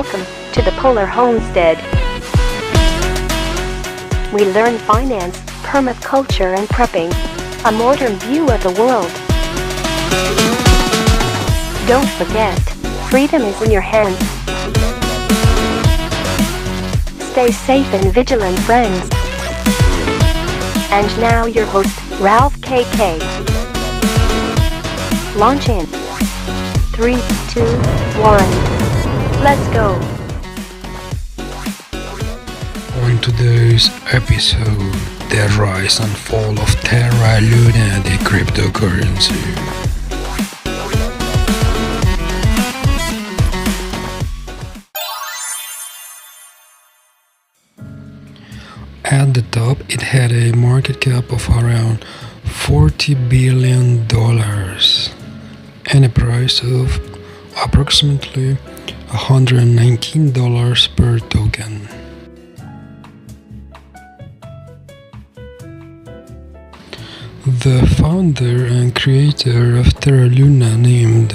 Welcome to the Polar Homestead. We learn finance, permaculture and prepping. A modern view of the world. Don't forget, freedom is in your hands. Stay safe and vigilant, friends. And now your host, Ralph KK. Launch in 3, 2, 1. Let's go. On today's episode, the rise and fall of Terra Luna, the cryptocurrency. At the top, it had a market cap of around $40 billion and a price of approximately $119 per token. The founder and creator of Terra Luna, named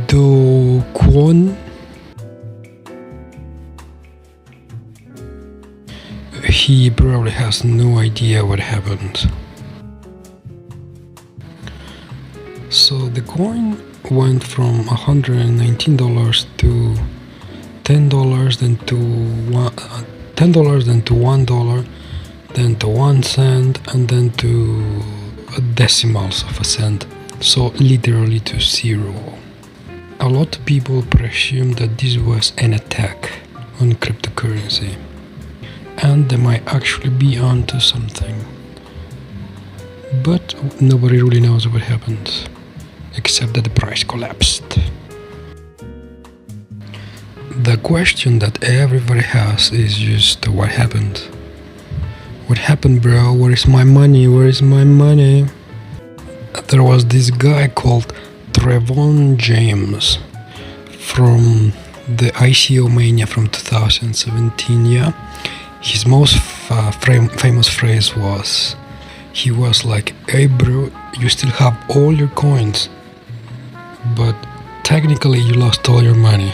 Do Kwon, he probably has no idea what happened. So the coin went from $119 to $10, then to $10, then to $1, then to 1 cent, and then to decimals of a cent, so literally to zero. A lot of people presume that this was an attack on cryptocurrency, and they might actually be onto something. But nobody really knows what happened, except that the price collapsed. The question that everybody has is just what happened? What happened, bro? Where is my money? Where is my money? There was this guy called Trevon James from the ICO Mania from 2017, yeah? His most famous phrase was, he was like, "Hey bro, you still have all your coins, but technically you lost all your money."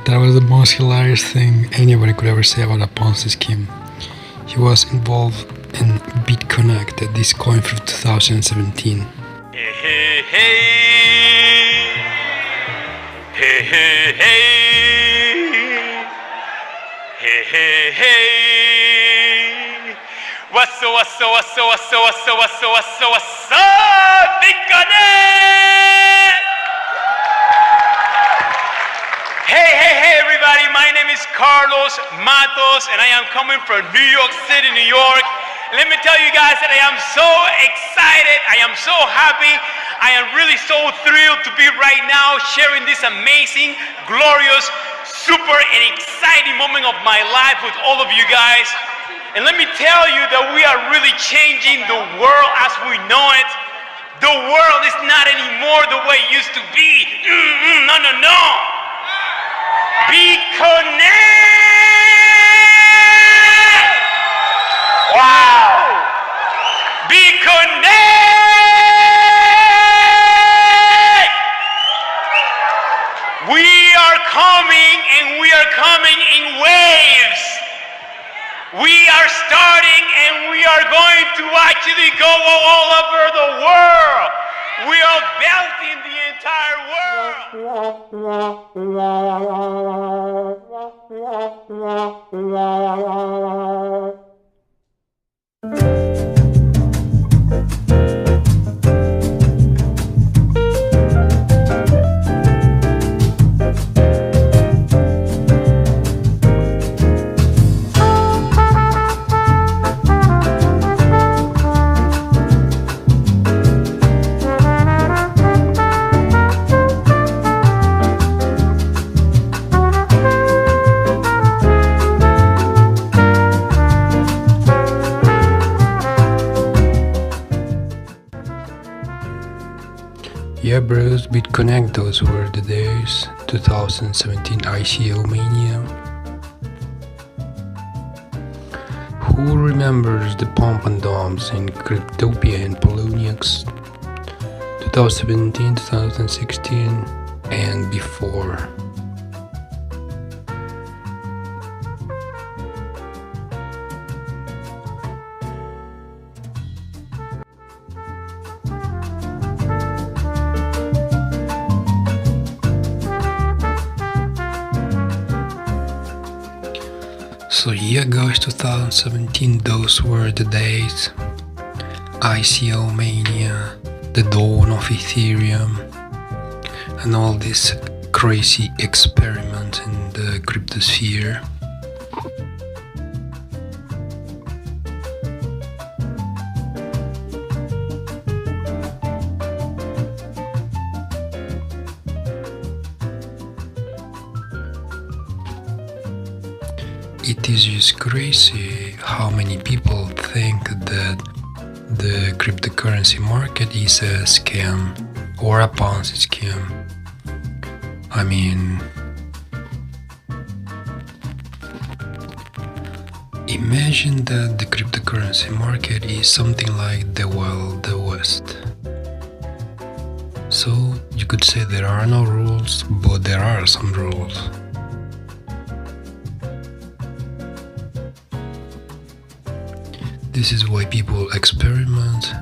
That was the most hilarious thing anybody could ever say about a Ponzi scheme. He was involved in BitConnect, this coin from 2017. Hey, hey, hey. Hey, hey, hey. Hey, hey, hey. What's up, BitConnect? Hey, everybody, my name is Carlos Matos, and I am coming from New York City, New York. Let me tell you guys that I am so excited, I am so happy, I am really so thrilled to be right now sharing this amazing, glorious, super and exciting moment of my life with all of you guys. And let me tell you that we are really changing the world as we know it. The world is not anymore the way it used to be. No. BitConnect! Wow! BitConnect! We are coming, and we are coming in waves. We are starting, and we are going to actually go all over the world. We are belting the entire world. Yeah bros, BitConnect, those were the days. 2017 ICO Mania. Who remembers the pump and dumps in Cryptopia and Poloniex? 2017, 2016, and before. So yeah guys, 2017, those were the days. ICO mania, the dawn of Ethereum, and all this crazy experiment in the cryptosphere. It is just crazy how many people think that the cryptocurrency market is a scam or a Ponzi scheme. I mean, imagine that the cryptocurrency market is something like the Wild West. So you could say there are no rules, but there are some rules. This is why people experiment,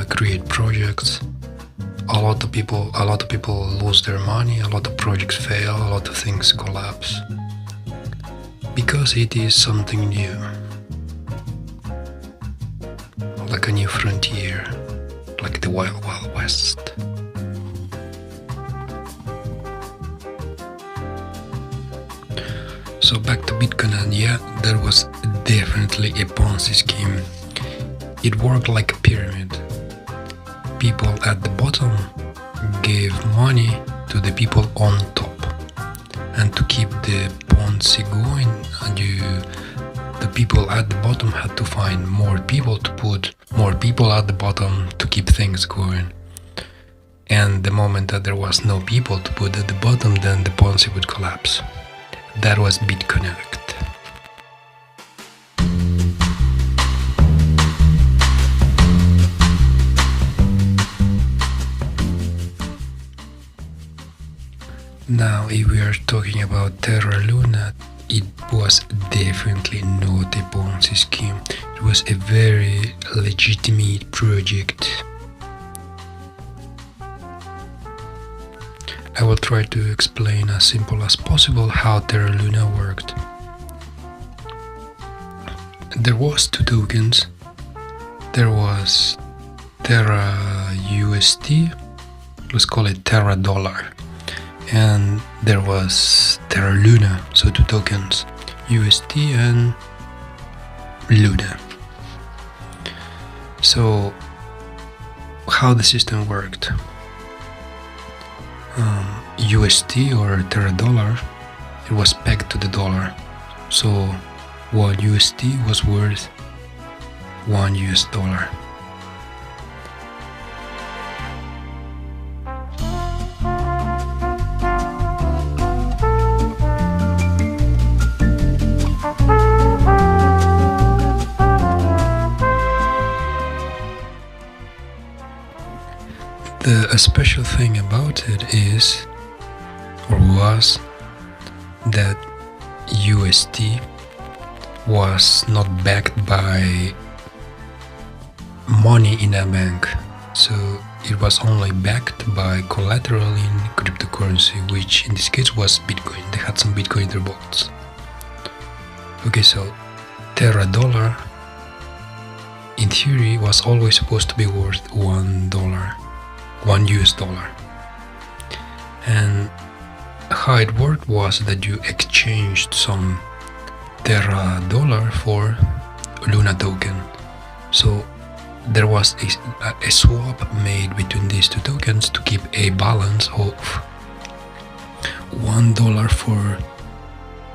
create projects. A lot of people lose their money, a lot of projects fail, a lot of things collapse. Because it is something new. Like a new frontier, like the Wild West. So back to Bitcoin, and yeah, there was definitely a Ponzi scheme. It worked like a pyramid. People at the bottom gave money to the people on top, and to keep the Ponzi going, the people at the bottom had to find more people to put more people at the bottom to keep things going. And the moment that there was no people to put at the bottom, then the Ponzi would collapse. That was BitConnect. Now, if we are talking about Terra Luna, it was definitely not a Ponzi scheme. It was a very legitimate project. I will try to explain as simple as possible how Terra Luna worked. There was two tokens. There was Terra USD, let's call it Terra Dollar, and there was Terra Luna, so two tokens, USD and Luna. So how the system worked? USD or Terra Dollar, it was pegged to the dollar, so 1 USD was worth 1 US dollar. A special thing about it is, or was, that USD was not backed by money in a bank, so it was only backed by collateral in cryptocurrency, which in this case was Bitcoin. They had some Bitcoin vaults. Okay, so Terra Dollar in theory was always supposed to be worth $1, 1 US dollar. And how it worked was that you exchanged some Terra Dollar for Luna token. So there was a swap made between these two tokens to keep a balance of $1 for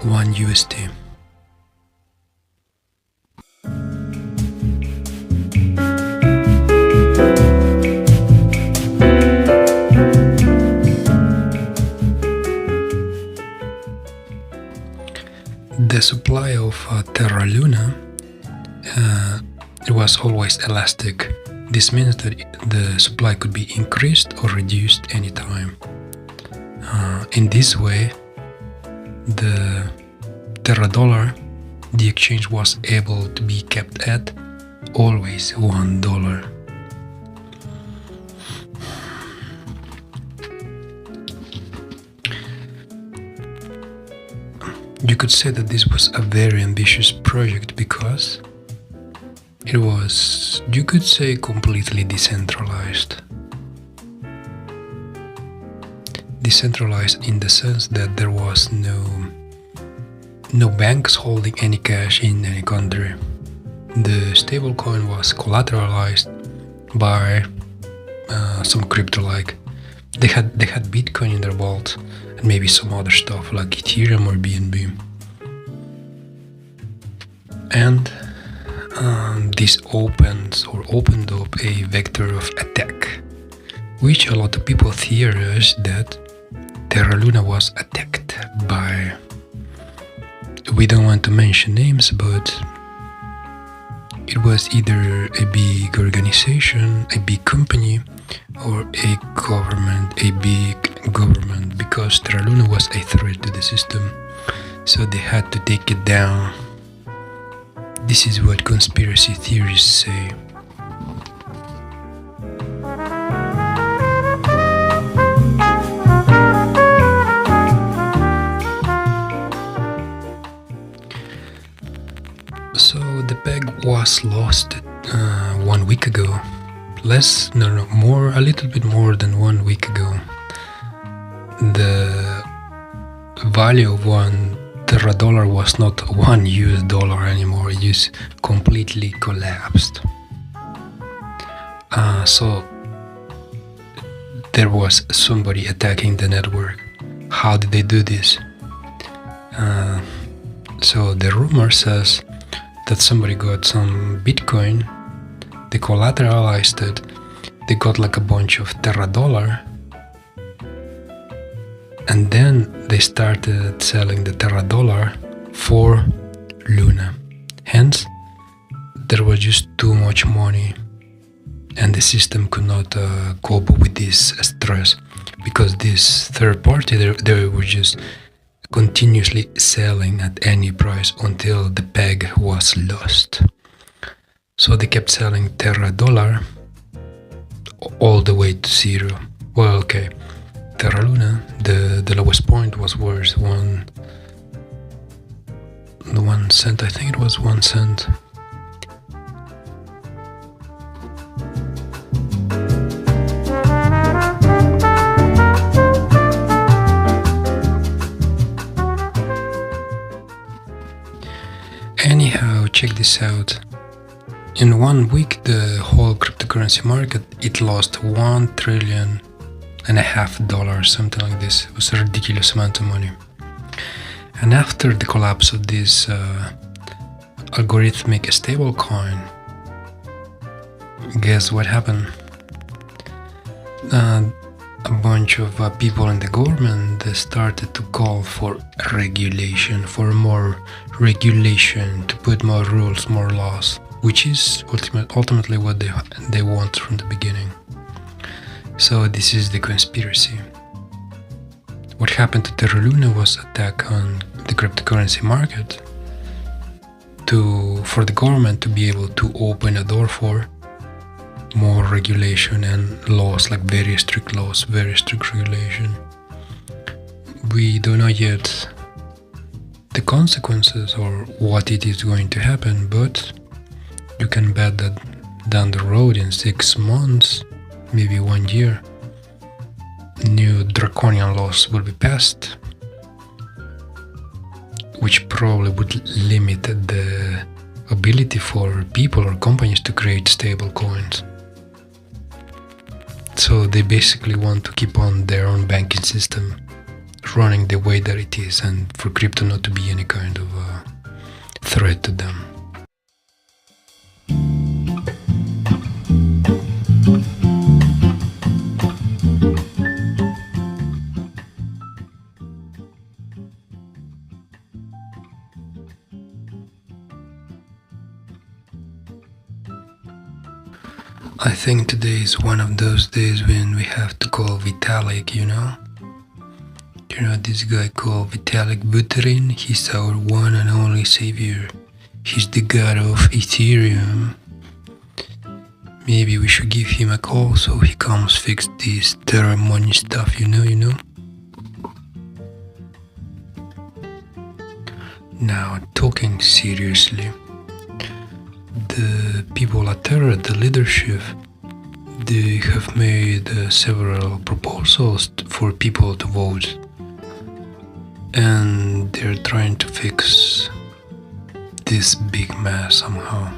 1 USD. The supply of Terra Luna it was always elastic. This means that the supply could be increased or reduced anytime. In this way, the Terra dollar, the exchange was able to be kept at always $1. You could say that this was a very ambitious project because it was, you could say, completely decentralized. Decentralized in the sense that there was no banks holding any cash in any country. The stablecoin was collateralized by some crypto, like they had Bitcoin in their vault and maybe some other stuff like Ethereum or BNB. And this opened up a vector of attack, which a lot of people theorize that Terra Luna was attacked by, we don't want to mention names, but it was either a big organization, a big company, or a big government, because Terra Luna was a threat to the system, so they had to take it down. This is what conspiracy theories say. So the peg was lost 1 week ago. A little bit more than 1 week ago. The value of one Terra dollar was not $1 anymore. It just completely collapsed. So there was somebody attacking the network. How did they do this? So the rumor says that somebody got some Bitcoin, they collateralized it, they got like a bunch of Terra dollar, and then they started selling the Terra dollar for Luna. Hence, there was just too much money, and the system could not cope with this stress, because this third party, they were just continuously selling at any price until the peg was lost. So they kept selling Terra dollar all the way to zero. Well, okay, Terra Luna, the lowest point was worth 1 cent. I think it was 1 cent. Anyhow, check this out. In 1 week, the whole cryptocurrency market, it lost $1.5 trillion, something like this. It was a ridiculous amount of money. And after the collapse of this algorithmic stablecoin, guess what happened? A bunch of people in the government, they started to call for regulation, for more regulation, to put more rules, more laws, which is ultimately what they want from the beginning. So this is the conspiracy. What happened to Terra Luna was attack on the cryptocurrency market for the government to be able to open a door for more regulation and laws, like very strict laws, very strict regulation. We don't know yet the consequences or what it is going to happen, but you can bet that down the road, in 6 months, maybe 1 year, new draconian laws will be passed, which probably would limit the ability for people or companies to create stable coins. So they basically want to keep on their own banking system running the way that it is, and for crypto not to be any kind of threat to them. I think today is one of those days when we have to call Vitalik, you know? You know this guy called Vitalik Buterin? He's our one and only savior. He's the god of Ethereum. Maybe we should give him a call so he comes fix this Terra money stuff, you know? Now, talking seriously, the people at Terra, the leadership, they have made several proposals for people to vote, and they're trying to fix this big mess somehow.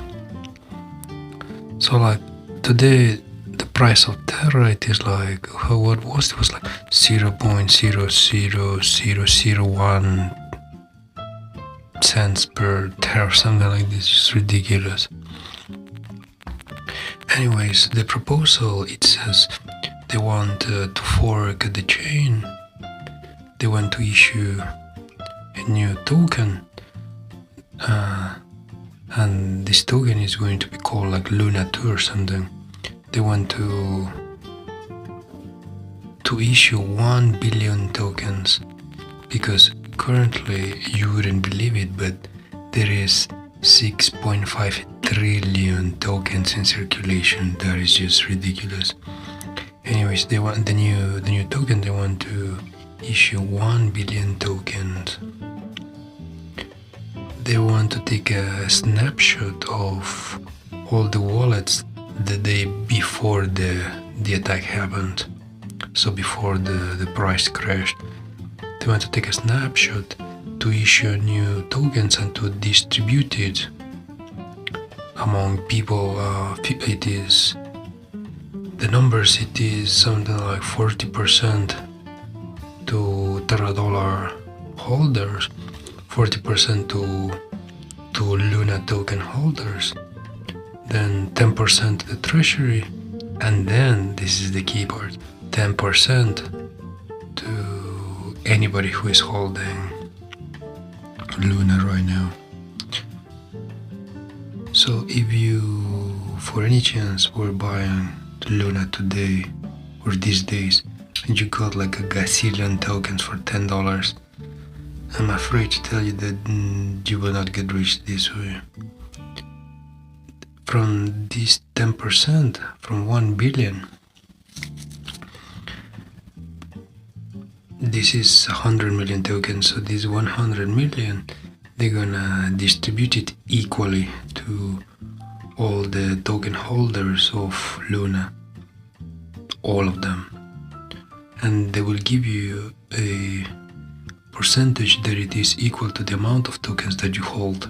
So like today the price of Terra, it is like, what was it? Was like 0.00001 cents per Terra, something like this. It's ridiculous. Anyways, the proposal, it says they want to fork the chain. They want to issue a new token, and this token is going to be called like Luna 2 or something. They want to issue 1 billion tokens, because currently, you wouldn't believe it, but there is 6.5 trillion tokens in circulation. That is just ridiculous. Anyways, they want the new token. They want to issue 1 billion tokens. They want to take a snapshot of all the wallets the day before the attack happened. So before the price crashed, they want to take a snapshot to issue new tokens and to distribute it among people. It is the numbers. It is something like 40% to Terra dollar holders, 40% to Luna token holders, then 10% to the treasury, and then this is the key part: 10% to anybody who is holding Luna right now. So if you, for any chance, were buying Luna today or these days, and you got like a gazillion tokens for $10, I'm afraid to tell you that you will not get rich this way. From this 10%, from 1 billion, this is 100 million tokens, so this 100 million, they're gonna distribute it equally to all the token holders of Luna, all of them, and they will give you a percentage that it is equal to the amount of tokens that you hold.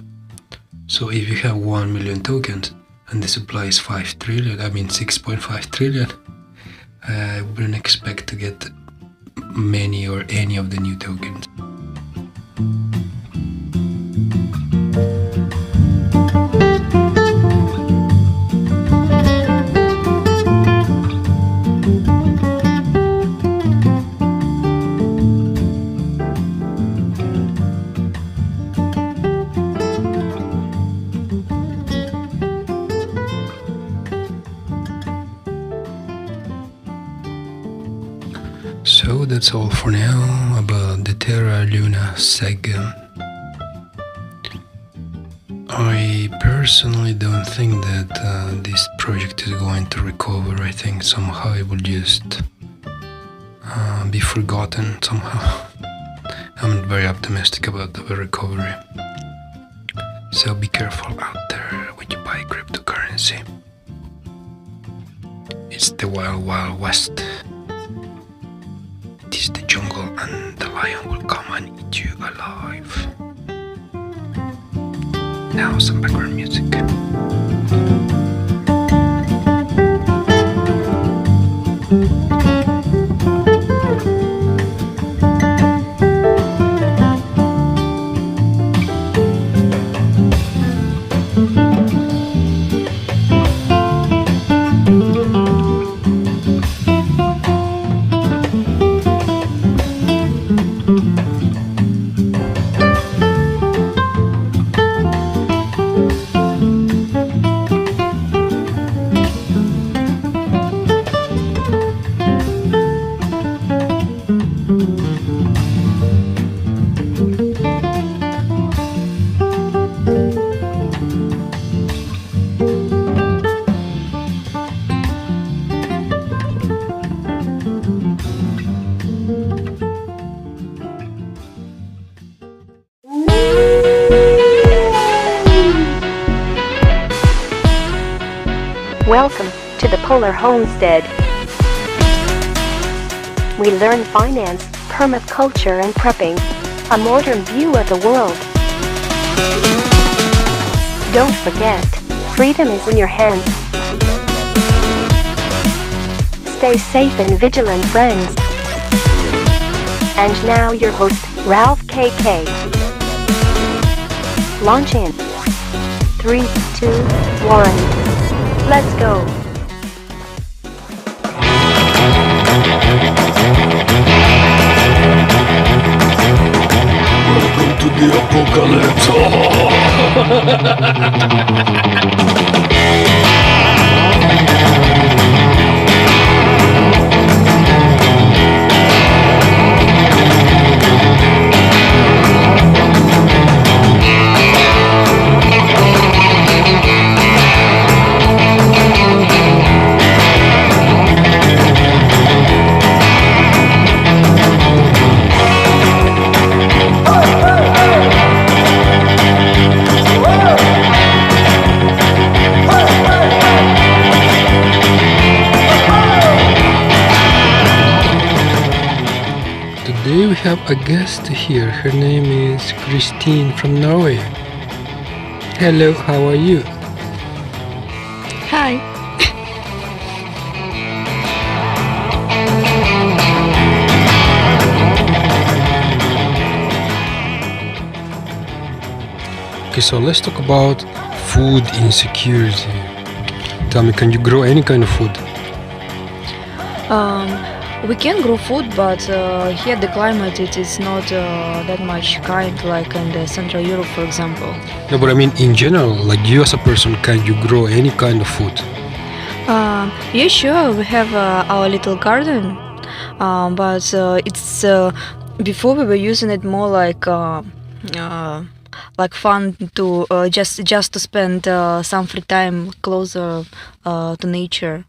So if you have 1 million tokens and the supply is 6.5 trillion, I wouldn't expect to get many or any of the new tokens. So that's all for now about the Terra Luna saga. I personally don't think that this project is going to recover. I think somehow it will just be forgotten somehow. I'm not very optimistic about the recovery. So be careful out there when you buy cryptocurrency. It's the wild, wild west. It is the jungle, and the lion will come and eat you alive. Now some background music. Polar Homestead. We learn finance, permaculture and prepping. A modern view of the world. Don't forget, freedom is in your hands. Stay safe and vigilant, friends. And now your host, Ralph KK. Launch in 3, 2, 1. Let's go. Welcome to the Today we have a guest here. Her name is Christine from Norway. Hello, how are you? Hi. Okay, so let's talk about food insecurity. Tell me, can you grow any kind of food? We can grow food, but here the climate it is not that much kind like in the Central Europe, for example. No, but I mean in general, like you as a person, can you grow any kind of food? Yeah, sure. We have our little garden, but it's before we were using it more like fun to just to spend some free time closer to nature.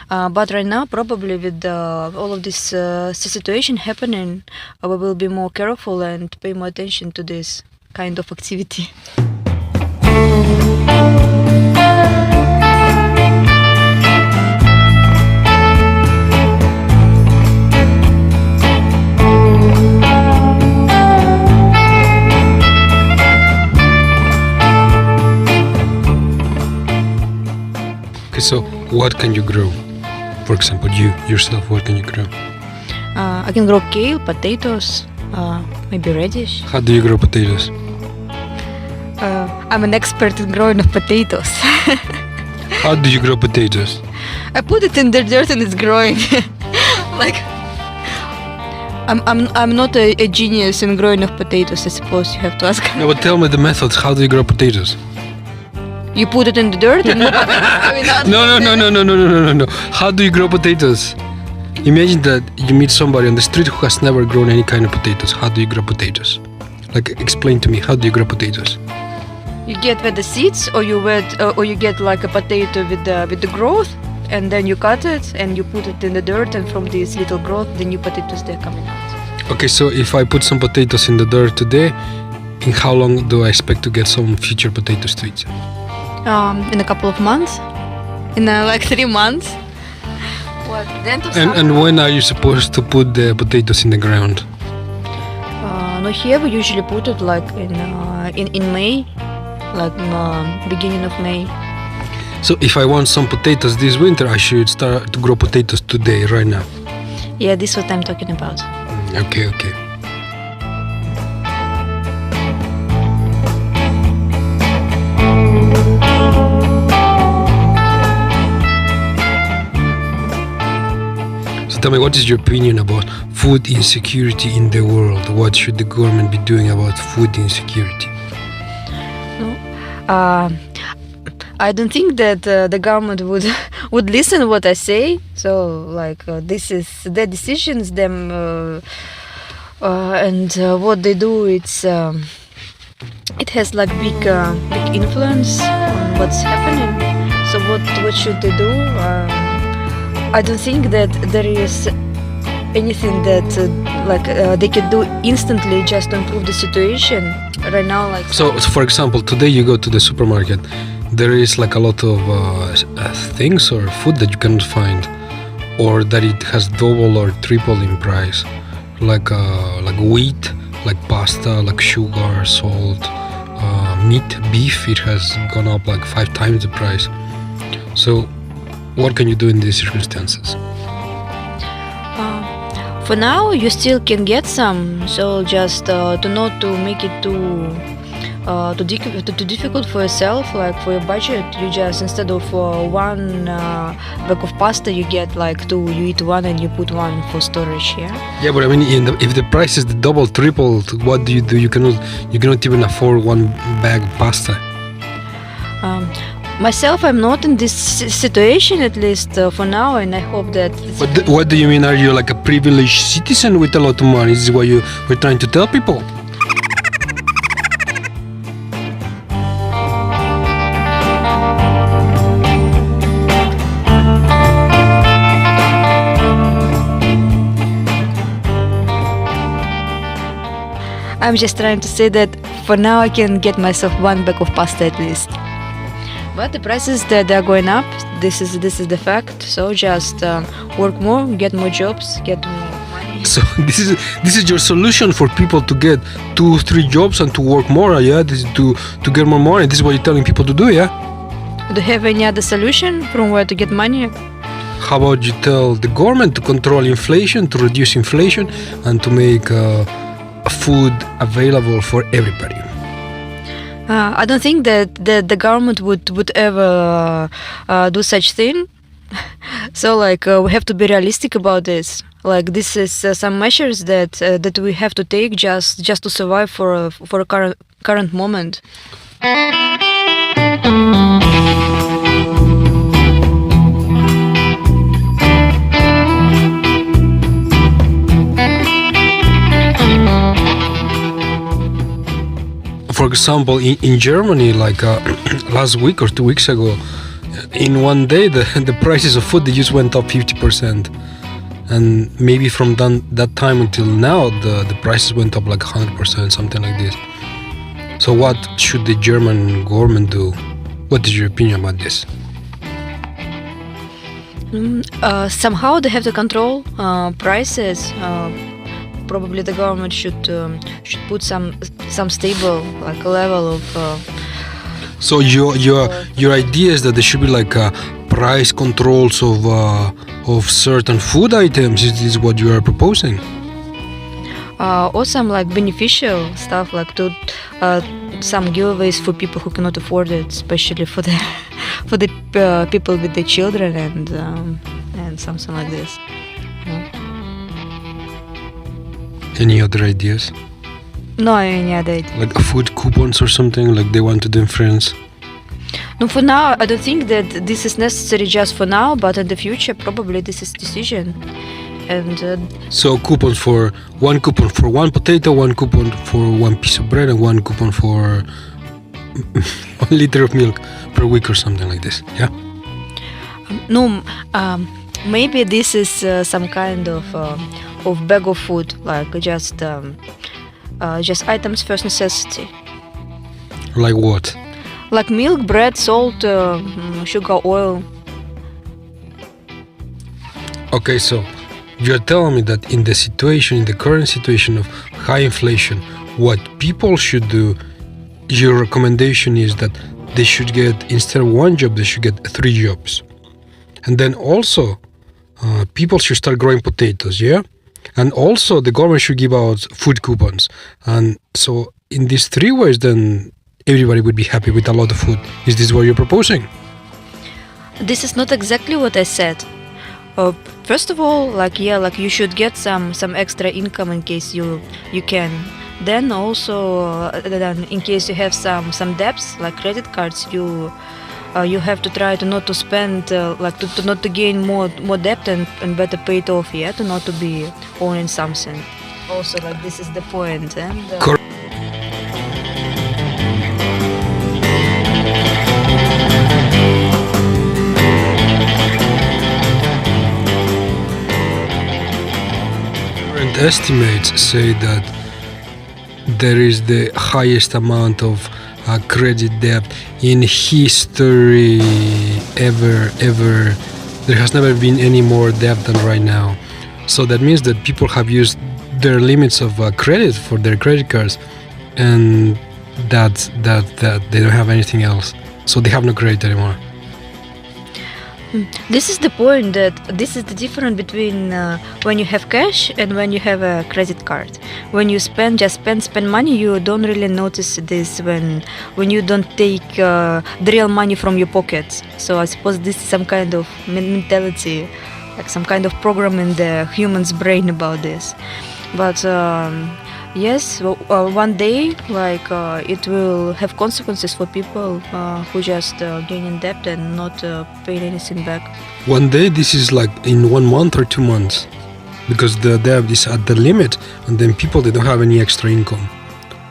But right now, probably with all of this situation happening, we will be more careful and pay more attention to this kind of activity. So what can you grow? For example, you yourself, what can you grow? I can grow kale, potatoes, maybe radish. How do you grow potatoes? I'm an expert in growing of potatoes. How do you grow potatoes? I put it in the dirt and it's growing. Like I'm not a genius in growing of potatoes. I suppose you have to ask. No, but tell me the methods. How do you grow potatoes? You put it in the dirt and No. How do you grow potatoes? Imagine that you meet somebody on the street who has never grown any kind of potatoes. How do you grow potatoes? Like, explain to me, how do you grow potatoes? You get with the seeds, or you get like a potato with the growth, and then you cut it and you put it in the dirt, and from this little growth, the new potatoes they're coming out. Okay, so if I put some potatoes in the dirt today, in how long do I expect to get some future potatoes to eat? In a couple of months, in like 3 months. What? The end of summer? And when are you supposed to put the potatoes in the ground? No, here we usually put it like in May, like beginning of May. So if I want some potatoes this winter, I should start to grow potatoes today, right now. Yeah, this is what I'm talking about. Okay. Tell me, what is your opinion about food insecurity in the world? What should the government be doing about food insecurity? I don't think that the government would listen what I say. So, like, this is their decisions, them, and what they do. It has like big influence on what's happening. So, what should they do? I don't think that there is anything that they can do instantly just to improve the situation right now. Like so for example, today you go to the supermarket. there is like a lot of things or food that you cannot find, or that it has double or triple in price, like wheat, like pasta, like sugar, salt, meat, beef. It has gone up like 5 times the price. So what can you do in these circumstances? For now, you still can get some, so just to not to make it too difficult for yourself, like for your budget, you just instead of one bag of pasta, you get like 2. You eat one and you put one for storage. Yeah, but I mean, if the price is the double, triple, what do? You cannot even afford one bag of pasta. Myself, I'm not in this situation, at least for now, and I hope that. What do you mean? Are you like a privileged citizen with a lot of money? This is what we're trying to tell people. I'm just trying to say that for now I can get myself one bag of pasta at least. But the prices they're going up. This is the fact. So just work more, get more jobs, get more money. So this is your solution for people to get 2-3 jobs and to work more. Yeah, this is to get more money. This is what you're telling people to do. Yeah. Do you have any other solution from where to get money? How about you tell the government to control inflation, to reduce inflation, and to make food available for everybody? I don't think that the government would ever do such thing. So like we have to be realistic about this. Like this is some measures that we have to take just to survive for a current moment. For example, in Germany, like last week or 2 weeks ago, in one day the prices of food, they just went up 50%, and maybe from that time until now the prices went up like 100%, something like this. So what should the German government do? What is your opinion about this? Somehow they have to control prices. Probably the government should put some stable like level of. So your idea is that there should be like price controls of certain food items. Is this what you are proposing? Or some like beneficial stuff, like to some giveaways for people who cannot afford it, especially for the people with the children and something like this. Any other ideas? No, any other idea. Like food coupons or something like they want to do in France? No, for now, I don't think that this is necessary just for now, but in the future, probably this is decision. And so coupons for one potato, one coupon for one piece of bread, and one coupon for 1 liter of milk per week or something like this. Yeah. No, maybe this is some kind of bag of food, like just items first necessity. Like what? Like milk, bread, salt, sugar, oil. Okay, so you're telling me that in the current situation of high inflation, what people should do, your recommendation is that they should get, instead of 1 job, they should get 3 jobs. And then also, people should start growing potatoes, yeah? And also the government should give out food coupons. And so in these 3 ways, then everybody would be happy with a lot of food. Is this what you're proposing? This is not exactly what I said. First of all, like you should get some extra income in case you can. Then also, in case you have some debts like credit cards, you have to try to not to spend to not to gain more debt and better pay it off, yeah, to not to be owning something. Also, like this is the point. And estimates say that there is the highest amount of credit debt in history ever. There has never been any more debt than right now. So that means that people have used their limits of credit for their credit cards, and that they don't have anything else. So they have no credit anymore. This is the point, that this is the difference between when you have cash and when you have a credit card. When you just spend money, you don't really notice this when you don't take the real money from your pockets. So I suppose this is some kind of mentality, like some kind of program in the human's brain about this. But yes, one day, it will have consequences for people who just gain in debt and not paying anything back. One day, this is like in 1 month or 2 months, because the debt is at the limit, and then people, they don't have any extra income.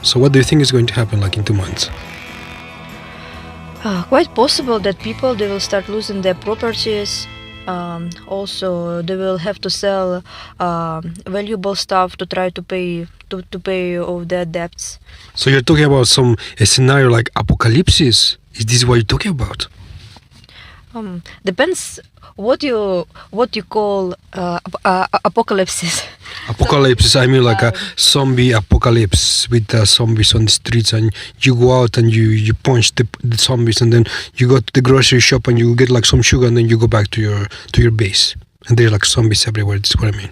So what do you think is going to happen like in 2 months? Quite possible that people, they will start losing their properties. Also, they will have to sell valuable stuff to try to pay off their debts. So you're talking about a scenario like apocalypse? Is this what you're talking about? Depends what you call apocalypse. Apocalypse, I mean like a zombie apocalypse with zombies on the streets, and you go out and you punch the zombies, and then you go to the grocery shop and you get like some sugar, and then you go back to your base, and there's like zombies everywhere. That's what I mean.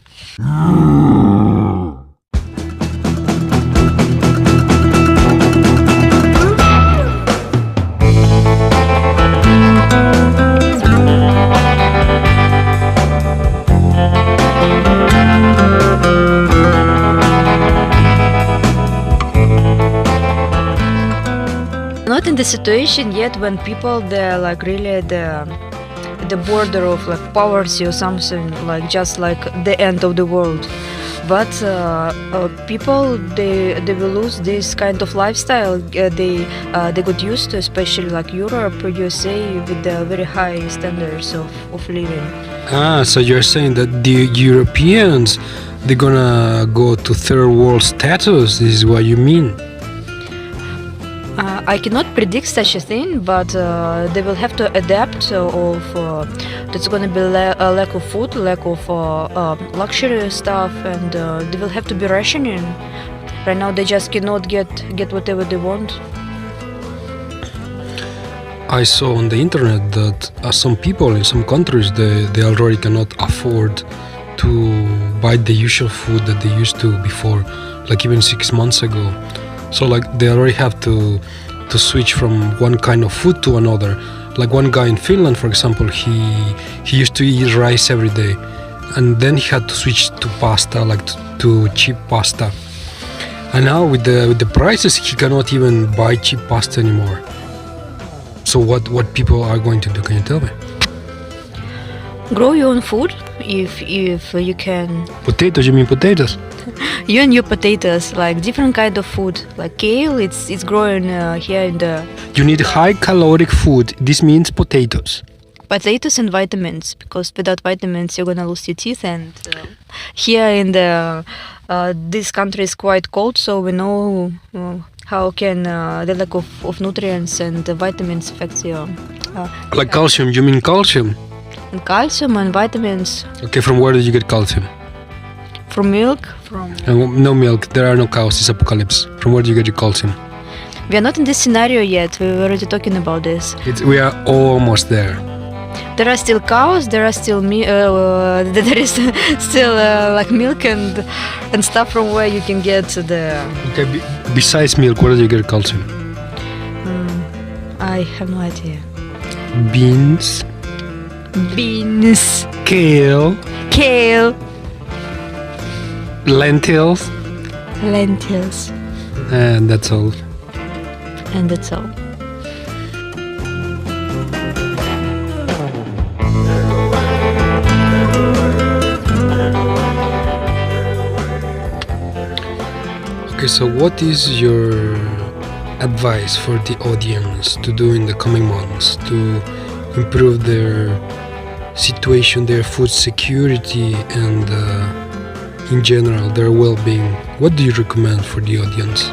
Not in the situation yet when people, they're like really at the border of like poverty or something, like just like the end of the world. But people, they will lose this kind of lifestyle they got used to, especially like Europe, USA, with the very high standards of living. So you're saying that the Europeans, they're gonna go to third world status? This is what you mean? I cannot predict such a thing, but they will have to adapt there's going to be a lack of food, lack of luxury stuff, and they will have to be rationing. Right now they just cannot get whatever they want. I saw on the internet that some people in some countries, they already cannot afford to buy the usual food that they used to before, like even 6 months ago. So like they already have to switch from one kind of food to another. Like one guy in Finland, for example, he used to eat rice every day, and then he had to switch to pasta, like to cheap pasta. And now with the prices, he cannot even buy cheap pasta anymore. So what people are going to do? Can you tell me? Grow your own food if you can. Potatoes? You mean potatoes? You and your potatoes, like different kind of food, like kale. It's growing here in the. You need high caloric food. This means potatoes. Potatoes and vitamins, because without vitamins you're gonna lose your teeth. And here in the this country is quite cold, so we know how can the lack of nutrients and vitamins affect your. Like calcium? You mean calcium? And calcium and vitamins. Okay, from where did you get calcium? From milk. No milk. There are no cows. It's apocalypse. From where do you get your calcium? We are not in this scenario yet. We were already talking about this. We are almost there. There are still cows. There are still there is still like milk and stuff from where you can get the. Okay. Besides milk, where do you get calcium? I have no idea. Beans. Kale. Lentils. And that's all. Okay, so what is your advice for the audience to do in the coming months to improve their situation, their food security, and in general their well-being? What do you recommend for the audience?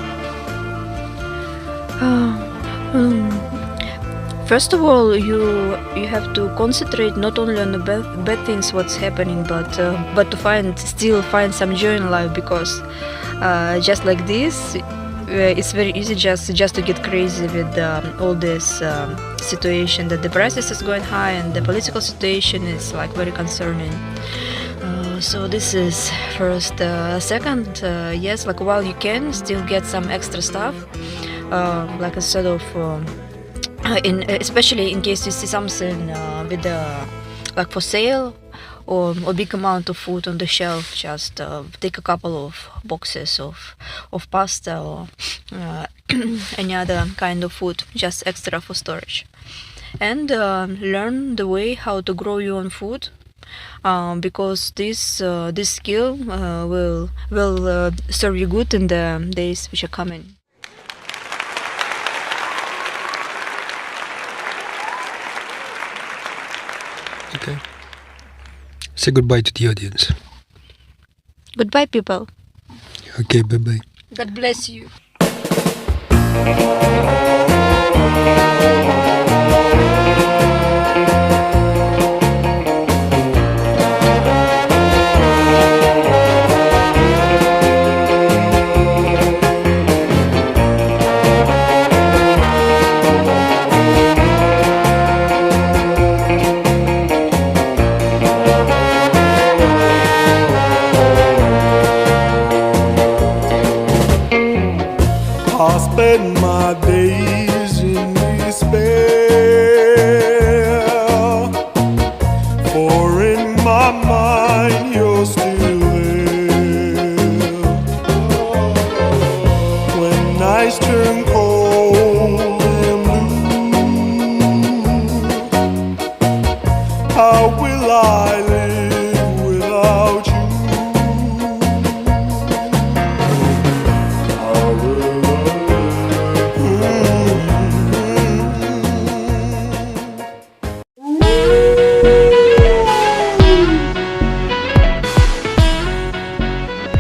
First of all, you have to concentrate not only on the bad things what's happening, but to still find some joy in life, because just like this, it's very easy just to get crazy with all this situation that the prices is going high and the political situation is like very concerning. So this is first. Second, yes, like while you can still get some extra stuff, like instead of especially in case you see something with like for sale, or a big amount of food on the shelf, just take a couple of boxes of pasta or any other kind of food, just extra for storage, and learn the way how to grow your own food, because this skill will serve you good in the days which are coming. Okay. Say goodbye to the audience. Goodbye, people. Okay, bye-bye. God bless you. I spend my days in despair, for in my mind you're still there. When nights turn cold and blue, how will I live without you?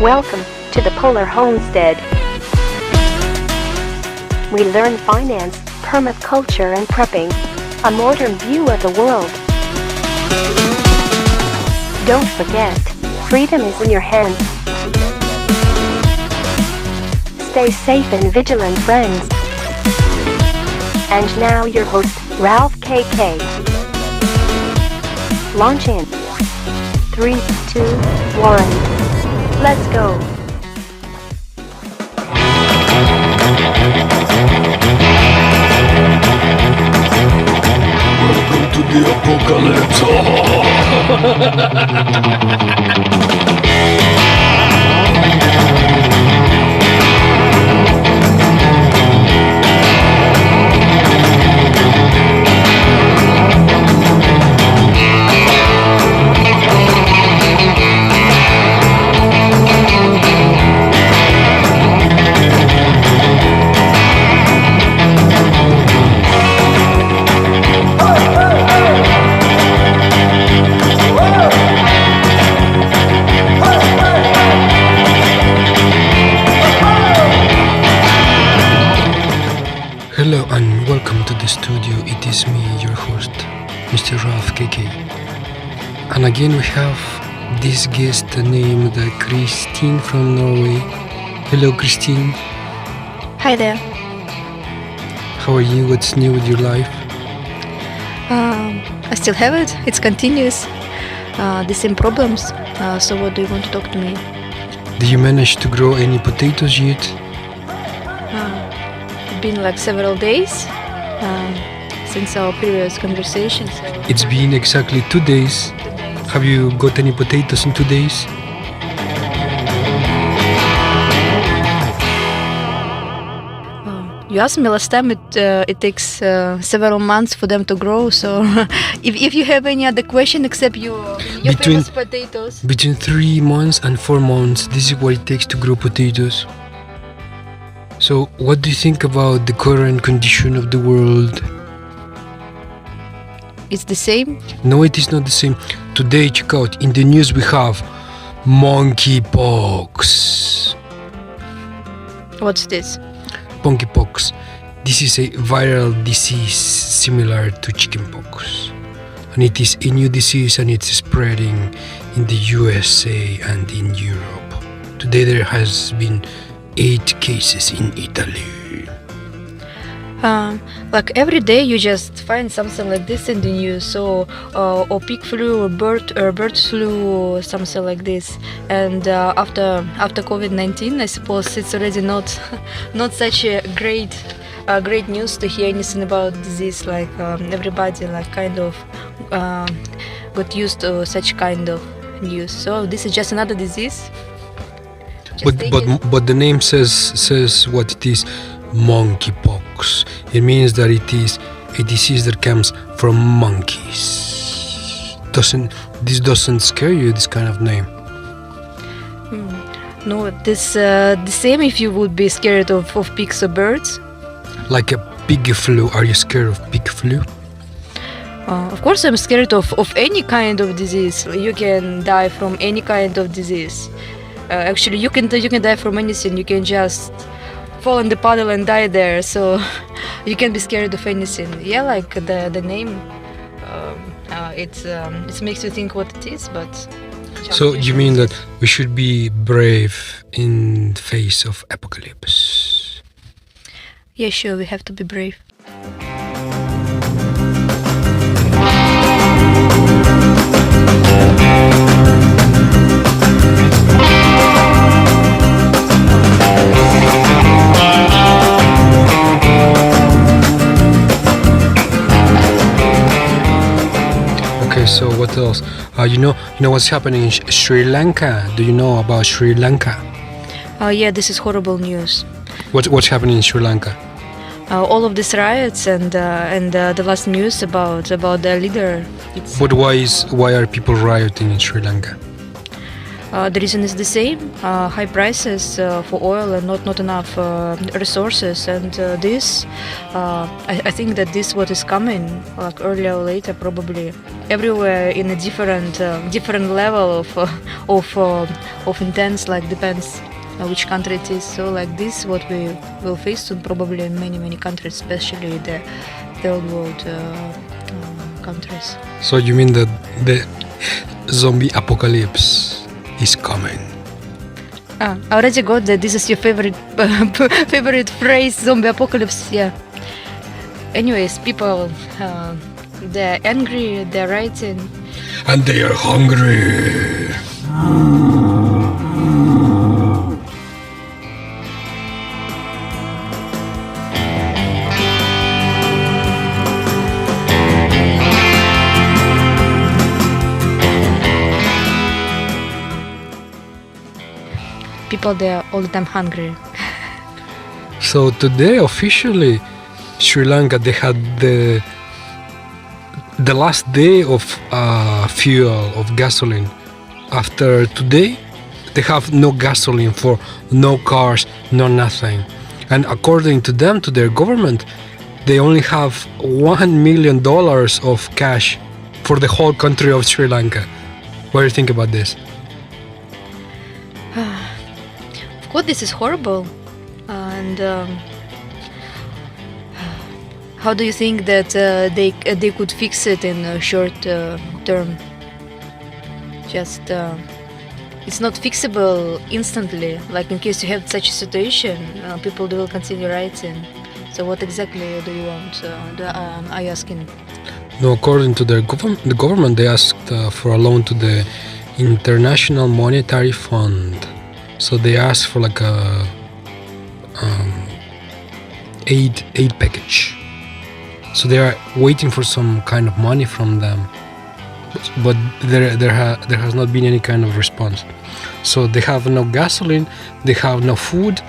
Welcome to the Polar Homestead. We learn finance, permaculture and prepping, a modern view of the world. Don't forget, freedom is in your hands. Stay safe and vigilant, friends. And now your host, Ralph KK. Launch in 3, 2, 1. Let's go. Welcome to the apocalypse. Hello and welcome to the studio. It is me, your host, Mr. Ralph KK. And again we have this guest named Christine from Norway. Hello Christine. Hi there. How are you? What's new with your life? I still have it. It's continuous. The same problems. So what do you want to talk to me? Do you manage to grow any potatoes yet? It's been like several days since our previous conversation. So It's been exactly 2 days. Have you got any potatoes in 2 days? you asked me last time. It takes several months for them to grow. So if you have any other question except your famous potatoes. Between 3 months and 4 months, this is what it takes to grow potatoes. So, what do you think about the current condition of the world? It's the same. No, it is not the same. Today, check out, in the news we have monkeypox. What's this? Monkeypox. this is a viral disease similar to chickenpox, and it is a new disease and it's spreading in the USA and in Europe. Today there has been 8 cases in Italy. Like every day you just find something like this in the news, so or pig flu or bird flu or something like this. And after COVID-19, I suppose it's already not such a great news to hear anything about disease. Like everybody like kind of got used to such kind of news. So this is just another disease. But the name says what it is. Monkeypox. It means that it is a disease that comes from monkeys. This doesn't scare you, this kind of name? No, this the same if you would be scared of pigs or birds. Like a pig flu. Are you scared of pig flu? Of course, I'm scared of any kind of disease. You can die from any kind of disease. Actually, you can die from anything. You can just fall in the puddle and die there. So you can be scared of anything. Yeah, like the name, it makes you think what it is. But so you mean that we should be brave in the face of apocalypse? Yeah, sure. We have to be brave. Okay, so what else? You know what's happening in Sri Lanka? Do you know about Sri Lanka? Yeah, this is horrible news. What's happening in Sri Lanka? All of these riots and the last news about the leader. But why are people rioting in Sri Lanka? The reason is the same: high prices for oil and not enough resources. And this, I think that this what is coming, like earlier or later, probably everywhere in a different level of intense. Like depends which country it is. So like this, what we will face soon, probably in many countries, especially the third world countries. So you mean that the zombie apocalypse is coming? I already got that. This is your favorite phrase, zombie apocalypse. Yeah. Anyways, people, they're angry, they're writing, and they are hungry. people they're all the time hungry. So today officially Sri Lanka, they had the last day of fuel, of gasoline. After today they have no gasoline for no cars, no nothing. And according to them, to their government, they only have $1 million of cash for the whole country of Sri Lanka. What do you think about this? Of course, this is horrible. And how do you think that they could fix it in a short term? Just it's not fixable instantly. Like in case you have such a situation, people will continue writing. So what exactly do you want? Are you asking? No, according to the government, they asked for a loan to the International Monetary Fund. So they asked for like a aid package. So they are waiting for some kind of money from them, but there has not been any kind of response. So they have no gasoline, they have no food.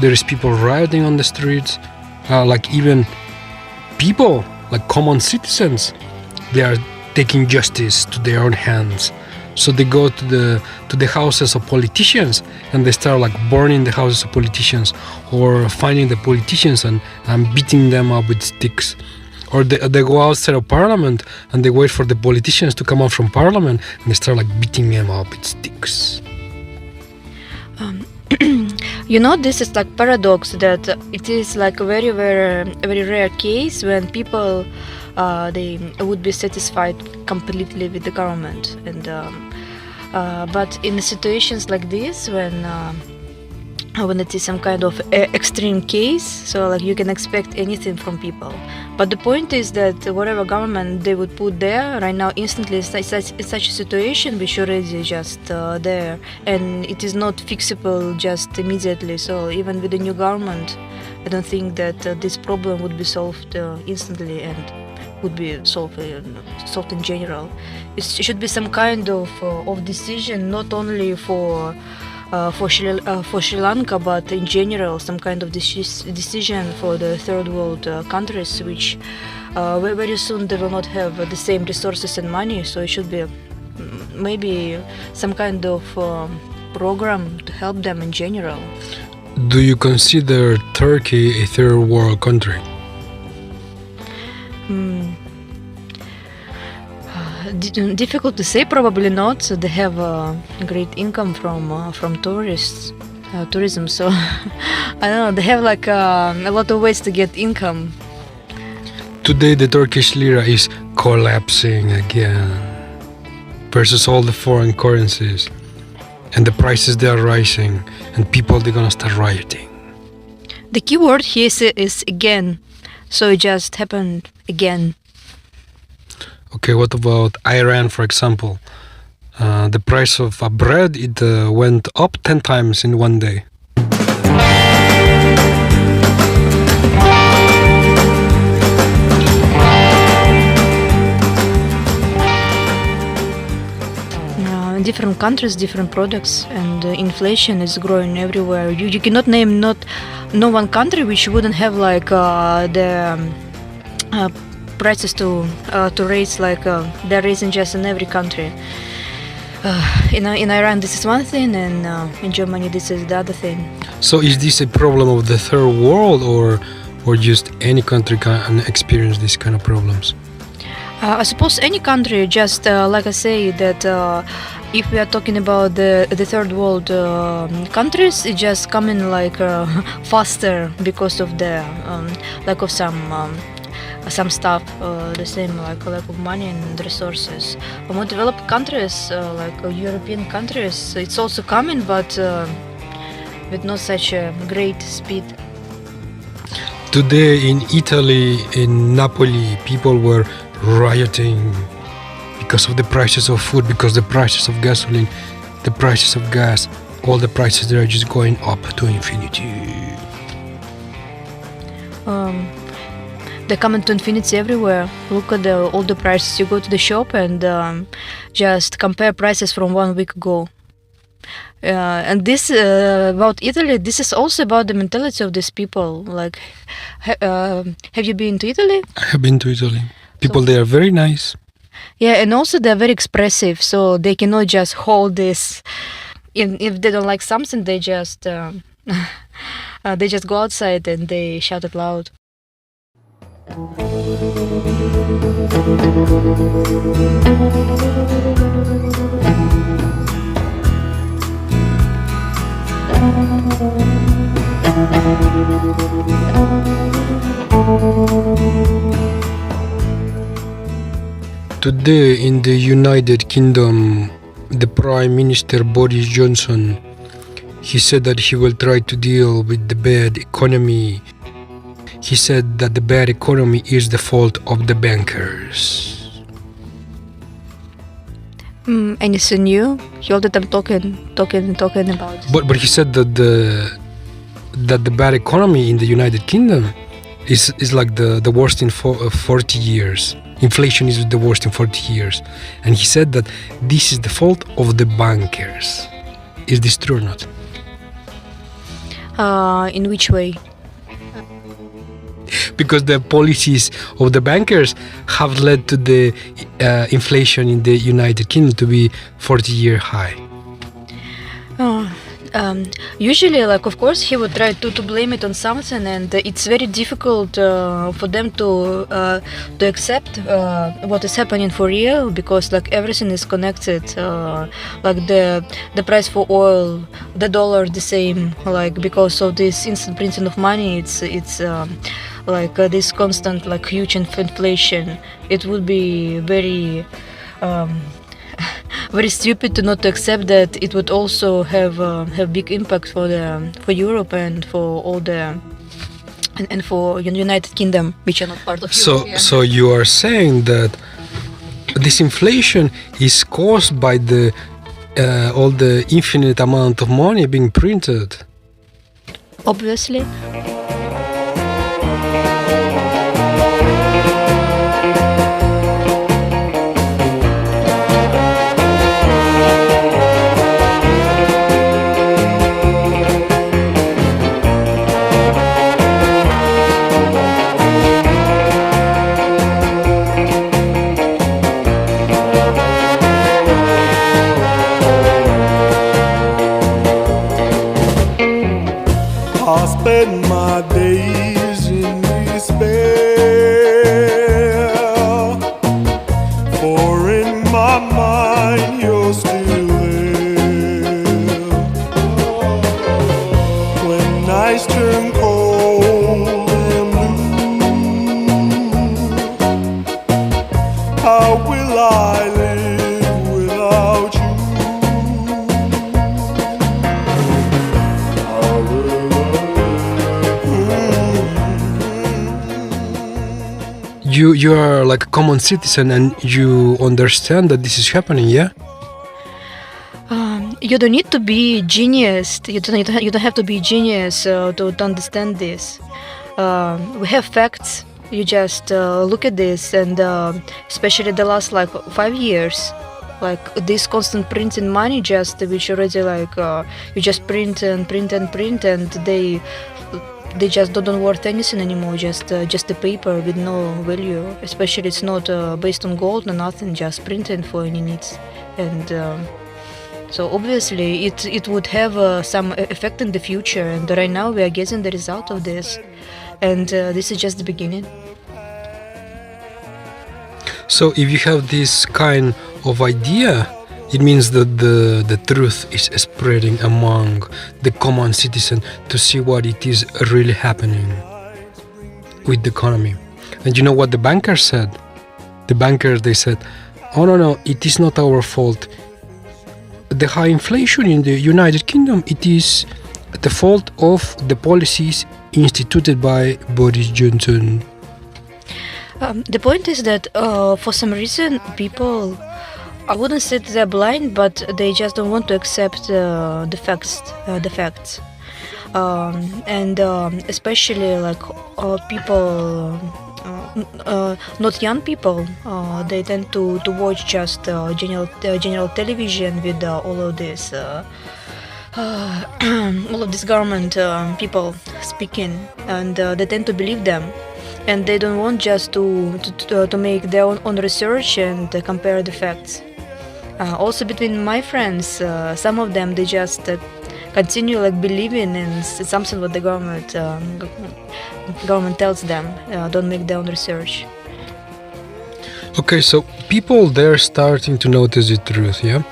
There is people rioting on the streets, like even people, like common citizens, they are taking justice to their own hands. So they go to the houses of politicians and they start like burning the houses of politicians, or finding the politicians and beating them up with sticks. Or they go outside of parliament and they wait for the politicians to come out from parliament and they start like beating them up with sticks. You know, this is like paradox that it is like a very, very, very rare case when people they would be satisfied completely with the government, and but in situations like this, when it is some kind of extreme case, so like you can expect anything from people. But the point is that whatever government they would put there right now, instantly in such a situation, which already just there, and it is not fixable just immediately. So even with the new government, I don't think that this problem would be solved instantly and would be solved in general. It should be some kind of decision, not only for Sri Lanka, but in general, some kind of decision for the third world countries, which very soon they will not have the same resources and money. So it should be maybe some kind of program to help them in general. Do you consider Turkey a third world country? Difficult to say, probably not. They have a great income from tourism. So I don't know. They have like a lot of ways to get income. Today the Turkish lira is collapsing again versus all the foreign currencies, and the prices they are rising, and people they're gonna start rioting. The key word here is again. So it just happened again. Okay, what about Iran, for example? The price of bread, it went up 10 times in one day. Different countries, different products, and inflation is growing everywhere. You cannot name no one country which wouldn't have like the prices to raise like they're raising just in every country. In Iran this is one thing, and in Germany this is the other thing. So is this a problem of the third world, or just any country can experience these kind of problems? I suppose any country, just like I say that if we are talking about the third world countries, it just coming like faster because of the lack of some stuff, the same like lack of money and resources. More developed countries, like European countries, it's also coming, but with not such a great speed. Today in Italy, in Napoli, people were rioting because of the prices of food, because the prices of gasoline, the prices of gas, all the prices they are just going up to infinity. They're coming to infinity everywhere. Look at all the prices. You go to the shop and just compare prices from 1 week ago. And this about Italy, this is also about the mentality of these people. Like, have you been to Italy? I have been to Italy. People there are very nice. Yeah, and also they're very expressive, so they cannot just hold this. If they don't like something, they just go outside and they shout it loud. Today in the United Kingdom, the Prime Minister Boris Johnson, he said that he will try to deal with the bad economy. He said that the bad economy is the fault of the bankers. Anything new? He all the time talking about. But he said that the bad economy in the United Kingdom is like the worst in 40 years. Inflation is the worst in 40 years. And he said that this is the fault of the bankers. Is this true or not? In which way? Because the policies of the bankers have led to the inflation in the United Kingdom to be 40-year high. Usually, like, of course, he would try to blame it on something, and it's very difficult for them to accept what is happening for real, because like everything is connected. Like the price for oil, the dollar, the same. Like because of this instant printing of money, it's like this constant like huge inflation. It would be very. Very stupid to not accept that it would also have big impact for Europe and for all the and for United Kingdom, which are not part of So, Europe. Yeah. so you are saying that this inflation is caused by the all the infinite amount of money being printed. Obviously. I spend my days in despair, for in my mind you're still there. When nights turn cold and blue, how will I live without you? You are like a common citizen and you understand that this is happening, yeah? You don't need to be genius. You don't have to be genius to understand this. We have facts. You just look at this, and especially the last like 5 years, like this constant printing money, just which already like you just print and print and print, and they just don't worth anything anymore. Just the paper with no value. Especially it's not based on gold or nothing. Just printing for any needs, and so obviously it would have some effect in the future. And right now we are getting the result of this, and this is just the beginning. So if you have this kind of idea, it means that the truth is spreading among the common citizen to see what it is really happening with the economy. And you know what the bankers said? The bankers, they said, oh no, it is not our fault. The high inflation in the United Kingdom, it is the fault of the policies instituted by Boris Johnson. The point is that for some reason people, I wouldn't say they're blind, but they just don't want to accept the facts. And Especially like people, not young people, they tend to watch just general television with all of this. All of this government people speaking, and they tend to believe them, and they don't want just to make their own research and compare the facts. Also between my friends, some of them, they just continue like believing in something what the government tells them. Don't make their own research. Okay, so people, they're starting to notice the truth, yeah?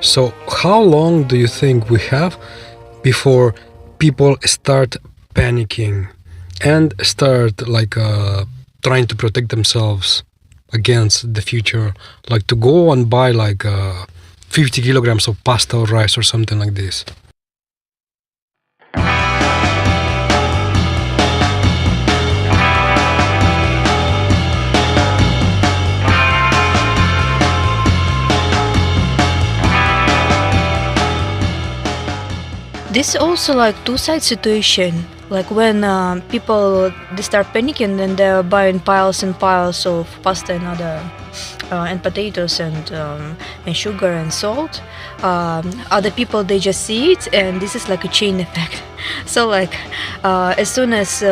So how long do you think we have before people start panicking and start like trying to protect themselves against the future, like to go and buy like 50 kilograms of pasta or rice or something like this? This is also like two-side situation. Like when people they start panicking and they're buying piles and piles of pasta and other and potatoes and sugar and salt. Other people they just see it, and this is like a chain effect. So like as soon as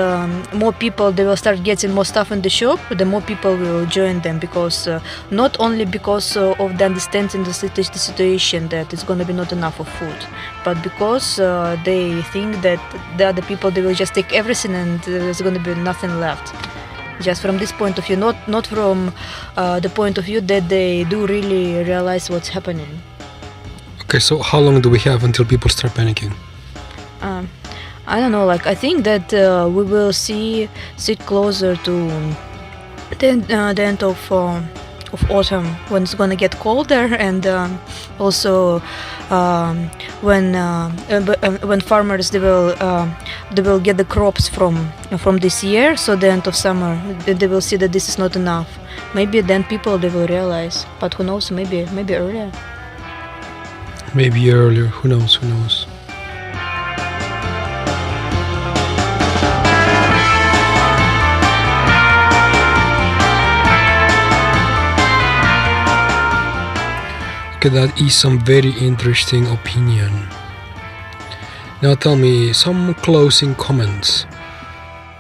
more people they will start getting more stuff in the shop, the more people will join them, because not only because of the understanding the situation that it's going to be not enough of food, but because they think that the other people they will just take everything and there's going to be nothing left. Just from this point of view, not from the point of view that they do really realize what's happening. Okay, so how long do we have until people start panicking? I don't know. Like I think that we will see it closer to the end of autumn, when it's gonna get colder, and also when farmers they will get the crops from this year. So the end of summer they will see that this is not enough. Maybe then people they will realize, but who knows? Maybe earlier. Maybe earlier. Who knows? Who knows? Okay, that is some very interesting opinion. Now tell me some closing comments.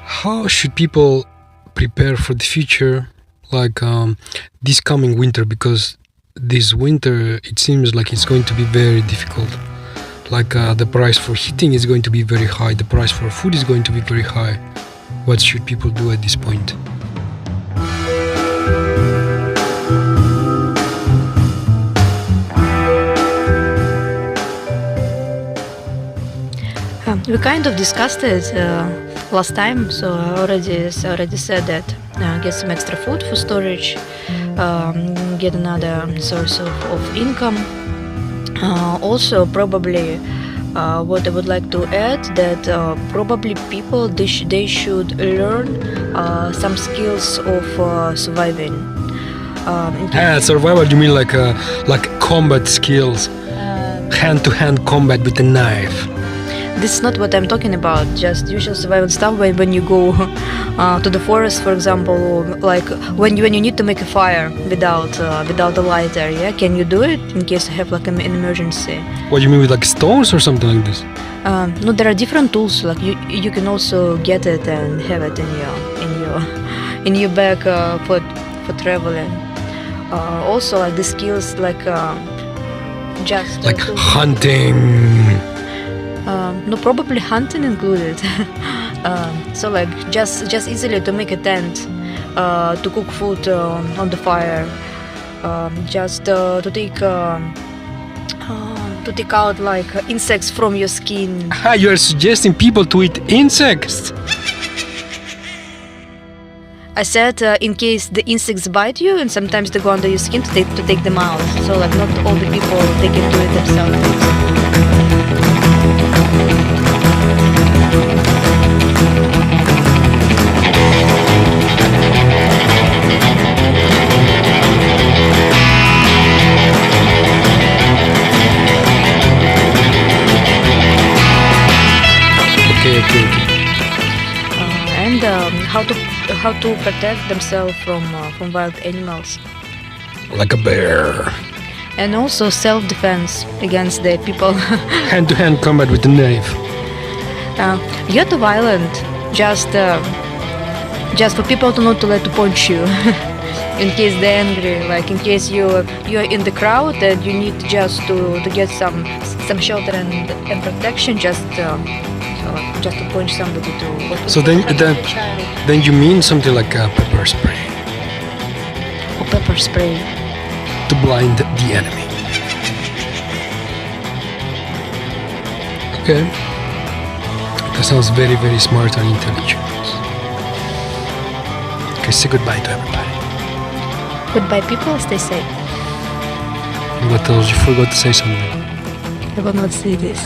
How should people prepare for the future, like this coming winter? Because this winter it seems like it's going to be very difficult. Like the price for heating is going to be very high, the price for food is going to be very high. What should people do at this point? We kind of discussed it last time, so I already said that get some extra food for storage, get another source of income. Also, probably what I would like to add that probably people they should learn some skills of surviving. Survival? You mean like combat skills, hand-to-hand combat with a knife? This is not what I'm talking about, just usual survival stuff when you go to the forest, for example, like when you need to make a fire without a lighter, yeah? Can you do it in case you have like an emergency? What do you mean, with like stones or something like this? No, there are different tools, like you can also get it and have it in your bag for traveling. Also like the skills like just like hunting. No, probably hunting included. So like just easily to make a tent, to cook food on the fire, just to take out like insects from your skin. You are suggesting people to eat insects? I said in case the insects bite you, and sometimes they go under your skin to take them out. So like not all the people they can do it themselves. Okay. And how to protect themselves from wild animals. Like a bear. And also self-defense against the people. Hand-to-hand combat with a knife. You're too violent. Just for people to not to let to punch you. In case they're angry, like in case you're in the crowd and you need just to get some shelter and protection, just to punch somebody to. So then you mean something like a pepper spray? Or pepper spray. To blind the enemy. Okay. That sounds very, very smart and intelligent. Okay, say goodbye to everybody. Goodbye, people, stay safe. What else? You forgot to say something. I will not say this.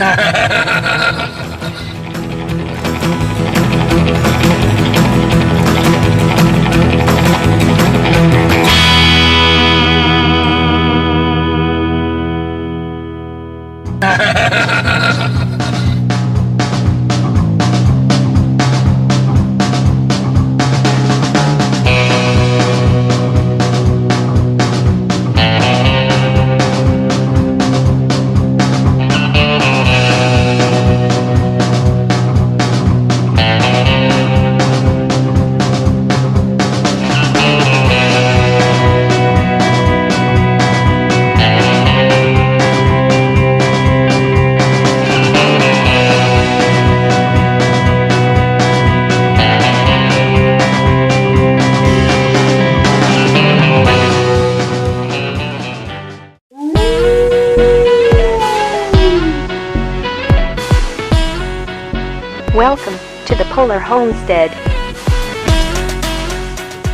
Welcome to the Polar Homestead.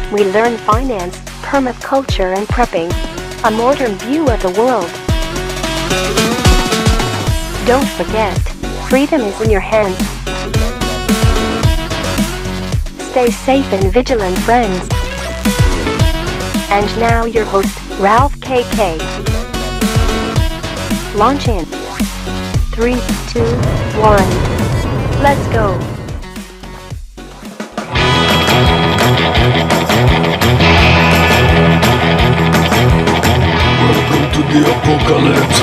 We learn finance, permaculture and prepping. A modern view of the world. Don't forget, freedom is in your hands. Stay safe and vigilant, friends. And now your host, Ralph KK. Launch in 3, 2, 1. Let's go. Welcome to the apocalypse.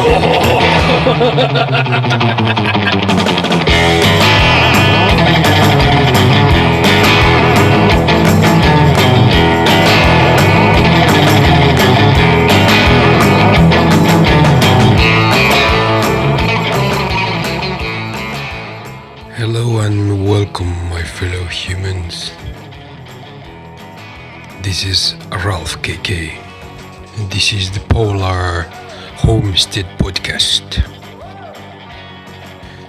Hello and welcome, my fellow humans. This is Ralph KK. This is the Polar Homestead podcast.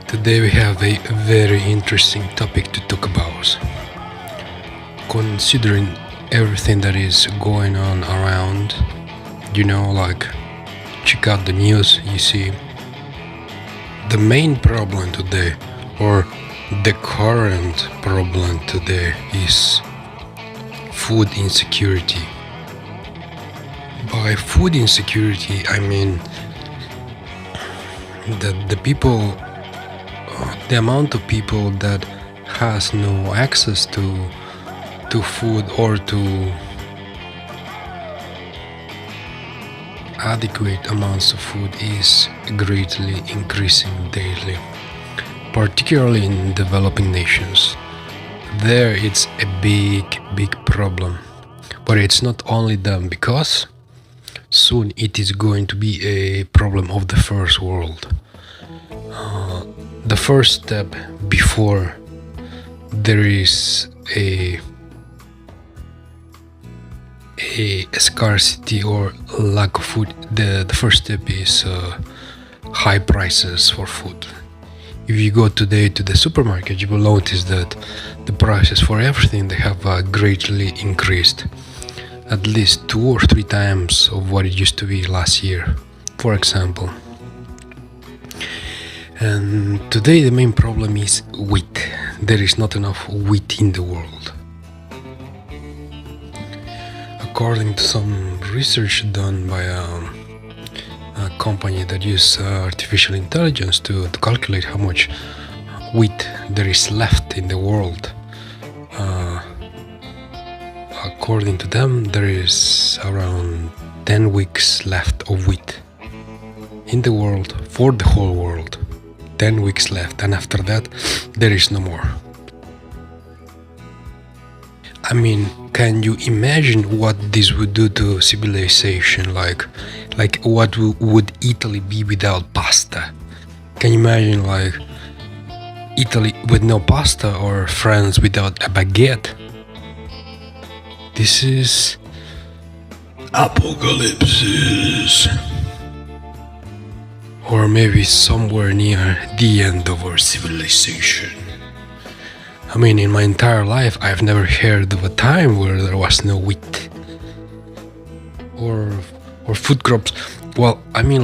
Today we have a very interesting topic to talk about. Considering everything that is going on around, like check out the news, you see. The main problem today, or the current problem today, is food insecurity. By food insecurity, I mean that the amount of people that has no access to food or to adequate amounts of food is greatly increasing daily, particularly in developing nations. There it's a big problem, but it's not only them, because soon it is going to be a problem of the first world. The first step before there is a scarcity or lack of food, the first step is high prices for food. If you go today to the supermarket, you will notice that the prices for everything, they have greatly increased. At least 2 or 3 times of what it used to be last year, for example. And today the main problem is wheat. There is not enough wheat in the world. According to some research done by a company that uses artificial intelligence to calculate how much wheat there is left in the world, according to them, there is around 10 weeks left of wheat in the world, for the whole world. 10 weeks left, and after that, there is no more. I mean, can you imagine what this would do to civilization? Like what would Italy be without pasta? Can you imagine, Italy with no pasta, or France without a baguette? This is apocalypse. Or maybe somewhere near the end of our civilization. I mean, in my entire life, I've never heard of a time where there was no wheat or food crops. Well, I mean,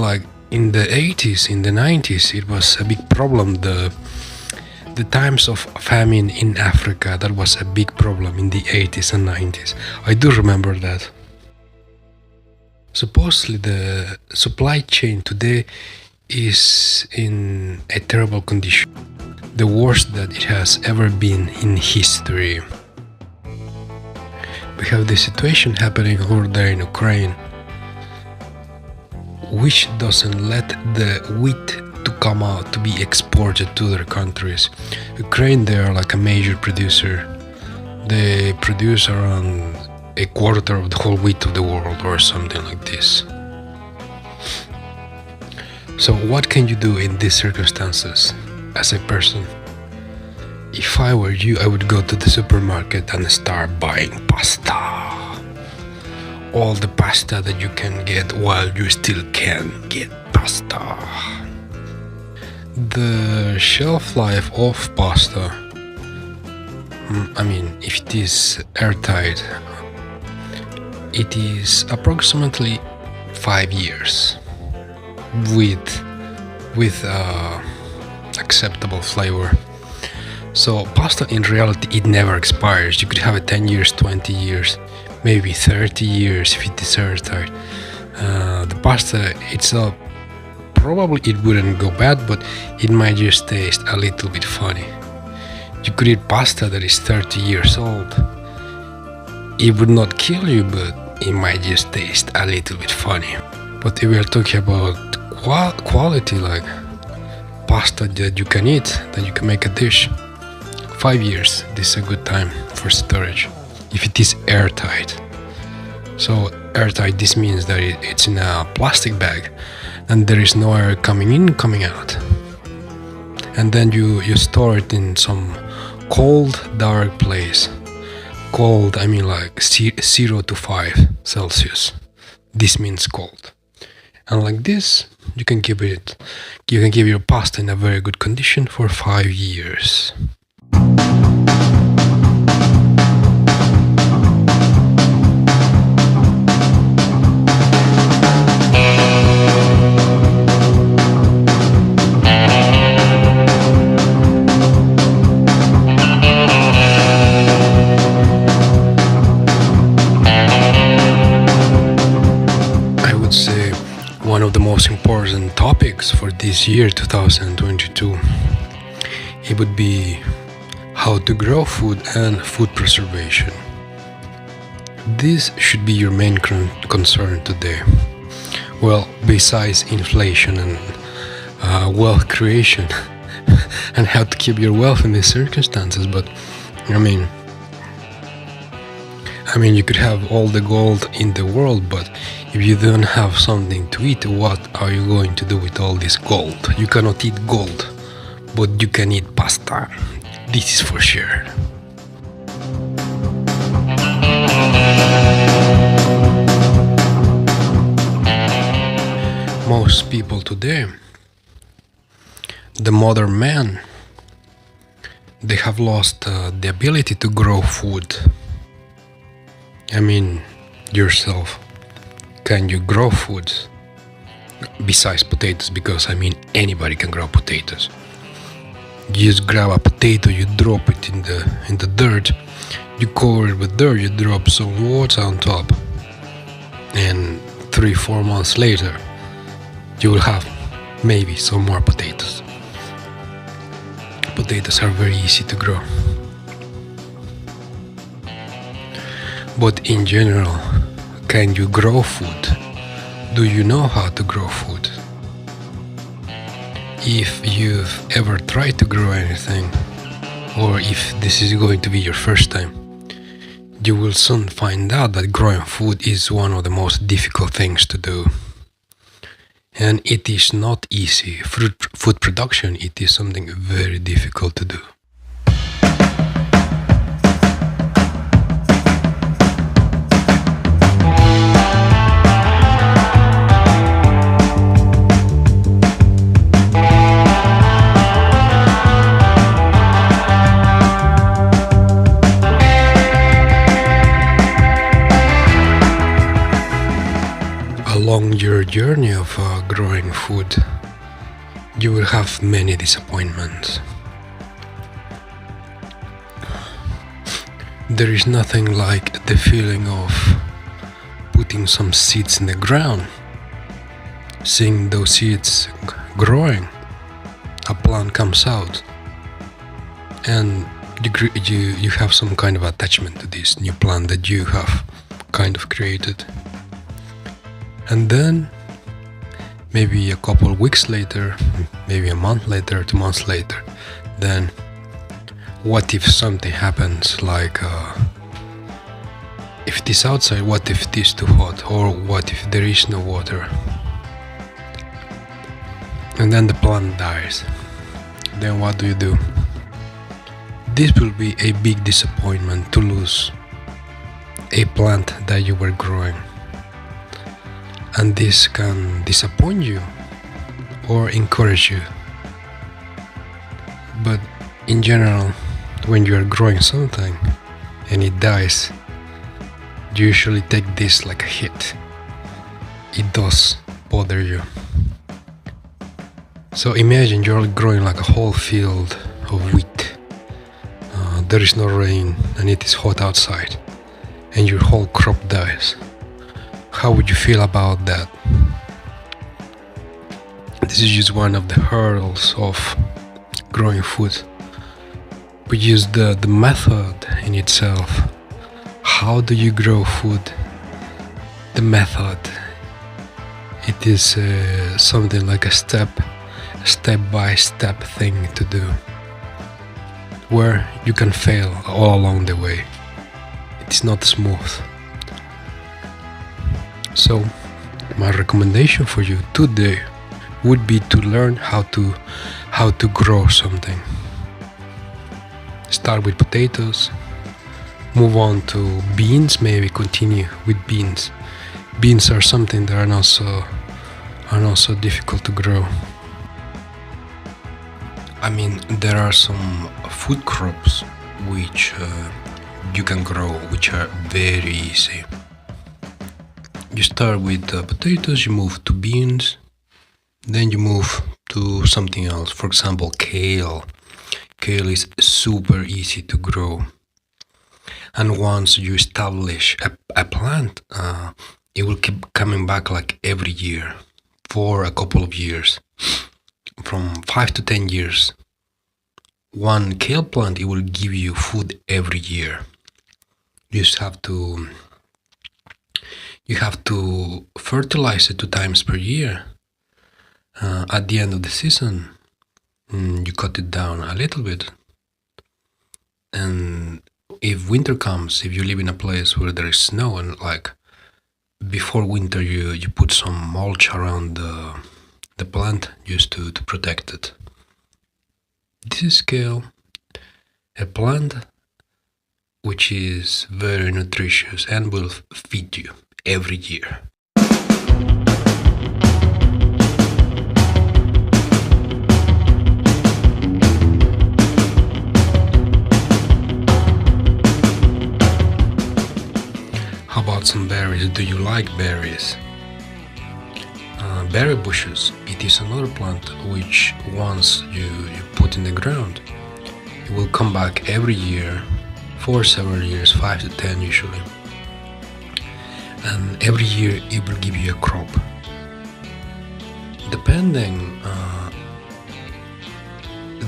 in the 80s, in the 90s, it was a big problem. The times of famine in Africa, that was a big problem in the 80s and 90s. I do remember that. Supposedly the supply chain today is in a terrible condition, the worst that it has ever been in history. We have this situation happening over there in Ukraine, which doesn't let the wheat to come out to be exported to their countries. Ukraine, they are like a major producer. They produce around a quarter of the whole wheat of the world, or something like this. So what can you do in these circumstances as a person? If I were you, I would go to the supermarket and start buying pasta. All the pasta that you can get while you still can get pasta. The shelf life of pasta I mean, if it is airtight, it is approximately 5 years with acceptable flavor. So pasta in reality, it never expires. You could have it 10 years, 20 years, maybe 30 years if it is airtight. The pasta itself, probably it wouldn't go bad, but it might just taste a little bit funny. You could eat pasta that is 30 years old. It would not kill you, but it might just taste a little bit funny. But if we are talking about quality, like pasta that you can eat, that you can make a dish, 5 years, this is a good time for storage, if it is airtight. So airtight, this means that it's in a plastic bag and there is no air coming in, coming out. And then you store it in some cold, dark place. Cold, I mean like 0 to 5 Celsius. This means cold. And like this, you can keep your pasta in a very good condition for 5 years. One of the most important topics for this year 2022, it would be how to grow food and food preservation. This should be your main concern today. Well, besides inflation and wealth creation and how to keep your wealth in these circumstances, but I mean you could have all the gold in the world, but if you don't have something to eat, what are you going to do with all this gold? You cannot eat gold, but you can eat pasta. This is for sure. Most people today, the modern man, they have lost the ability to grow food. I mean, yourself, can you grow food besides potatoes? Because I mean, anybody can grow potatoes. You just grab a potato, you drop it in the dirt, you cover it with dirt, you drop some water on top, and 3-4 months later, you will have maybe some more potatoes. Potatoes are very easy to grow. But in general, can you grow food? Do you know how to grow food? If you've ever tried to grow anything, or if this is going to be your first time, you will soon find out that growing food is one of the most difficult things to do. And it is not easy. Food production, it is something very difficult to do. Along your journey of growing food, you will have many disappointments. There is nothing like the feeling of putting some seeds in the ground, seeing those seeds growing, a plant comes out, and you have some kind of attachment to this new plant that you have kind of created. And then maybe a couple of weeks later, maybe a month later, 2 months later, then what if something happens, like if it is outside, what if it is too hot, or what if there is no water, and then the plant dies. Then what do? This will be a big disappointment to lose a plant that you were growing. And this can disappoint you or encourage you. But in general, when you are growing something and it dies, you usually take this like a hit. It does bother you. So imagine you're growing like a whole field of wheat. There is no rain and it is hot outside, and your whole crop dies. How would you feel about that? This is just one of the hurdles of growing food. We use the method in itself. How do you grow food? The method. It is something like a step-by-step thing to do, where you can fail all along the way. It is not smooth. So, my recommendation for you today would be to learn how to grow something. Start with potatoes, move on to beans, maybe continue with beans. Beans are something that are not so difficult to grow. I mean, there are some food crops which you can grow, which are very easy. You start with potatoes, you move to beans, then you move to something else. For example, kale. Kale is super easy to grow. And once you establish a plant, it will keep coming back like every year for a couple of years. From 5 to 10 years. One kale plant, it will give you food every year. You have to fertilize it 2 times per year. At the end of the season, you cut it down a little bit. And if winter comes, if you live in a place where there is snow, and like before winter you put some mulch around the plant just to protect it. This is kale, a plant which is very nutritious and will feed you every year. How about some berries? Do you like berries? Berry bushes, it is another plant which once you put in the ground, it will come back every year for several years, 5 to 10 usually. And every year it will give you a crop. Depending,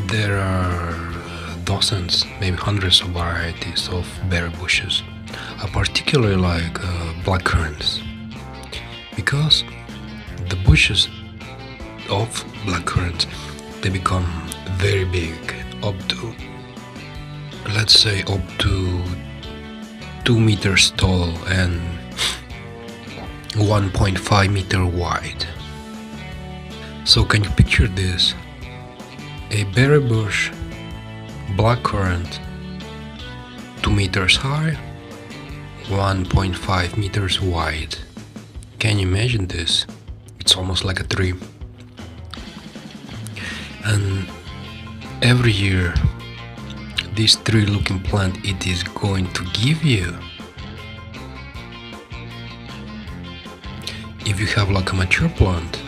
there are dozens, maybe hundreds of varieties of berry bushes. I particularly like blackcurrants, because the bushes of blackcurrants, they become very big, up to, let's say, up to 2 meters tall and 1.5 meter wide. So can you picture this? A berry bush, blackcurrant, 2 meters high, 1.5 meters wide. Can you imagine this? It's almost like a tree. And every year, this tree-looking plant, it is going to give you, if you have like a mature plant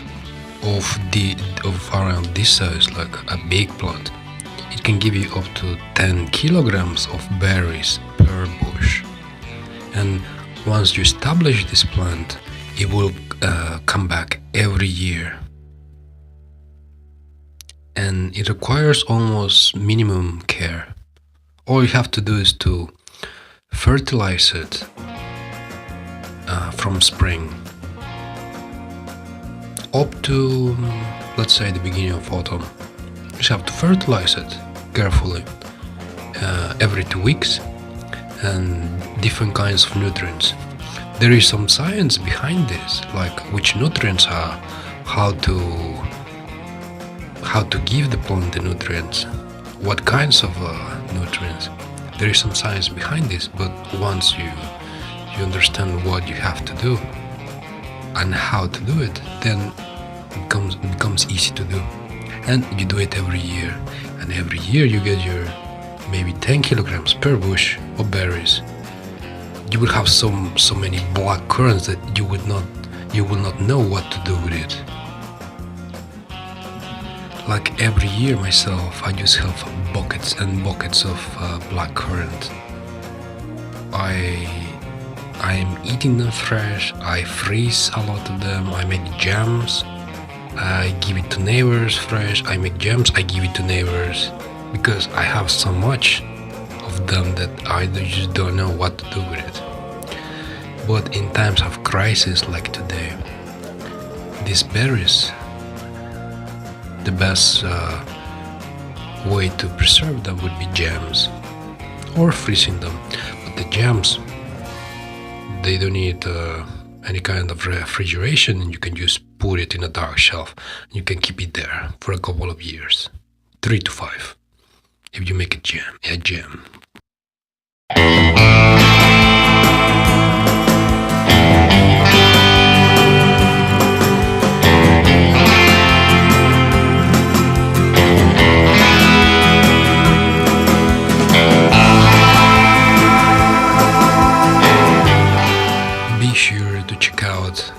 of around this size, like a big plant, it can give you up to 10 kilograms of berries per bush. And once you establish this plant, it will come back every year. And it requires almost minimum care. All you have to do is to fertilize it from spring up to, let's say, the beginning of autumn. You just have to fertilize it carefully every 2 weeks, and different kinds of nutrients. There is some science behind this, like which nutrients are, how to give the plant the nutrients, what kinds of nutrients. There is some science behind this, but once you understand what you have to do and how to do it, then it becomes easy to do. And you do it every year, and every year you get maybe 10 kilograms per bush of berries, you will have so many black currants that you will not know what to do with it. Like every year myself, I just have buckets and buckets of black currant. I am eating them fresh. I freeze a lot of them. I make jams. I give it to neighbors fresh. I make jams. I give it to neighbors because I have so much of them that I just don't know what to do with it. But in times of crisis like today, these berries, the best way to preserve them would be jams or freezing them. But the jams, they don't need any kind of refrigeration, and you can just put it in a dark shelf. You can keep it there for a couple of years, 3 to 5, if you make a jam. Be sure to check out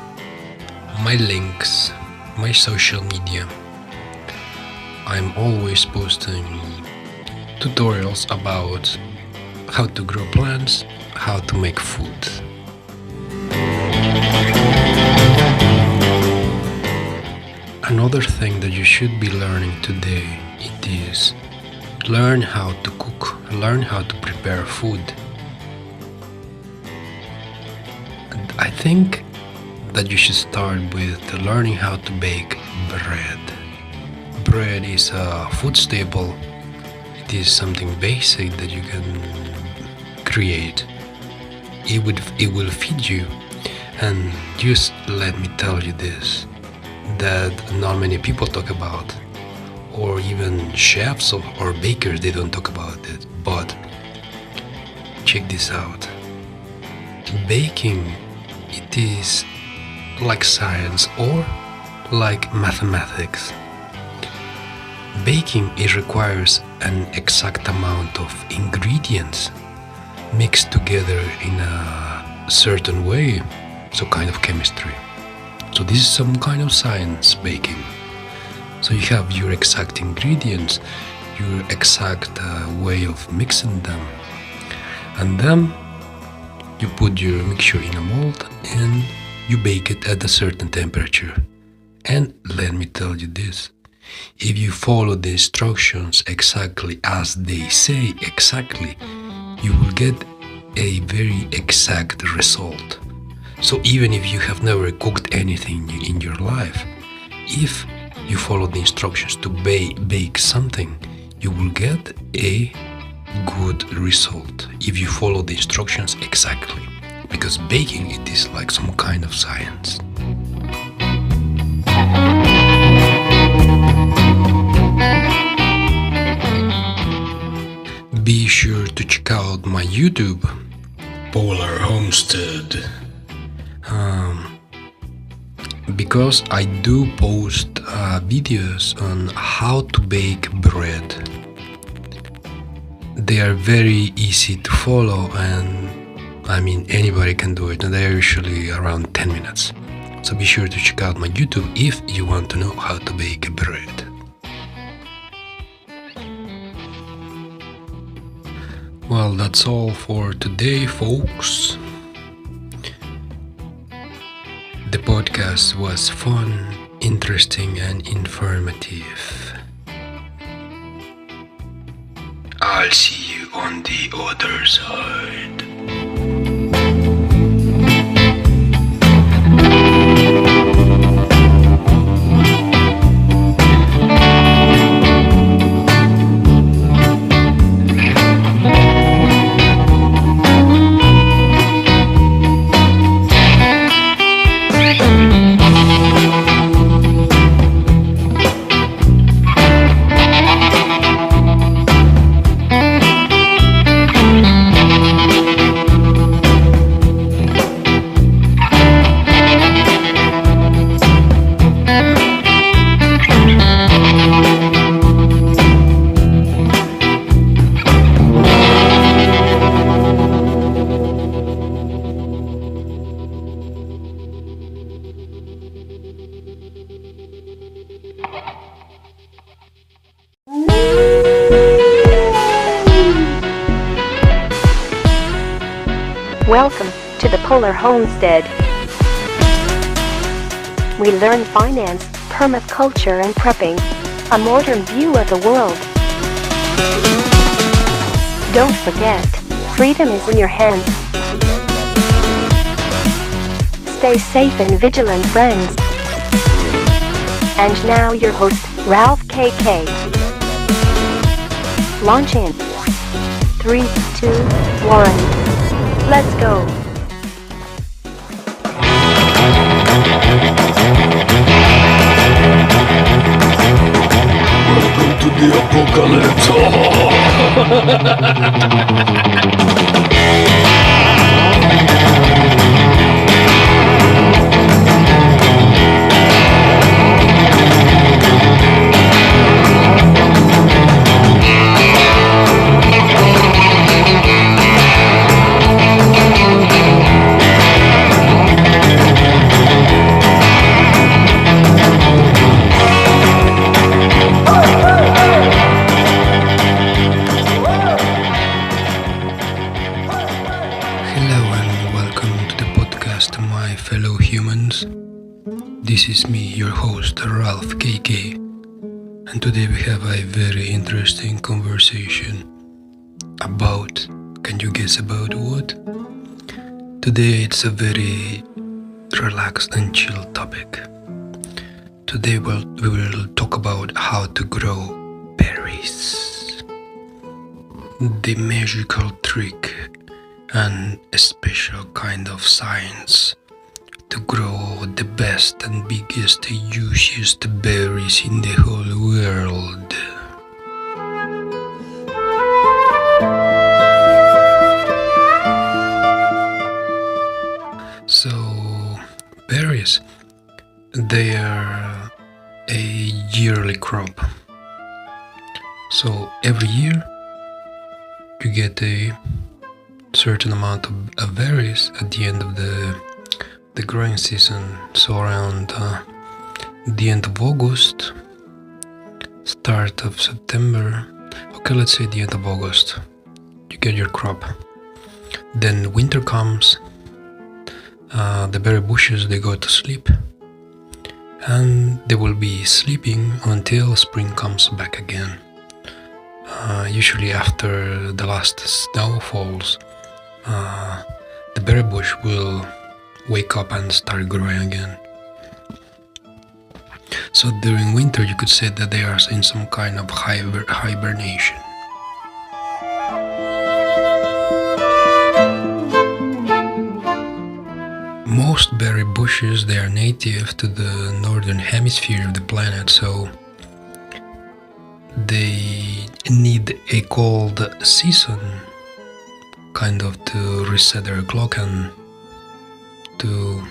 my links, my social media. I'm always posting tutorials about how to grow plants, how to make food. Another thing that you should be learning today, it is learn how to cook, learn how to prepare food. And I think that you should start with learning how to bake bread. Bread is a food staple. It is something basic that you can create. It will feed you. And just let me tell you this, that not many people talk about, or even chefs or bakers, they don't talk about it. But check this out. Baking, it is like science or like mathematics. Baking, it requires an exact amount of ingredients mixed together in a certain way, so kind of chemistry. So this is some kind of science, baking. So you have your exact ingredients, your exact way of mixing them, and then you put your mixture in a mold and you bake it at a certain temperature. And let me tell you this, if you follow the instructions exactly as they say exactly, you will get a very exact result. So even if you have never cooked anything in your life, if you follow the instructions to bake something, you will get a good result if you follow the instructions exactly. Because baking, it is like some kind of science. Be sure to check out my YouTube, Polar Homestead. Because I do post videos on how to bake bread. They are very easy to follow, and I mean anybody can do it, and they are usually around 10 minutes. So be sure to check out my YouTube if you want to know how to bake bread. Well, that's all for today, folks. The podcast was fun, interesting, and informative. I'll see you on the other side. Welcome to the Polar Homestead. We learn finance, permaculture and prepping. A modern view of the world. Don't forget, freedom is in your hands. Stay safe and vigilant, friends. And now your host, Ralph KK. Launch in 3, 2, 1. Let's go. Welcome to the apocalypse. Hello and welcome to the podcast, my fellow humans. This is me, your host, Ralph KK, and today we have a very interesting conversation about, can you guess about what? Today it's a very relaxed and chill topic. Today we will talk about how to grow berries. The magical trick and a special kind of science to grow the best and biggest, juiciest berries in the whole world. So, berries, they are a yearly crop. So every year you get a certain amount of berries at the end of the growing season. So around the end of August, start of September, okay, let's say the end of August, you get your crop. Then winter comes, the berry bushes, they go to sleep, and they will be sleeping until spring comes back again. Usually after the last snow falls, the berry bush will wake up and start growing again. So during winter you could say that they are in some kind of hibernation. Most berry bushes, they are native to the northern hemisphere of the planet, so they need a cold season kind of to reset their clock and to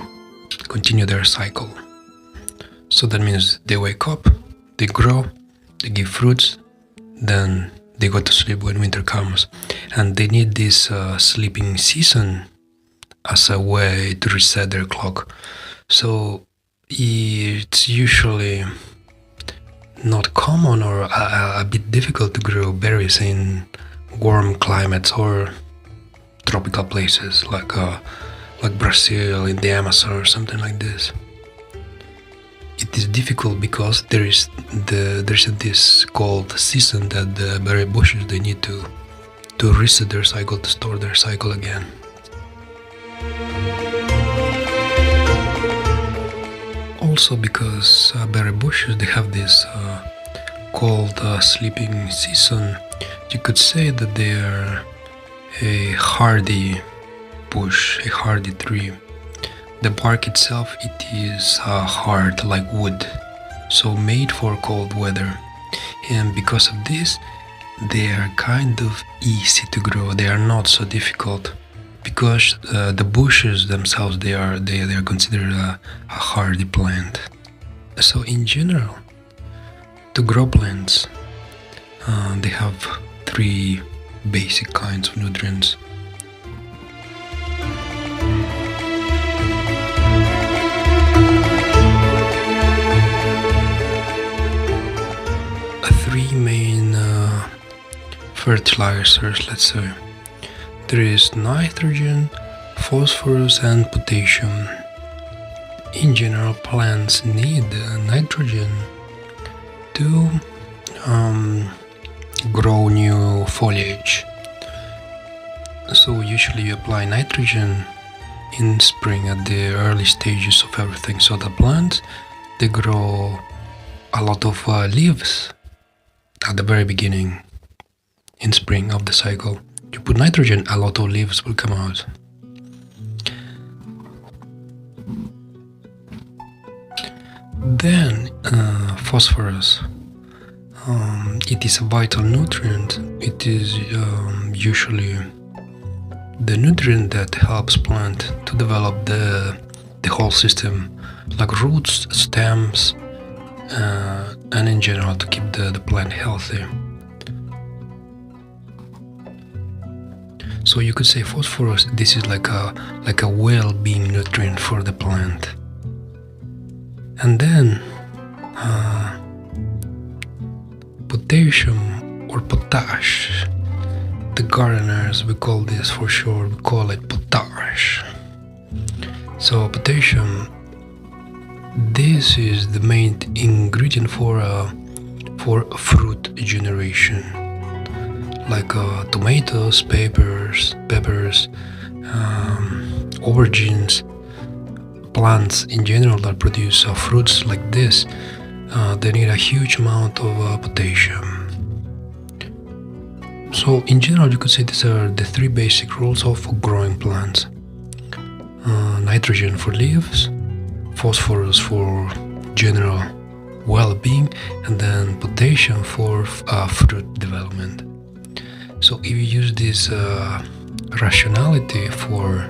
continue their cycle. So that means they wake up, they grow, they give fruits, then they go to sleep when winter comes, and they need this sleeping season as a way to reset their clock. So it's usually not common or a bit difficult to grow berries in warm climates or tropical places like Brazil, in the Amazon or something like this. It is difficult because there's this cold season that the berry bushes, they need to reset their cycle, to store their cycle again. Also because berry bushes, they have this cold sleeping season, you could say that they are a hardy bush, a hardy tree. The bark itself, it is hard like wood, so made for cold weather. And because of this, they are kind of easy to grow. They are not so difficult because the bushes themselves, they are considered a hardy plant. So in general, to grow plants, they have 3 basic kinds of nutrients. Three main fertilizers, let's say. There is nitrogen, phosphorus and potassium. In general, plants need nitrogen to grow new foliage. So usually you apply nitrogen in spring at the early stages of everything. So the plants, they grow a lot of leaves at the very beginning in spring of the cycle. You put nitrogen, a lot of leaves will come out. Then phosphorus. It is a vital nutrient. It is usually the nutrient that helps plant to develop the whole system, like roots, stems, and in general to keep the plant healthy. So you could say phosphorus, this is like a well-being nutrient for the plant. And then potassium or potash. The gardeners, we call this for sure, we call it potash. So potassium, this is the main ingredient for fruit generation, like tomatoes, peppers, aubergines, plants in general that produce fruits like this. They need a huge amount of potassium. So in general, you could say these are the three basic rules of growing plants. Nitrogen for leaves, phosphorus for general well-being, and then potassium for fruit development. So if you use this rationality for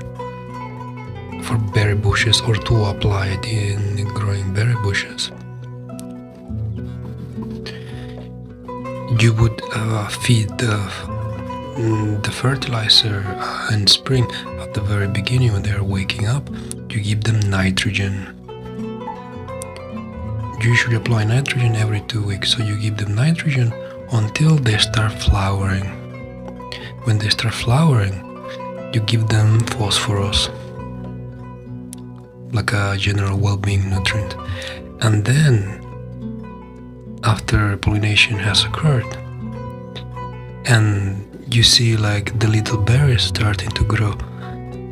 berry bushes, or to apply it in growing berry bushes, you would feed the fertilizer in spring at the very beginning when they are waking up. You give them nitrogen. You usually apply nitrogen every 2 weeks, so you give them nitrogen until they start flowering. When they start flowering, you give them phosphorus, like a general well-being nutrient. And then after pollination has occurred and you see like the little berries starting to grow,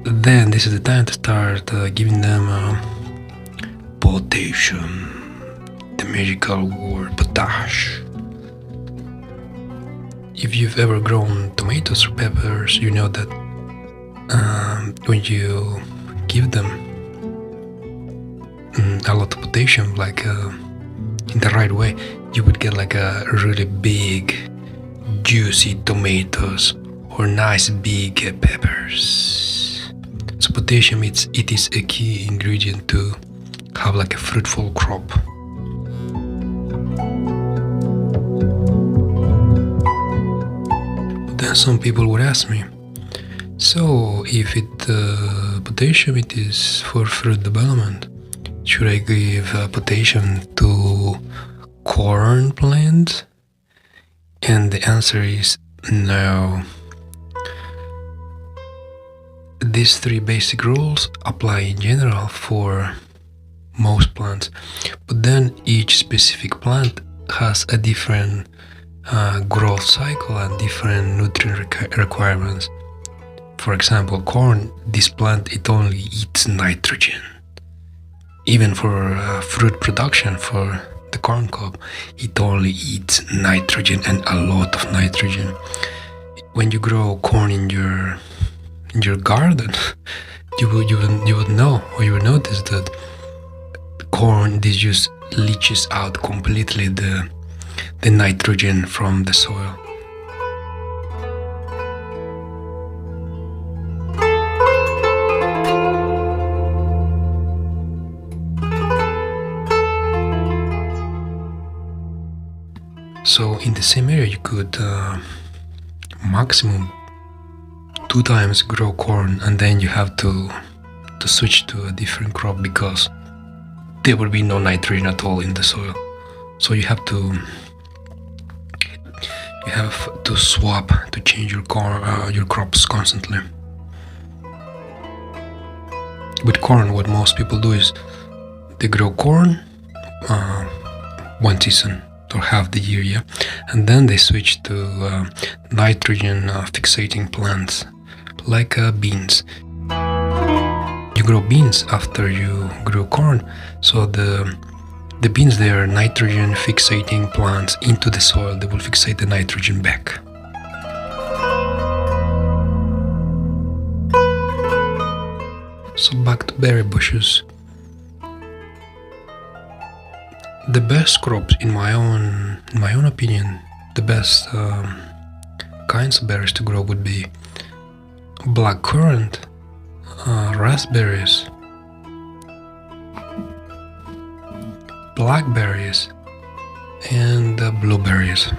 then this is the time to start giving them potassium, the magical word potash. If you've ever grown tomatoes or peppers, you know that when you give them a lot of potassium, like in the right way, you would get like a really big, juicy tomatoes or nice big peppers. So potassium, it is a key ingredient to have like a fruitful crop. But then some people would ask me, so if potassium it is for fruit development, should I give potassium to corn plants? And the answer is no. These three basic rules apply in general for most plants, but then each specific plant has a different growth cycle and different nutrient requirements. For example, corn, this plant, it only eats nitrogen. Even for fruit production, for the corn cob, it only eats nitrogen, and a lot of nitrogen. When you grow corn in your garden, you would know, or you would notice that corn, this just leaches out completely the nitrogen from the soil. So in the same area you could maximum 2 times grow corn, and then you have to switch to a different crop because there will be no nitrogen at all in the soil. So you have to swap, to change your crops constantly. with corn, what most people do is they grow corn one season or half the year, yeah, and then they switch to nitrogen fixating plants like beans. You grow beans after you grow corn, so the beans, they are nitrogen fixating plants into the soil. They will fixate the nitrogen back. So back to berry bushes. The best crops, in my own opinion, the best kinds of berries to grow would be blackcurrant, raspberries, blackberries, and blueberries.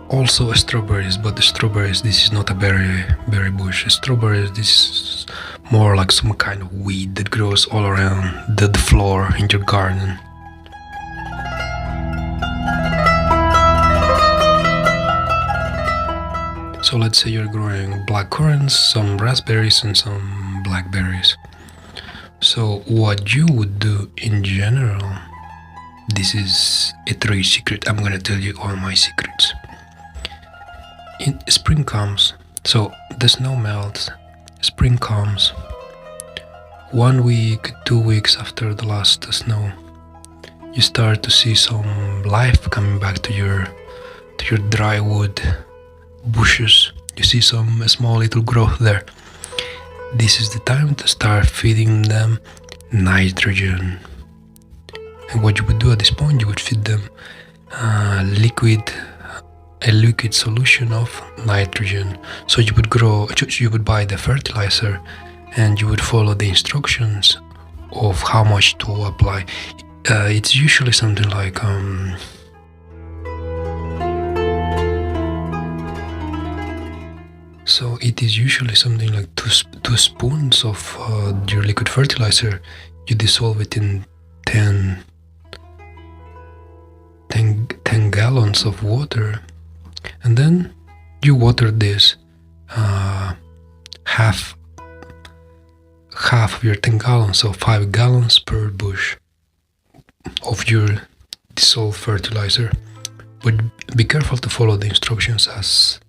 Also strawberries, but the strawberries, this is not a berry bush. Strawberries, this is more like some kind of weed that grows all around the floor in your garden. So let's say you're growing blackcurrants, some raspberries, and some blackberries. So what you would do in general, this is a trade secret. I'm gonna tell you all my secrets. Spring comes, so the snow melts. Spring comes 1 week, 2 weeks after the last snow. You start to see some life coming back to your dry wood bushes. You see some small little growth there. This is the time to start feeding them nitrogen. And what you would do at this point, you would feed them a liquid solution of nitrogen. So you would buy the fertilizer and you would follow the instructions of how much to apply. It's usually something like so it is usually something like two spoons of your liquid fertilizer. You dissolve it in 10 gallons of water, and then you water this half of your 10 gallons, so 5 gallons per bush of your dissolved fertilizer. But be careful to follow the instructions as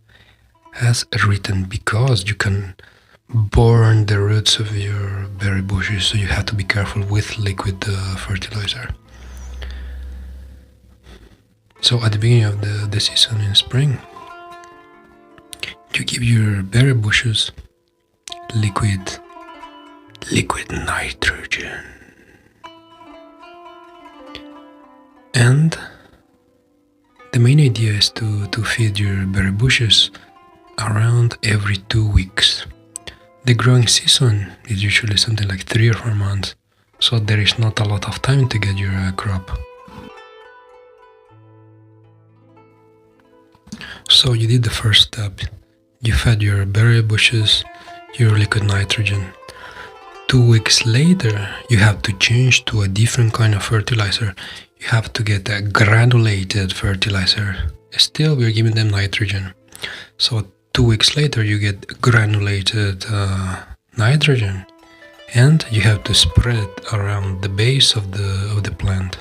written, because you can burn the roots of your berry bushes, so you have to be careful with liquid fertilizer. So at the beginning of the season in spring, you give your berry bushes liquid nitrogen. And the main idea is to feed your berry bushes around every 2 weeks. The growing season is usually something like 3 or 4 months, so there is not a lot of time to get your crop. So you did the first step. You fed your berry bushes your liquid nitrogen. 2 weeks later, you have to change to a different kind of fertilizer. You have to get a granulated fertilizer. Still, we're giving them nitrogen. So 2 weeks later, you get granulated nitrogen, and you have to spread around the base of the plant.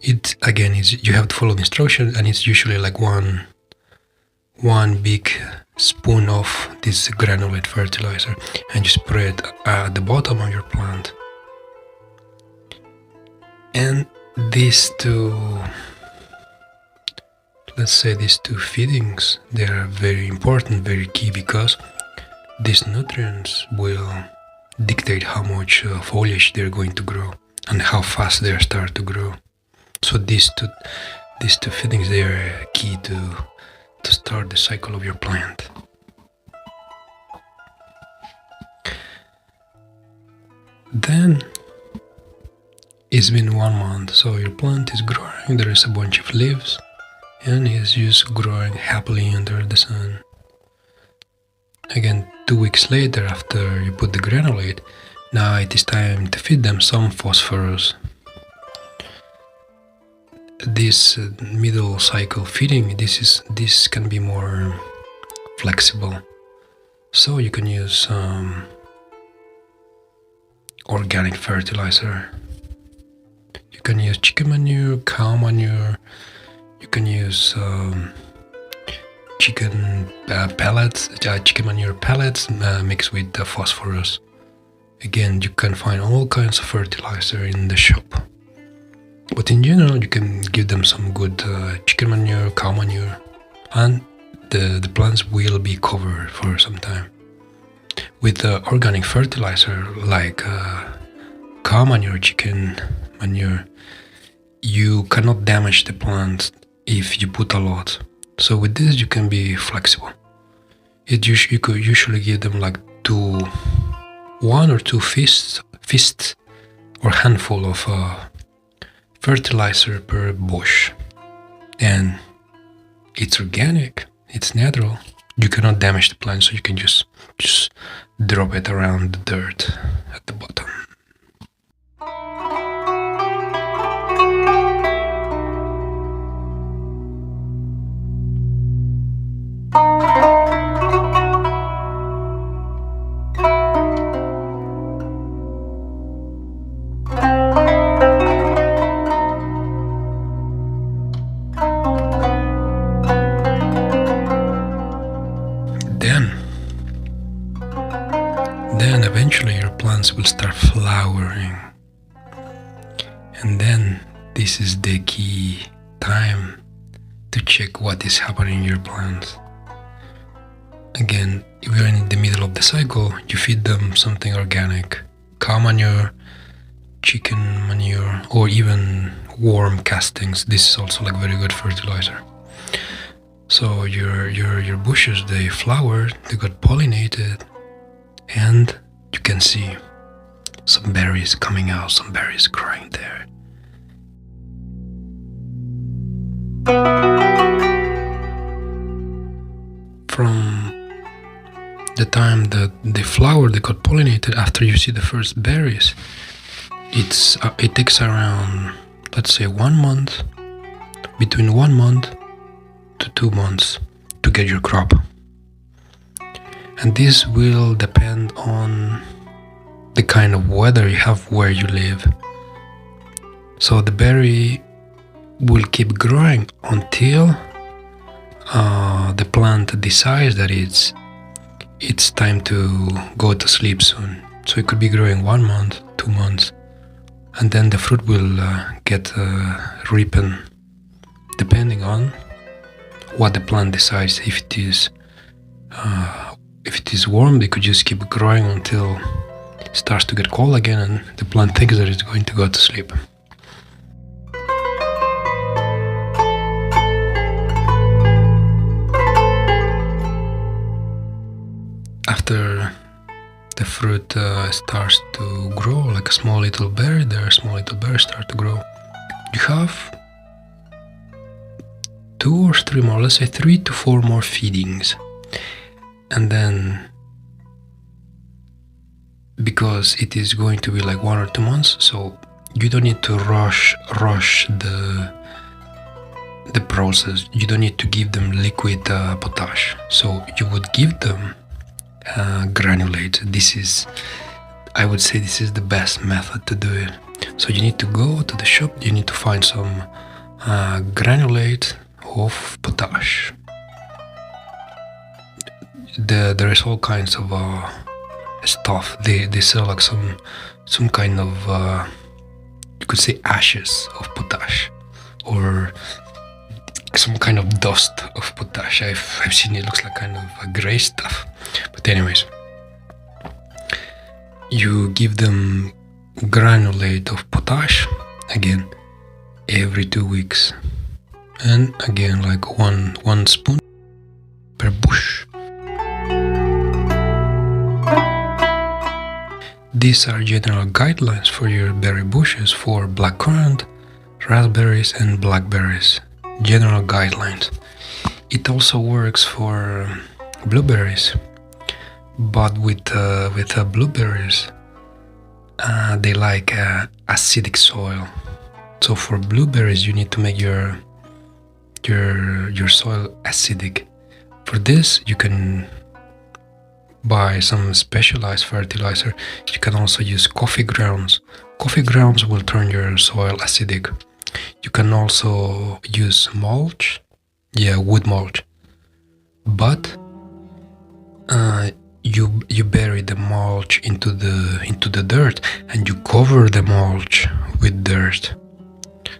It again is, you have to follow the instructions, and it's usually like one big spoon of this granulate fertilizer, and you spread at the bottom of your plant. And these two, let's say these two feedings, they are very important, very key, because these nutrients will dictate how much foliage they're going to grow and how fast they start to grow. So these two feedings, they are key to start the cycle of your plant. Then it's been 1 month, so your plant is growing, there is a bunch of leaves, and it's just growing happily under the sun. Again, 2 weeks later, after you put the granulate, now it is time to feed them some phosphorus. This middle cycle feeding, this can be more flexible. So you can use organic fertilizer. You can use chicken manure, cow manure. You can use chicken pellets, chicken manure pellets mixed with phosphorus. Again, you can find all kinds of fertilizer in the shop. But in general, you can give them some good chicken manure, cow manure, and the plants will be covered for some time. With organic fertilizer like cow manure, chicken manure, you cannot damage the plants if you put a lot. So with this, you can be flexible. You could usually give them like one or two fists or handful of fertilizer per bush, and it's organic, it's natural. You cannot damage the plant, so you can just drop it around the dirt at the bottom. Then eventually your plants will start flowering. And then this is the key time to check what is happening in your plants. Again, if you're in the middle of the cycle, you feed them something organic, cow manure, chicken manure, or even worm castings. This is also like very good fertilizer. So your bushes, they flowered, they got pollinated, and you can see some berries coming out, some berries growing there. From the time that they flowered, they got pollinated, after you see the first berries, it takes around, let's say, 1 month, between 1 month to 2 months to get your crop. And this will depend on the kind of weather you have where you live. So the berry will keep growing until the plant decides that it's time to go to sleep soon. So it could be growing 1 month, 2 months, and then the fruit will get ripened depending on what the plant decides. If it is warm, they could just keep growing until it starts to get cold again and the plant thinks that it's going to go to sleep. After the fruit starts to grow, like a small little berry, small little berries start to grow. You have 2 or 3 more, let's say 3 to 4 more feedings. And then, because it is going to be like 1 or 2 months, so you don't need to rush the process. You don't need to give them liquid potash. So you would give them granulate. I would say this is the best method to do it. So you need to go to the shop, you need to find some granulate of potash. There is all kinds of stuff. They sell like some kind of you could say ashes of potash, or some kind of dust of potash. I've seen it, looks like kind of a gray stuff. But anyways, you give them granulate of potash again every 2 weeks, and again like one spoon per bush. These are general guidelines for your berry bushes for blackcurrant, raspberries and blackberries. General guidelines. It also works for blueberries, but with blueberries, they like acidic soil. So for blueberries, you need to make your soil acidic. For this, you can buy some specialized fertilizer. You can also use coffee grounds. Coffee grounds will turn your soil acidic. You can also use mulch, wood mulch, but you bury the mulch into the dirt, and you cover the mulch with dirt,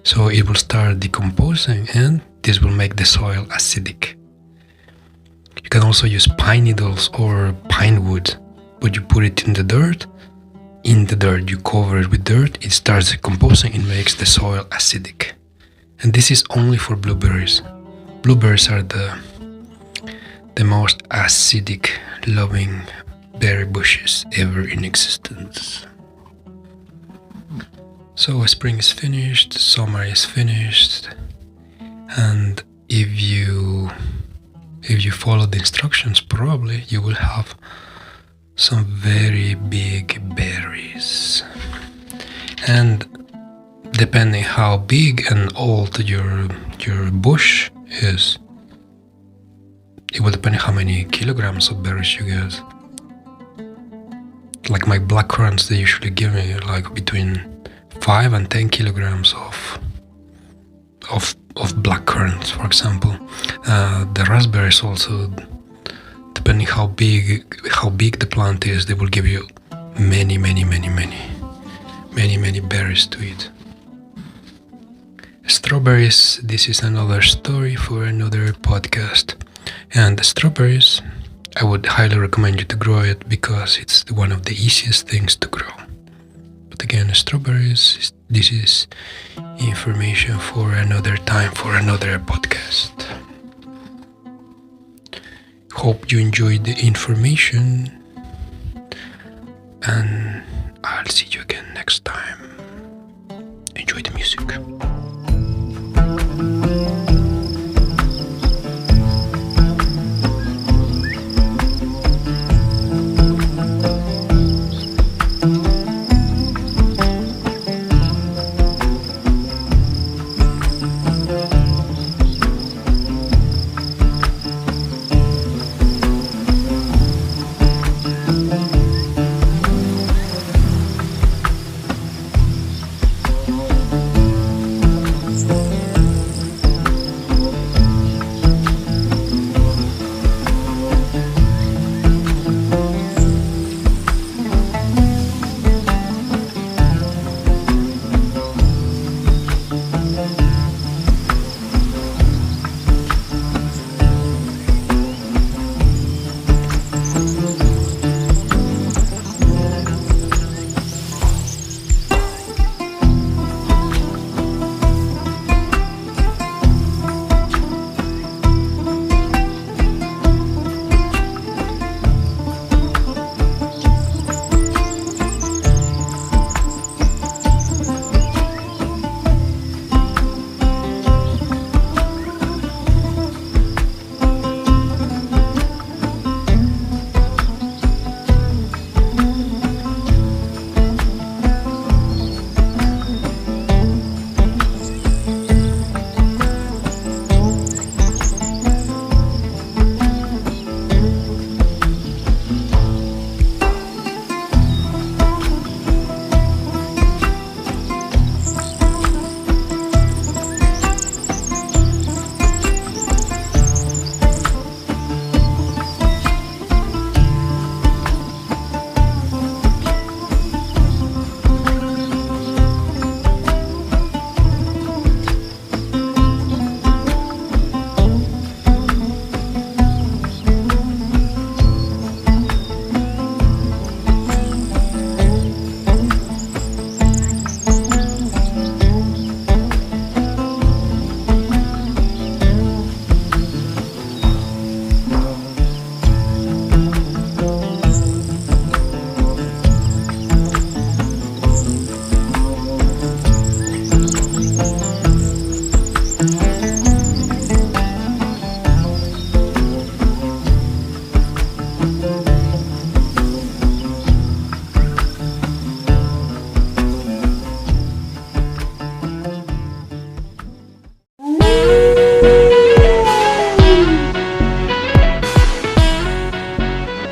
so it will start decomposing, and this will make the soil acidic. You can also use pine needles or pine wood, but you put it in the dirt, you cover it with dirt, it starts decomposing, it makes the soil acidic. And this is only for blueberries. Blueberries are the most acidic loving berry bushes ever in existence. So spring is finished, summer is finished, and if you follow the instructions, probably you will have some very big berries. And depending how big and old your bush is, it will depend how many kilograms of berries you get. Like my black currants, they usually give me like between 5 and 10 kilograms of black currants, for example. The raspberries also, depending how big the plant is, they will give you many berries to eat. Strawberries, this is another story for another podcast. And the strawberries, I would highly recommend you to grow it because it's one of the easiest things to grow. But again, strawberries, this is information for another time, for another podcast. Hope you enjoyed the information, and I'll see you again next time. Enjoy the music.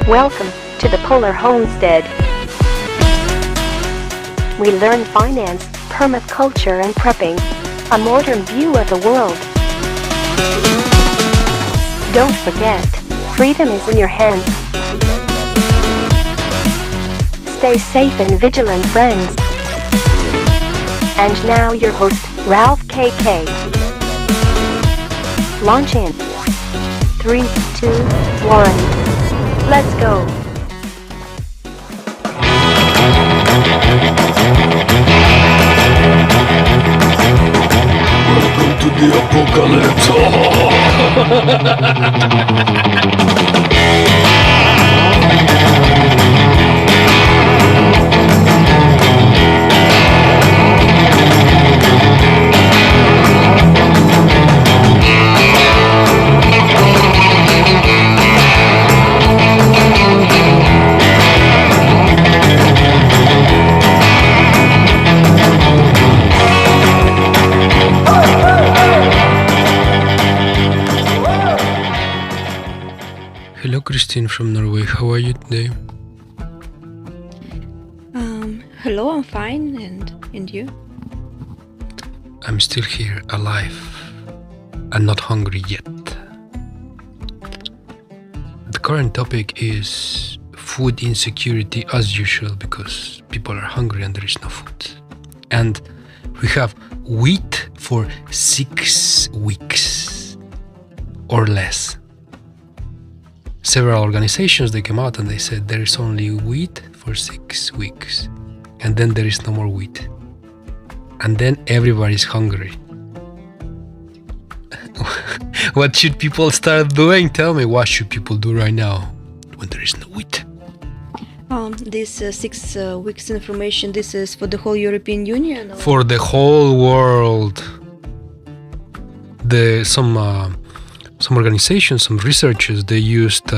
Welcome to the Polar Homestead. We learn finance, permaculture and prepping, a modern view of the world. Don't forget, freedom is in your hands. Stay safe and vigilant, friends. And now your host, Ralph KK. Launch in 3, 2, 1. Let's go. Welcome to the Hello, Christine from Norway. How are you today? Hello, I'm fine, and you? I'm still here, alive, and not hungry yet. The current topic is food insecurity as usual, because people are hungry and there is no food. And we have wheat for 6 weeks or less. Several organizations, they came out and they said there is only wheat for 6 weeks, and then there is no more wheat, and then everybody's hungry. What should people start doing? Tell me, what should people do right now when there is no wheat? This 6 weeks information, this is for the whole European Union? Or? For the whole world. Some organizations, some researchers, they used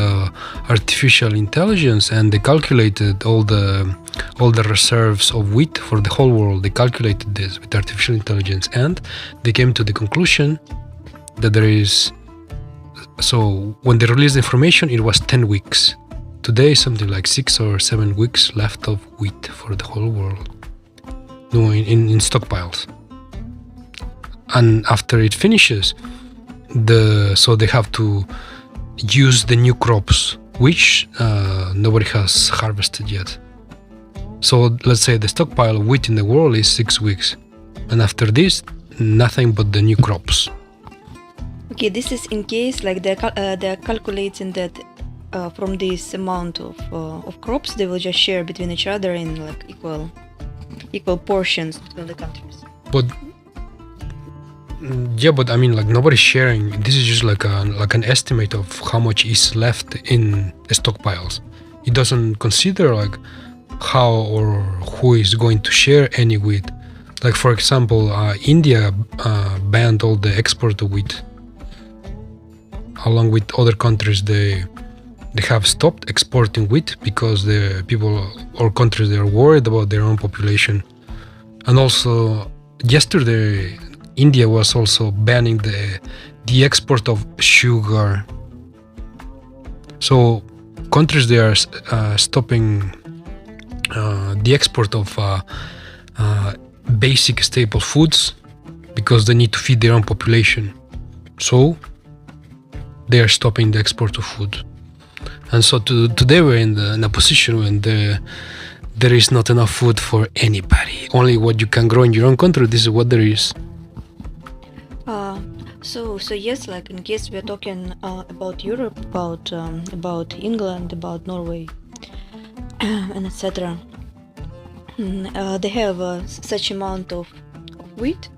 artificial intelligence, and they calculated all the reserves of wheat for the whole world. They calculated this with artificial intelligence, and they came to the conclusion that there is. So when they released the information, it was 10 weeks. Today, something like 6 or 7 weeks left of wheat for the whole world, no, in stockpiles. And after it finishes, so they have to use the new crops, which nobody has harvested yet. So let's say the stockpile of wheat in the world is 6 weeks, and after this, nothing but the new crops. Okay, this is in case like they're calculating that from this amount of crops, they will just share between each other in like equal portions between the countries. But yeah, but I mean, like, nobody's sharing. This is just like an estimate of how much is left in stockpiles. It doesn't consider like how or who is going to share any wheat. Like, for example, India banned all the export of wheat. Along with other countries, they have stopped exporting wheat because the people or countries, they are worried about their own population. And also, yesterday, India was also banning the export of sugar. So countries, they are stopping the export of basic staple foods because they need to feed their own population. So they are stopping the export of food. And so today we're in a position when there is not enough food for anybody. Only what you can grow in your own country, this is what there is. So yes, like in case we're talking about Europe, about England, about Norway, and etc. They have such amount of wheat,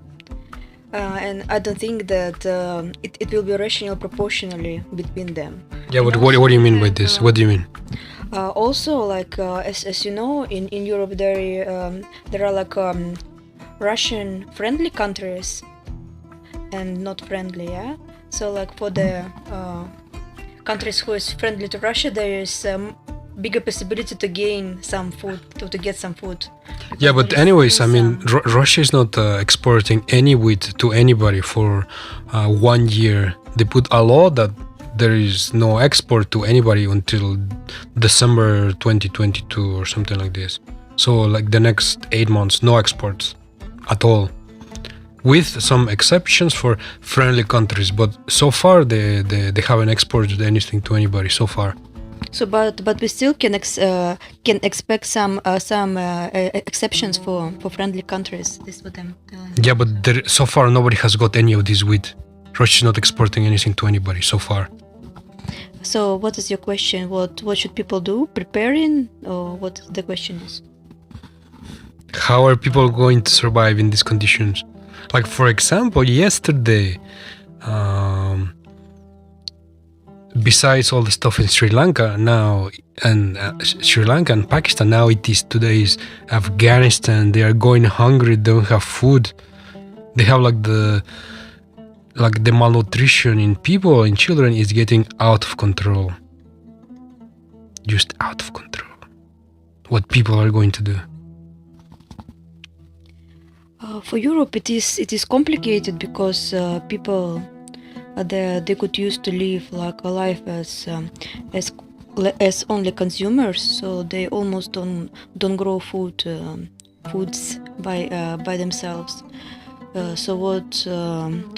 and I don't think that it will be rational proportionally between them. Yeah, but what do you mean by this? What do you mean? Also, like as you know, in Europe there are like Russian friendly countries and not friendly, yeah. So like for the countries who is friendly to Russia, there is bigger possibility to gain some food, to get some food. Yeah, but anyways, I mean, Russia is not exporting any wheat to anybody for 1 year. They put a law that there is no export to anybody until December 2022 or something like this. So like the next 8 months, no exports at all, with some exceptions for friendly countries. But so far they haven't exported anything to anybody so far. So, but we still can expect some exceptions for friendly countries. This is what I'm telling you. Yeah, but so far nobody has got any of this wheat. Russia is not exporting anything to anybody so far. So, what is your question? What should people do? Preparing, or what the question is? How are people going to survive in these conditions? Like, for example, yesterday, besides all the stuff in Sri Lanka now, and Sri Lanka and Pakistan, now today is Afghanistan. They are going hungry, they don't have food. They have the malnutrition in people, in children, is getting out of control. Just out of control. What people are going to do? For Europe, it is complicated because people they could used to live like a life as only consumers, so they almost don't grow foods by themselves. So what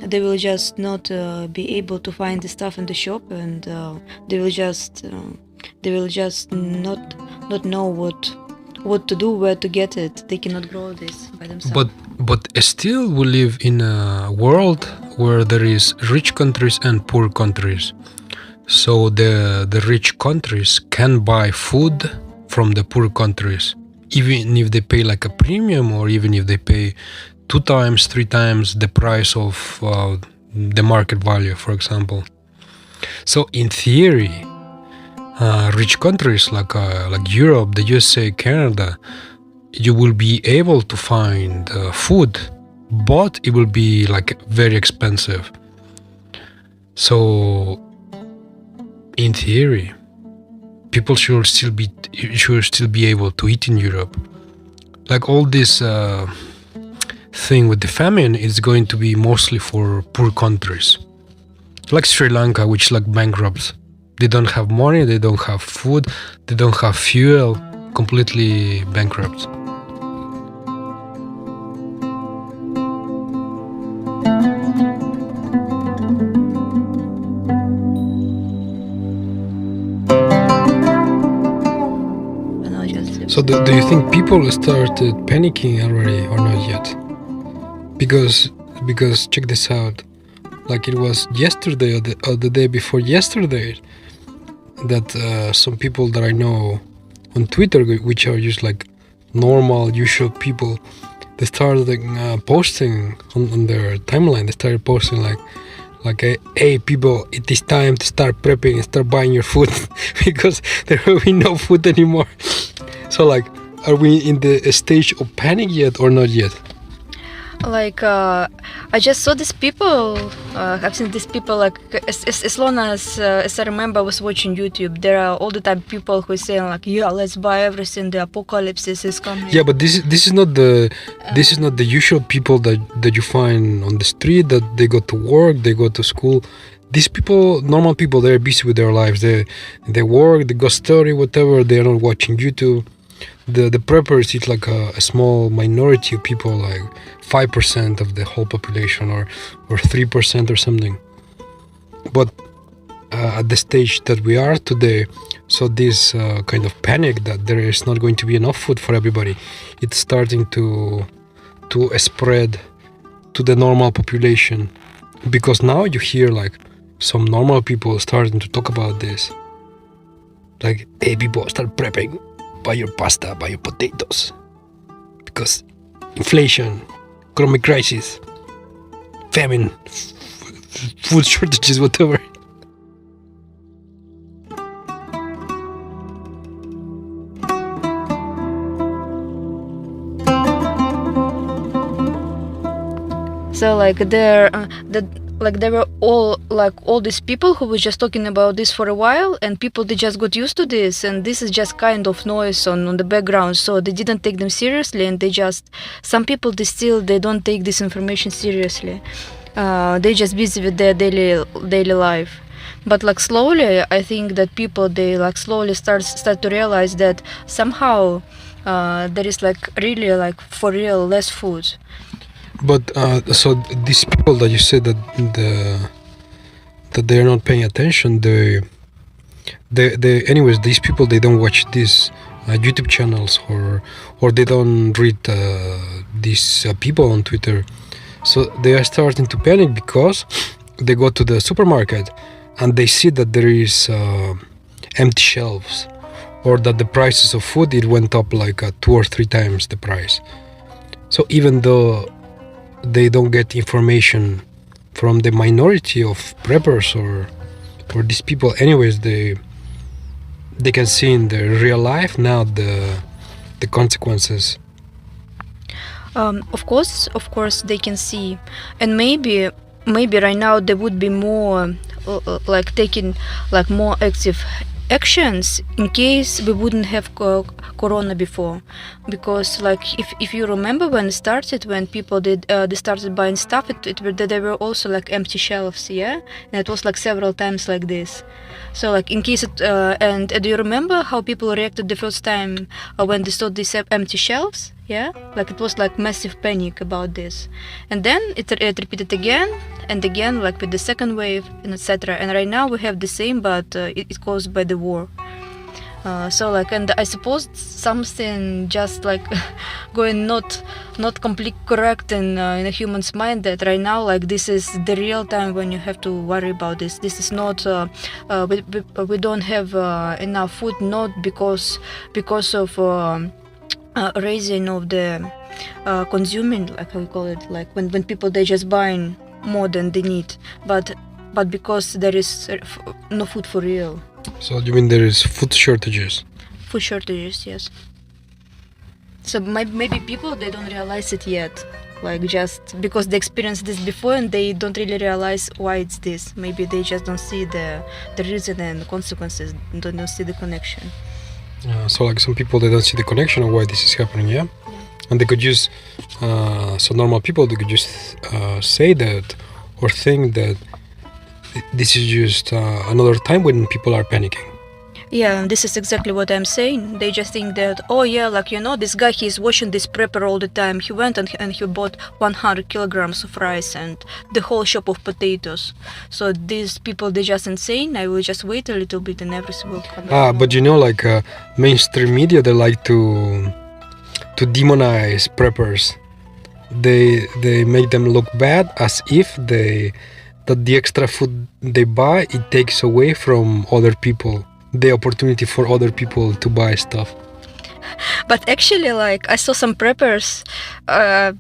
they will just not be able to find the stuff in the shop, and they will just not know what to do, where to get it. They cannot grow this by themselves. But still we live in a world where there is rich countries and poor countries. So the rich countries can buy food from the poor countries, even if they pay like a premium, or even if they pay 2 times, 3 times the price of the market value, for example. So in theory, rich countries like Europe, the USA, Canada, you will be able to find food, but it will be like very expensive. So in theory, people should still be able to eat in Europe. Like all this thing with the famine is going to be mostly for poor countries, like Sri Lanka, which is like bankrupt. They don't have money, they don't have food, they don't have fuel, completely bankrupt. So do you think people started panicking already or not yet? Because check this out, like it was yesterday or the day before yesterday that some people that I know on Twitter, which are just like normal, usual people, they started posting on their timeline. They started posting like hey people, it is time to start prepping and start buying your food because there will be no food anymore. So like, are we in the stage of panic yet or not yet? Like I just saw these people. I've seen these people like as long as I remember, I was watching YouTube. There are all the time people who say like, yeah, let's buy everything. The apocalypse is coming. Yeah, but this is not the usual people that you find on the street, that they go to work, they go to school. These people, normal people, they're busy with their lives. They work, they go study, whatever. They're not watching YouTube. The preppers is like a small minority of people, like 5% of the whole population, or 3% or something. But at the stage that we are today, so this kind of panic that there is not going to be enough food for everybody, it's starting to spread to the normal population. Because now you hear like some normal people starting to talk about this. Like, hey people, start prepping. Buy your pasta, buy your potatoes. Because inflation, economic crisis, famine, food shortages, whatever. So like there were all these people who were just talking about this for a while, and people, they just got used to this, and this is just kind of noise on the background, so they didn't take them seriously, and some people they don't take this information seriously. They're just busy with their daily life. But like slowly, I think that people they like slowly start to realize that somehow there is like really like for real less food. But so these people that you said that they are not paying attention, they anyways these people they don't watch these YouTube channels or they don't read these people on Twitter, so they are starting to panic because they go to the supermarket and they see that there is empty shelves, or that the prices of food it went up like 2 or 3 times the price. So even though they don't get information from the minority of preppers or these people, anyways they can see in their real life now the consequences. Of course they can see, and maybe right now they would be more like taking like more active actions in case we wouldn't have corona before, because like if you remember when it started, when people they started buying stuff, there were also like empty shelves, yeah, and it was like several times like this. So like in case it and do you remember how people reacted the first time when they saw these empty shelves? Yeah, like it was like massive panic about this, and then it repeated again and again, like with the second wave and etc. And right now we have the same, but it's caused by the war. So like, and I suppose something just like going not completely correct in a human's mind, that right now like this is the real time when you have to worry about this. This is not we don't have enough food, not because of raising of the consuming, like how we call it, like when people they just buying more than they need, but because there is no food for real. So you mean there is food shortages? Food shortages, yes. So maybe people they don't realize it yet, like just because they experienced this before and they don't really realize why it's this. Maybe they just don't see the reason and the consequences, don't see the connection. So like some people they don't see the connection of why this is happening, yeah? And they could just so normal people they could just say that or think that this is just another time when people are panicking. Yeah, this is exactly what I'm saying. They just think that, oh yeah, like, you know, this guy, he's watching this prepper all the time. He went and he bought 100 kilograms of rice and the whole shop of potatoes. So these people, they're just insane. I will just wait a little bit and everything will come. But you know, like mainstream media, they like to demonize preppers. They make them look bad as if that the extra food they buy, it takes away from other people the opportunity for other people to buy stuff. But actually, like, I saw some preppers. Yeah,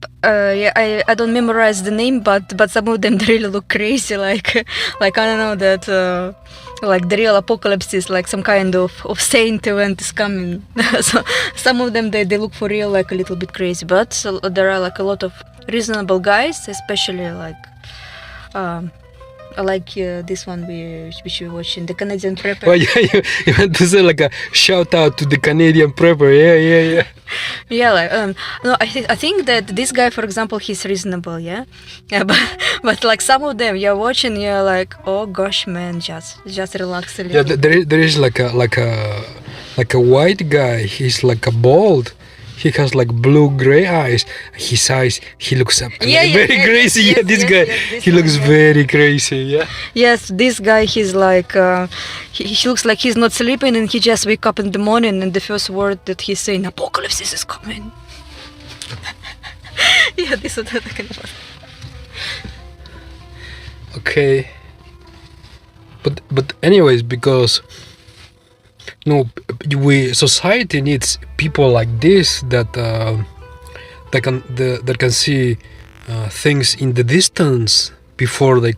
I don't memorize the name, but some of them really look crazy. Like I don't know that. Like the real apocalypse is like some kind of saint event is coming. So some of them they look for real like a little bit crazy. But there are like a lot of reasonable guys, especially like. I like this one which we're watching, the Canadian prepper. Oh yeah, you want to say like a shout out to the Canadian prepper, yeah. Yeah, like no, I think that this guy, for example, he's reasonable, yeah, but like some of them you're watching, you're like, oh gosh, man, just relax a little. Yeah, there is like a white guy. He's like a bald. He has like blue-gray eyes. His eyes, he looks very crazy. Yes, this guy, he looks very crazy. Yeah. Yes, this guy, he's like, he looks like he's not sleeping, and he just wake up in the morning, and the first word that he's saying, "Apocalypse is coming." Yeah, this is what I can. Okay. But anyways, because. No, society needs people like this that can see things in the distance before they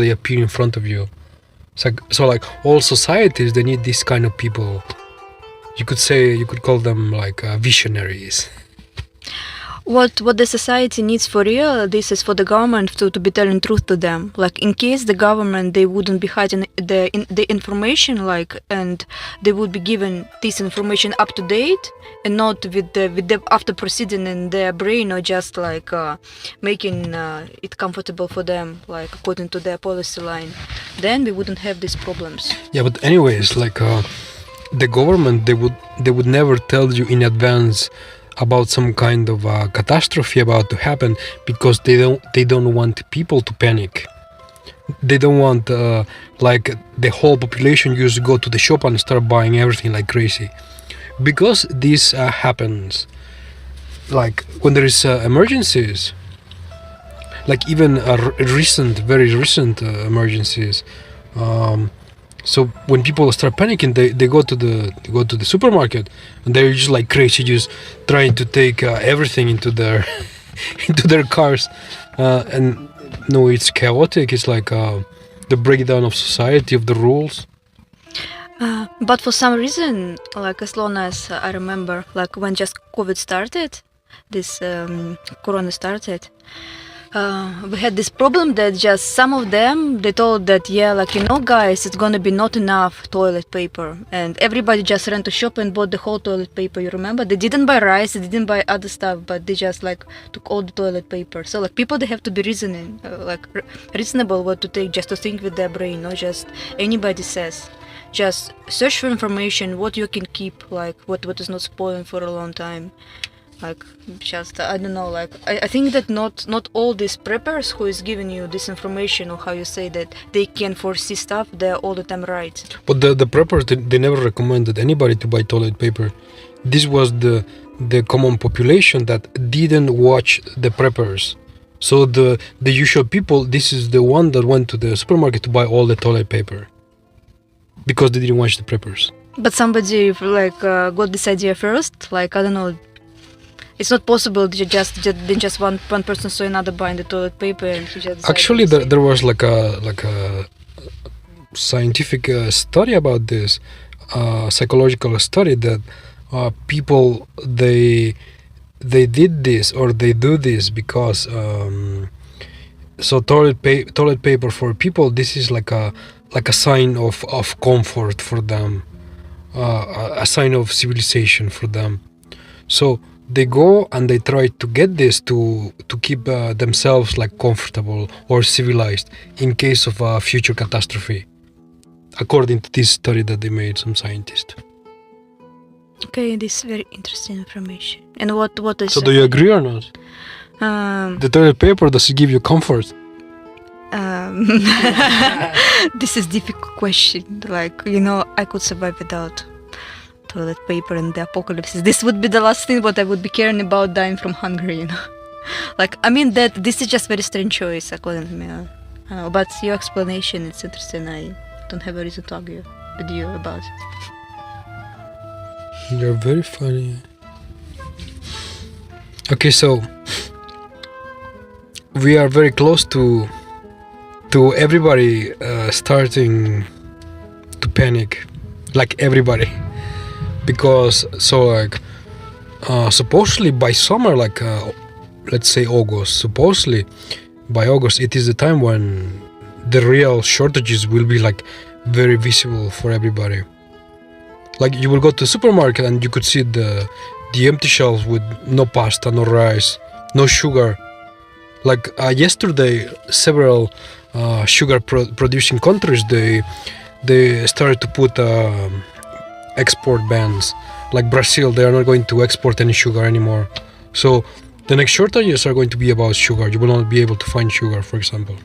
appear in front of you. So like all societies, they need this kind of people. You could call them like visionaries. what the society needs for real, this is for the government to be telling truth to them. Like in case the government, they wouldn't be hiding the information, like, and they would be given this information up to date and not with the after proceeding in their brain, or just like making it comfortable for them, like according to their policy line, then we wouldn't have these problems. Yeah, but anyways, like the government, they would never tell you in advance about some kind of catastrophe about to happen, because they don't want people to panic. They don't want like the whole population just go to the shop and start buying everything like crazy, because this happens like when there is emergencies, like even very recent emergencies. So when people start panicking, they go to the supermarket, and they're just like crazy, just trying to take everything into their into their cars, and no, it's chaotic. It's like the breakdown of society, of the rules. But for some reason, like as long as I remember, like when just COVID started, this Corona started, we had this problem that just some of them, they told that, yeah, like, you know, guys, it's gonna be not enough toilet paper, and everybody just ran to shop and bought the whole toilet paper. You remember, they didn't buy rice, they didn't buy other stuff, but they just like took all the toilet paper. So like people, they have to be reasoning, reasonable what to take, just to think with their brain, not just anybody says. Just search for information, what you can keep, like what is not spoiling for a long time. Like, just, I don't know, like, I think that not all these preppers who is giving you this information, or how you say that they can foresee stuff, they're all the time right. But the preppers, they never recommended anybody to buy toilet paper. This was the common population that didn't watch the preppers. So the usual people, this is the one that went to the supermarket to buy all the toilet paper, because they didn't watch the preppers. But somebody like got this idea first, like, I don't know. It's not possible to just one person saw another buying the toilet paper and he just. Actually, there was like a scientific study about this, psychological study, that people they did this, or they do this because so toilet paper for people, this is like a sign of comfort for them, a sign of civilization for them. So they go and they try to get this to keep themselves like comfortable or civilized in case of a future catastrophe, according to this study that they made, some scientists. Okay, this is very interesting information. And what is? So do you agree or not? The toilet paper, does it give you comfort? This is difficult question. Like, you know, I could survive without toilet paper in the apocalypse. This would be the last thing what I would be caring about, dying from hunger, you know. Like, I mean, that this is just very strange choice according to me. I don't know, but your explanation, it's interesting. I don't have a reason to argue with you about it. You're very funny. Okay, so we are very close to everybody starting to panic, like everybody. Because so like supposedly by summer, like let's say August, supposedly by August it is the time when the real shortages will be like very visible for everybody. Like you will go to the supermarket and you could see the empty shelves with no pasta, no rice, no sugar. Like yesterday, several sugar producing countries, they started to put export bans. Like Brazil, they are not going to export any sugar anymore. So the next shortages are going to be about sugar. You will not be able to find sugar, for example.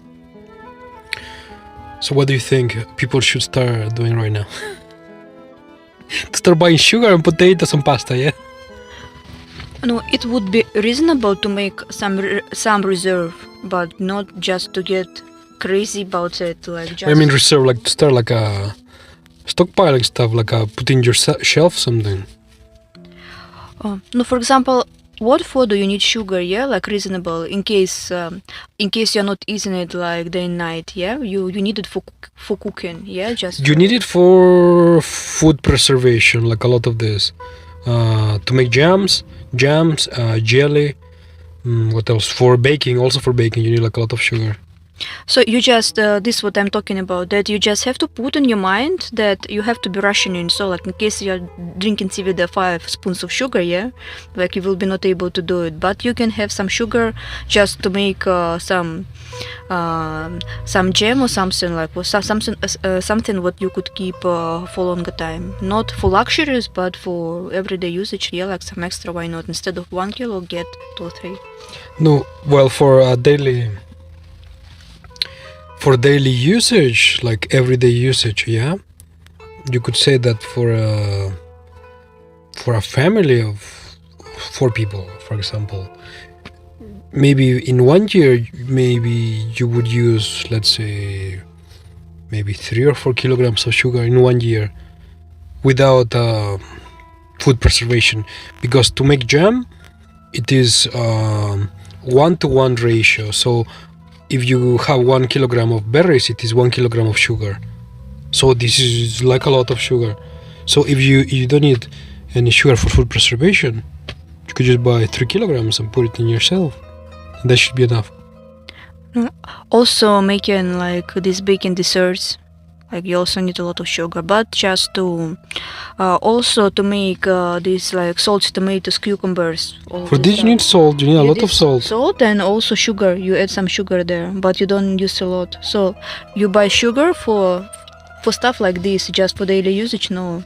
So what do you think people should start doing right now? To start buying sugar and potatoes and pasta, yeah? No, it would be reasonable to make some reserve, but not just to get crazy about it. Like just. I mean reserve, like to start like a stockpiling stuff, like put in your shelf something. No, for example, what for do you need sugar? Yeah, like reasonable in case you're not eating it like day and night. Yeah, you need it for cooking. Yeah, just. You need it for food preservation, like a lot of this, to make jams, jelly, What else? For baking, also for baking, you need like a lot of sugar. So you just this what I'm talking about, that you just have to put in your mind that you have to be rationing. So like in case you're drinking tea with the 5 spoons of sugar, yeah, like you will be not able to do it, but you can have some sugar just to make some jam or something, like something what you could keep for longer time, not for luxuries but for everyday usage. Yeah, like some extra, why not? Instead of 1 kilo, get 2 or 3. No, well, for daily usage, like everyday usage, yeah, you could say that for a family of 4 people, for example, maybe in 1 year, maybe you would use, let's say, maybe 3 or 4 kilograms of sugar in 1 year without food preservation, because to make jam, it is 1-to-1 ratio. So if you have 1 kilogram of berries, it is 1 kilogram of sugar. So this is like a lot of sugar. So if you don't need any sugar for food preservation, you could just buy 3 kilograms and put it in yourself. And that should be enough. Also making like these baking desserts, like you also need a lot of sugar, but just to also to make these like salty tomatoes, cucumbers. For this you need salt, you need a lot of salt. Salt and also sugar. You add some sugar there, but you don't use a lot. So you buy sugar for stuff like this, just for daily usage. No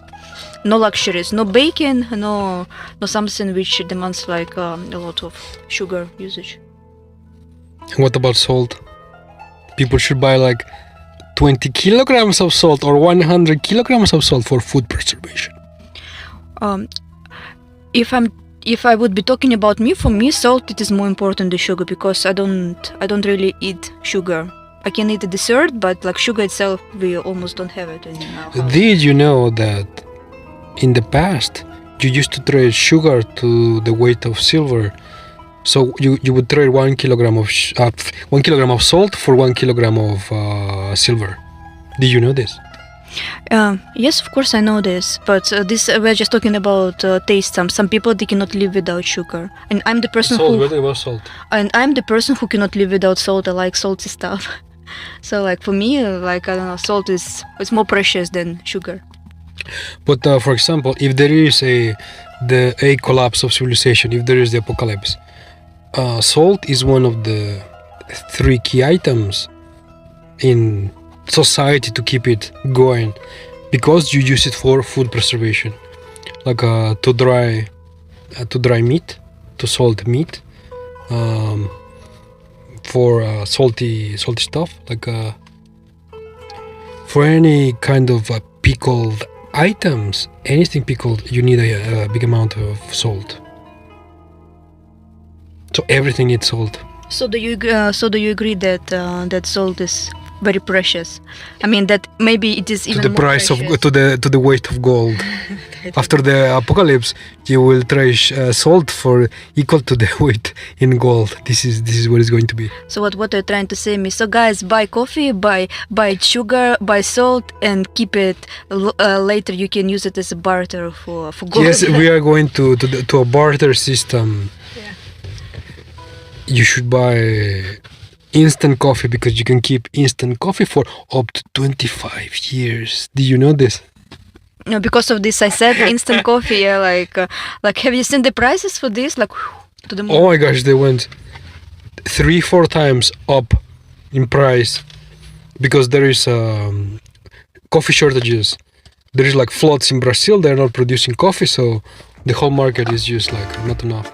luxuries, no baking, no something which demands like a lot of sugar usage. And what about salt? People should buy like 20 kilograms of salt or 100 kilograms of salt for food preservation. If I would be talking about me, for me salt it is more important than sugar, because I don't really eat sugar. I can eat a dessert, but like sugar itself, we almost don't have it in our house. Did you know that in the past you used to trade sugar to the weight of silver? So you would trade 1 kilogram of 1 kilogram of salt for 1 kilogram of silver. Did you know this? Yes, of course I know this, but this we're just talking about taste. Some people, they cannot live without sugar, and I'm the person and I'm the person who cannot live without salt. I like salty stuff. So like for me, like I don't know, salt is more precious than sugar. But for example, if there is a collapse of civilization, if there is the apocalypse, salt is one of the 3 key items in society to keep it going, because you use it for food preservation, like to dry meat, to salt meat, for salty stuff, like for any kind of pickled items, anything pickled, you need a big amount of salt. So everything needs salt. So do you agree that that salt is very precious? I mean that maybe it is even to the more price precious. of to the weight of gold. After the apocalypse, you will trade salt for equal to the weight in gold. This is what it's going to be. So what are you trying to say me? So guys, buy coffee, buy sugar, buy salt, and keep it. Later you can use it as a barter for gold. Yes, we are going to a barter system. Yeah. You should buy instant coffee, because you can keep instant coffee for up to 25 years. Did you know this? No, because of this I said instant coffee. Yeah, like have you seen the prices for this? Like to the moon. Oh my gosh, they went 3-4 times up in price, because there is coffee shortages. There is like floods in Brazil. They're not producing coffee, so the whole market is just like not enough.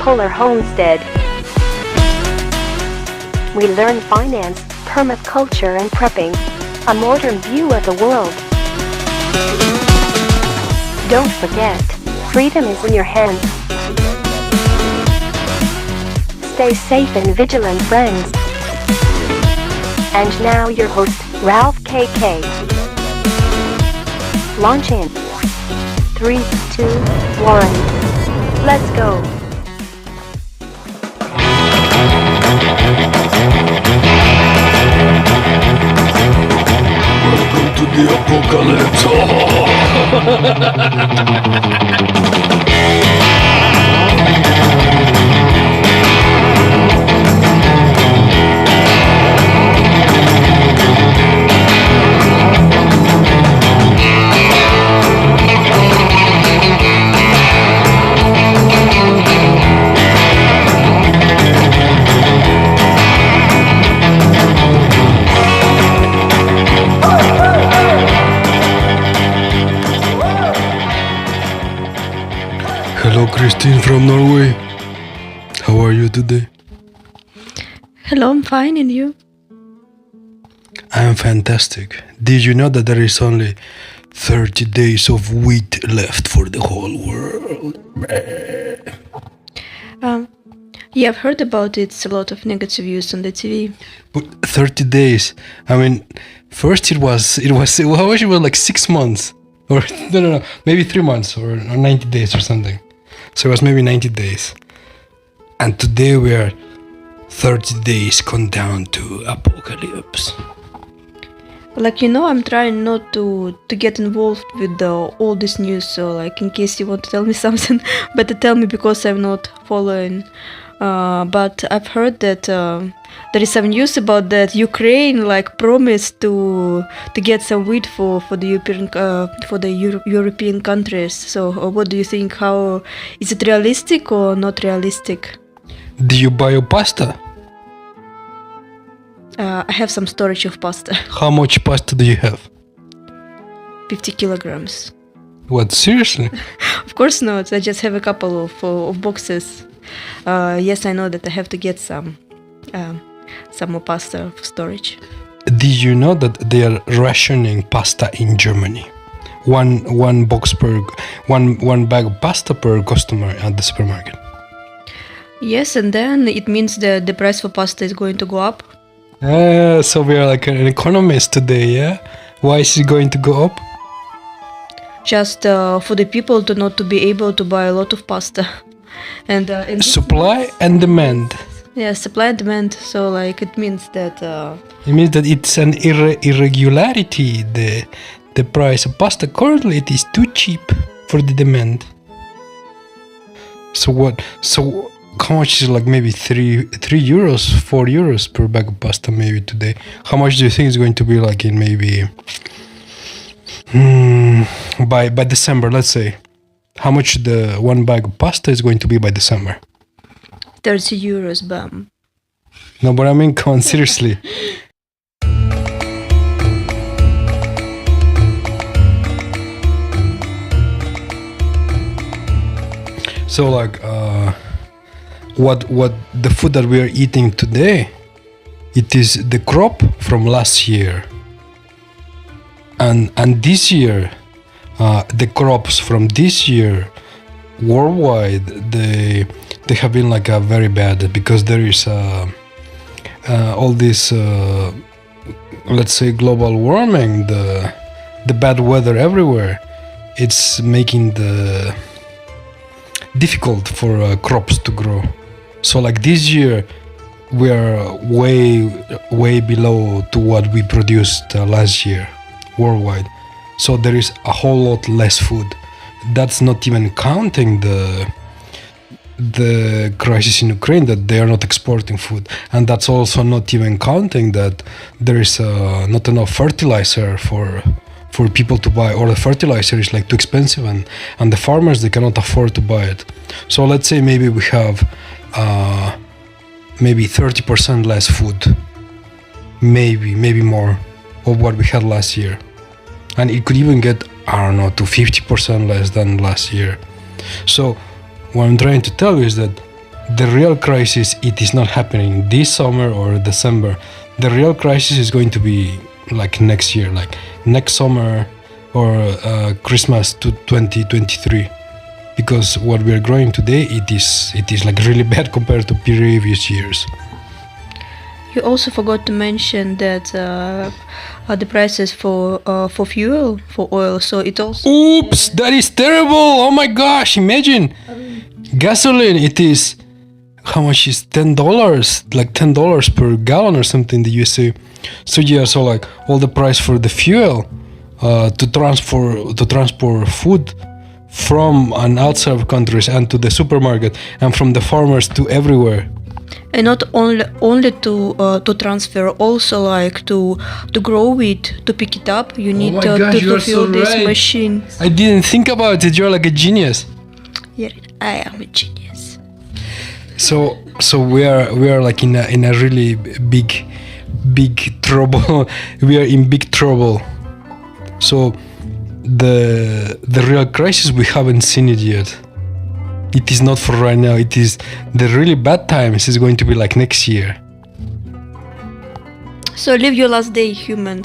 Kohler Homestead. We learn finance, permaculture and prepping. A modern view of the world. Don't forget, freedom is in your hands. Stay safe and vigilant, friends. And now your host, Ralph KK. Launch in 3, 2, 1. Let's go. Welcome to the apocalypse. Hello, Christine from Norway. How are you today? Hello, I'm fine, and you? I am fantastic. Did you know that there is only 30 days of wheat left for the whole world? Yeah, I've heard about it. It's a lot of negative views on the TV. But 30 days. I mean, first it was like 6 months. Or no, maybe 3 months or 90 days or something. So it was maybe 90 days. And today we are 30 days countdown to apocalypse. Like, you know, I'm trying not to get involved with all this news. So, like, in case you want to tell me something, better tell me because I'm not following. But I've heard that there is some news about that Ukraine like promised to get some wheat for the European countries. So what do you think? How is it realistic or not realistic? Do you buy your pasta? I have some storage of pasta. How much pasta do you have? 50 kilograms. What, seriously? Of course not. I just have a couple of boxes. Yes, I know that I have to get some more pasta for storage. Did you know that they are rationing pasta in Germany? One box per one bag of pasta per customer at the supermarket. Yes, and then it means that the price for pasta is going to go up. So we are like an economist today, yeah? Why is it going to go up? Just for the people to not to be able to buy a lot of pasta. And supply and demand. Yeah, supply and demand. So like it means that it means that it's an irregularity. The price of pasta currently it is too cheap for the demand. So what? So how much is like maybe 3 euros, 4 euros per bag of pasta maybe today? How much do you think it's going to be like in maybe by December? Let's say. How much the one bag of pasta is going to be by December? 30 euros, bam. No, but I mean, come on, seriously. So, like, what the food that we are eating today, it is the crop from last year, and this year. The crops from this year worldwide they have been like very bad because there is all this let's say global warming, the bad weather everywhere. It's making the difficult for crops to grow. So like this year we are way below to what we produced last year worldwide. So there is a whole lot less food. That's not even counting the crisis in Ukraine, that they are not exporting food. And that's also not even counting that there is not enough fertilizer for people to buy, or the fertilizer is like too expensive and the farmers, they cannot afford to buy it. So let's say maybe we have maybe 30% less food, maybe more of what we had last year. And it could even get, I don't know, to 50% less than last year. So what I'm trying to tell you is that the real crisis, it is not happening this summer or December. The real crisis is going to be like next year, like next summer or Christmas to 2023, because what we are growing today, it is like really bad compared to previous years. You also forgot to mention that the prices for fuel, for oil, so it also... Oops, that is terrible. Oh my gosh, imagine. Gasoline, it is, how much is $10? Like $10 per gallon or something in the USA. So yeah, so like all the price for the fuel to transport food from and outside of countries and to the supermarket and from the farmers to everywhere. And not only to transfer, also like to grow it, to pick it up. You need to fuel this machine. I didn't think about it. You're like a genius. Yeah, I am a genius. So we are like in a really big trouble. We are in big trouble. So the real crisis, we haven't seen it yet. It is not for right now. It is the really bad times is going to be like next year. So live your last day, human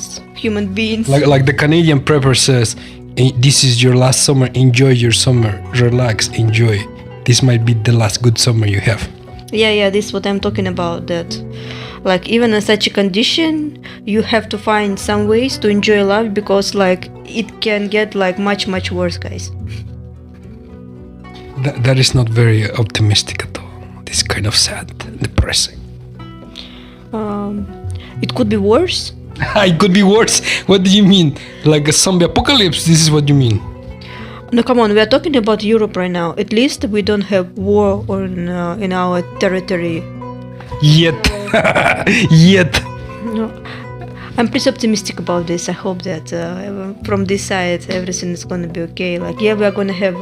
beings. Like the Canadian prepper says, this is your last summer. Enjoy your summer. Relax. Enjoy. This might be the last good summer you have. Yeah, this is what I'm talking about. That, like, even in such a condition, you have to find some ways to enjoy life, because like it can get like much worse, guys. That is not very optimistic at all. This is kind of sad, depressing. It could be worse. It could be worse. What do you mean? Like a zombie apocalypse? This is what you mean? No, come on. We are talking about Europe right now. At least we don't have war in our territory. Yet. No. I'm pretty optimistic about this. I hope that from this side everything is going to be okay. Like, yeah, we are going to have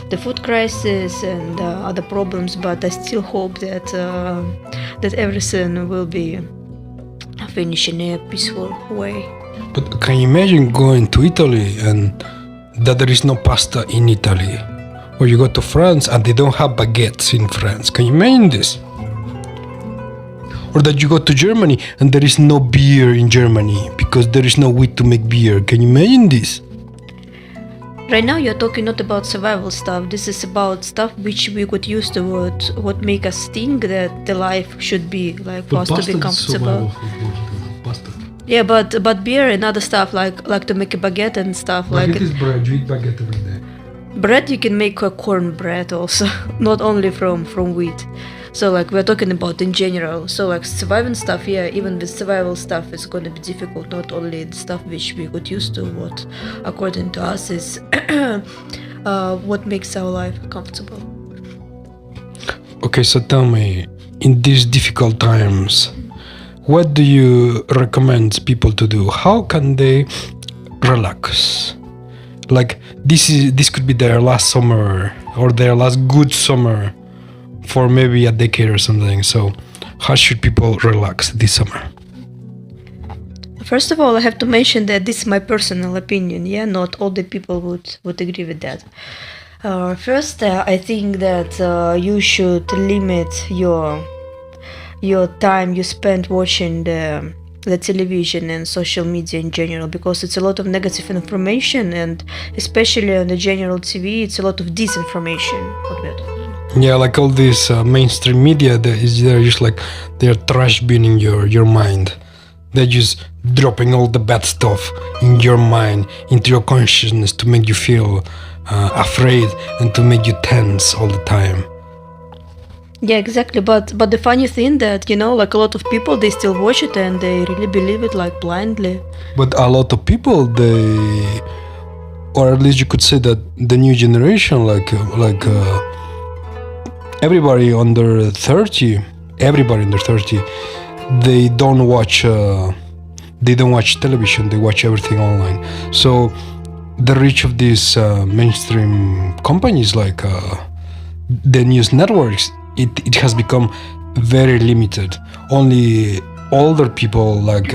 the food crisis and other problems, but I still hope that that everything will be finished in a peaceful way. But can you imagine going to Italy and that there is no pasta in Italy? Or you go to France and they don't have baguettes in France. Can you imagine this? Or that you go to Germany and there is no beer in Germany because there is no wheat to make beer. Can you imagine this? Right now you're talking not about survival stuff. This is about stuff which we got used to, what make us think that the life should be like for us to be comfortable. Yeah, but beer and other stuff like to make a baguette and stuff like it is bread. You eat baguette every day. Bread, you can make a corn bread also, not only from wheat. So like we're talking about in general. So like surviving stuff, yeah, even with survival stuff it's gonna be difficult, not only the stuff which we got used to, what according to us is what makes our life comfortable. Okay, so tell me, in these difficult times, what do you recommend people to do? How can they relax? Like this could be their last summer or their last good summer for maybe a decade or something. So how should people relax this summer? First of all, I have to mention that this is my personal opinion. Yeah, not all the people would agree with that. First, I think that you should limit your time you spend watching the television and social media in general, because it's a lot of negative information, and especially on the general TV, it's a lot of disinformation. Yeah, like all this mainstream media, they're just like they're trash binning your mind. They're just dropping all the bad stuff in your mind, into your consciousness to make you feel afraid and to make you tense all the time. Yeah, exactly. But the funny thing that, you know, like a lot of people, they still watch it and they really believe it like blindly. But a lot of people, they, or at least you could say that the new generation, like everybody under 30, they don't watch television. They watch everything online. So the reach of these mainstream companies, like the news networks, it has become very limited. Only older people, like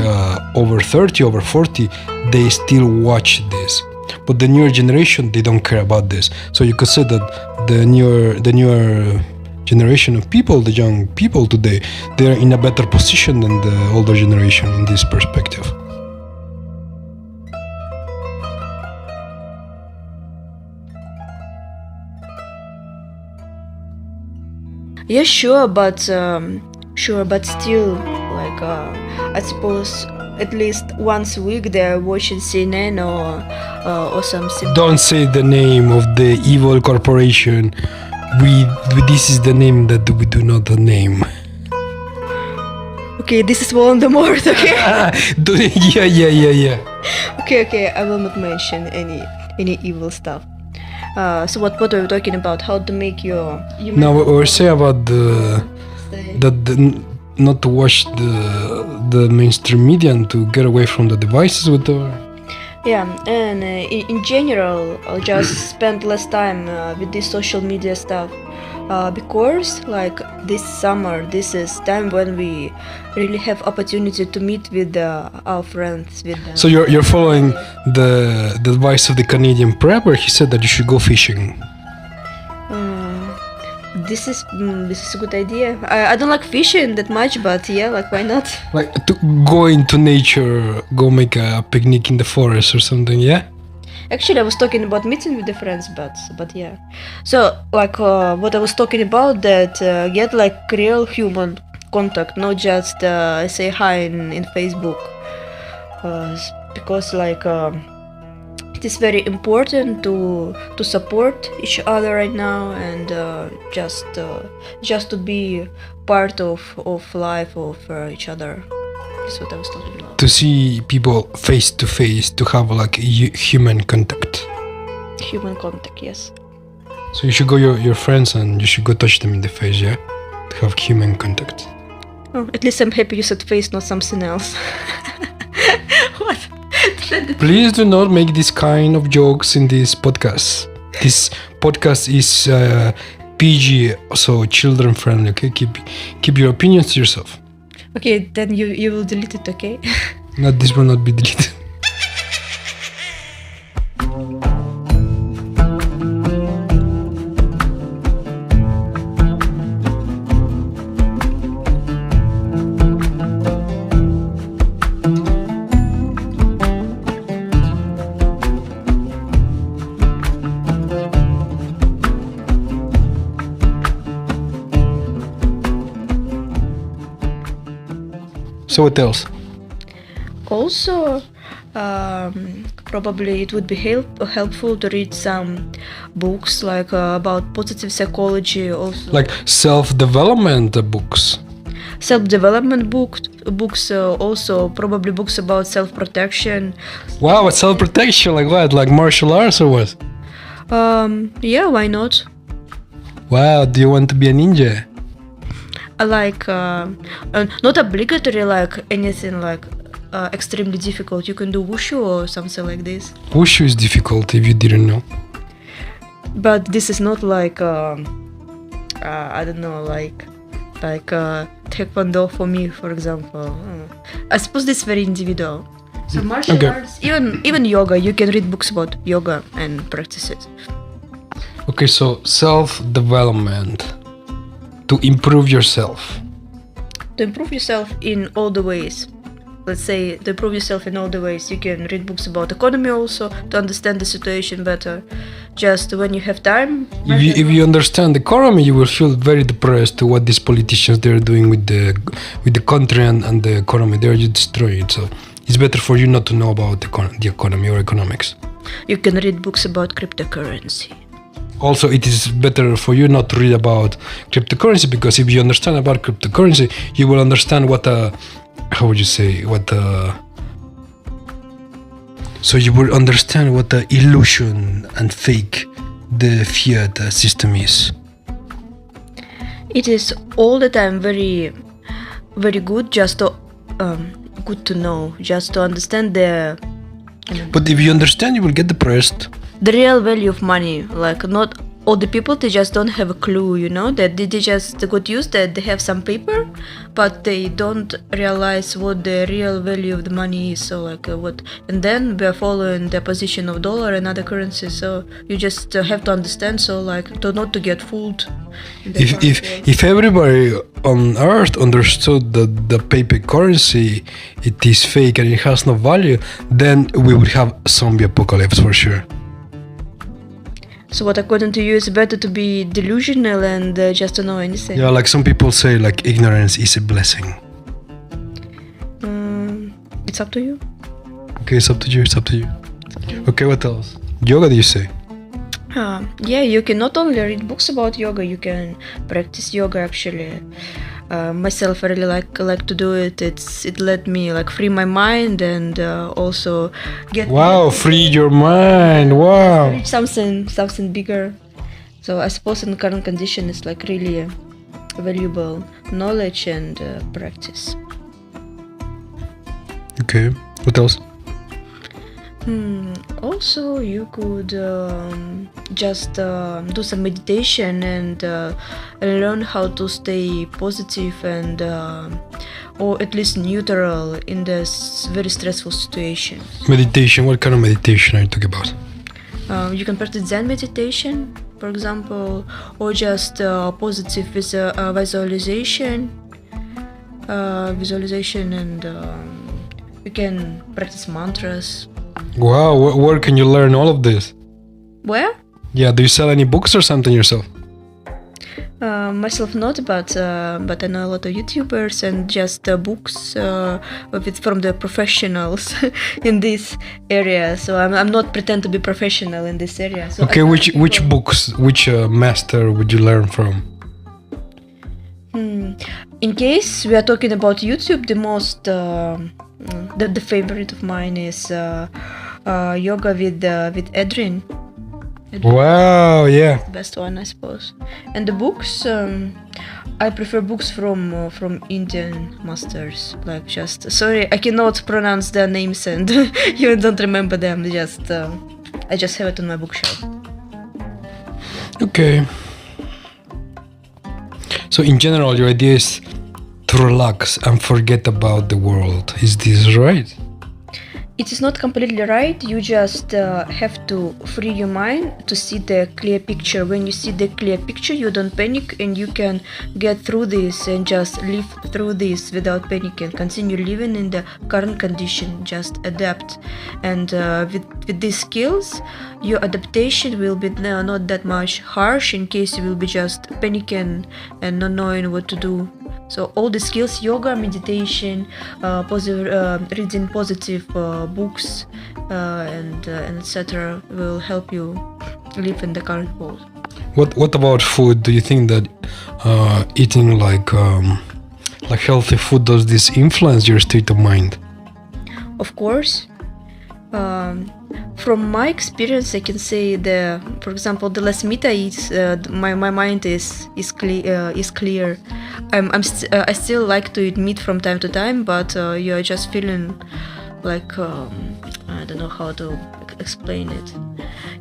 over 30, over 40, they still watch this. But the newer generation, they don't care about this. So you could say that the newer generation of people, the young people today, they're in a better position than the older generation in this perspective. Yeah, sure, but still, like I suppose at least once a week they're watching CNN or something. Don't say the name of the evil corporation. This is the name that we do not name. Okay, this is Voldemort. Okay. Yeah. Okay. I will not mention any evil stuff. So what are we talking about? How to make your Now we're saying about not to watch the mainstream media and to get away from the devices with the. Yeah, and in general, I'll just spend less time with this social media stuff because, like, this summer, this is time when we really have opportunity to meet with our friends. So you're following the advice of the Canadian prepper. He said that you should go fishing. This is a good idea. I don't like fishing that much, but yeah, like, why not? Like to go into nature, go make a picnic in the forest or something, yeah? Actually, I was talking about meeting with the friends, but yeah. So, like, what I was talking about, that get like real human contact, not just say hi in Facebook, because like it is very important to support each other right now, and just to be part of life of each other. That's what I was talking about. To see people face to face, to have like human contact. Human contact, yes. So you should go your friends and you should go touch them in the face, yeah? To have human contact. Oh, at least I'm happy you said face, not something else. What? Please do not make this kind of jokes in this podcast. This podcast is PG, so children friendly, okay? Keep your opinions to yourself. Okay, then you will delete it, okay? No, this will not be deleted. So what else? Also, probably it would be helpful to read some books like about positive psychology, also Like self-development books. self-development books, also probably books about self-protection. Wow, self-protection, like what? Like martial arts or what? Yeah, why not? Wow, do you want to be a ninja? Like not obligatory, like anything like extremely difficult. You can do wushu or something like this. Wushu is difficult if you didn't know. But this is not like I don't know, like taekwondo for me, for example. I suppose this is very individual. So martial arts, even yoga, you can read books about yoga and practice it. Okay, so self-development. To improve yourself. To improve yourself in all the ways. Let's say to improve yourself in all the ways. You can read books about economy also to understand the situation better. Just when you have time. If you understand the economy, you will feel very depressed to what these politicians they're doing with the country and the economy. They're just destroying it. So it's better for you not to know about the economy or economics. You can read books about cryptocurrency. Also, it is better for you not to read about cryptocurrency, because if you understand about cryptocurrency, you will understand so you will understand what the illusion and fake the fiat system is. It is all the time very, very good, just to good to know, just to understand But if you understand, you will get depressed. the real value of money, like not all the people, they just don't have a clue, that they just got used that they have some paper, but they don't realize what the real value of the money is. So what, and then we are following the position of dollar and other currencies. So you just have to understand, so not to get fooled. If everybody on Earth understood that the paper currency it is fake and it has no value, then we would have zombie apocalypse for sure. So what, according to you, is better to be delusional and just to know anything? Yeah, like some people say, like ignorance is a blessing. It's up to you. Okay, it's up to you. Okay, what else? Yoga, do you say? Yeah, you can not only read books about yoga, you can practice yoga actually. Myself, I really like to do it. It let me free my mind and also get free your mind. Wow, reach something bigger. So I suppose in current condition it's really valuable knowledge and practice. Okay, what else? Also, you could just do some meditation and learn how to stay positive and or at least neutral in this very stressful situation. Meditation, what kind of meditation are you talking about? You can practice Zen meditation, for example, or just positive visualization, and you can practice mantras. Wow, where can you learn all of this? Where? Yeah, do you sell any books or something yourself? Myself not, but I know a lot of YouTubers and just books from the professionals in this area. So I'm not pretend to be professional in this area. So okay, which books, which master would you learn from? In case we are talking about YouTube, the most the favorite of mine is yoga with Adrian. Wow, yeah. Best one, I suppose. And the books, I prefer books from Indian masters. Sorry, I cannot pronounce their names and even don't remember them. I just have it on my bookshelf. Okay. So in general, your idea is to relax and forget about the world. Is this right? It is not completely right. You just have to free your mind to see the clear picture. When you see the clear picture, you don't panic and you can get through this and just live through this without panicking. Continue living in the current condition, just adapt. And with these skills, your adaptation will be not that much harsh in case you will be just panicking and not knowing what to do. So all the skills, yoga, meditation, reading positive books, and etc. will help you live in the current world. What about food? Do you think that eating like healthy food, does this influence your state of mind? Of course. From my experience, I can say for example, the less meat I eat, my mind is clear. I still like to eat meat from time to time, but you are just feeling like I don't know how to explain it.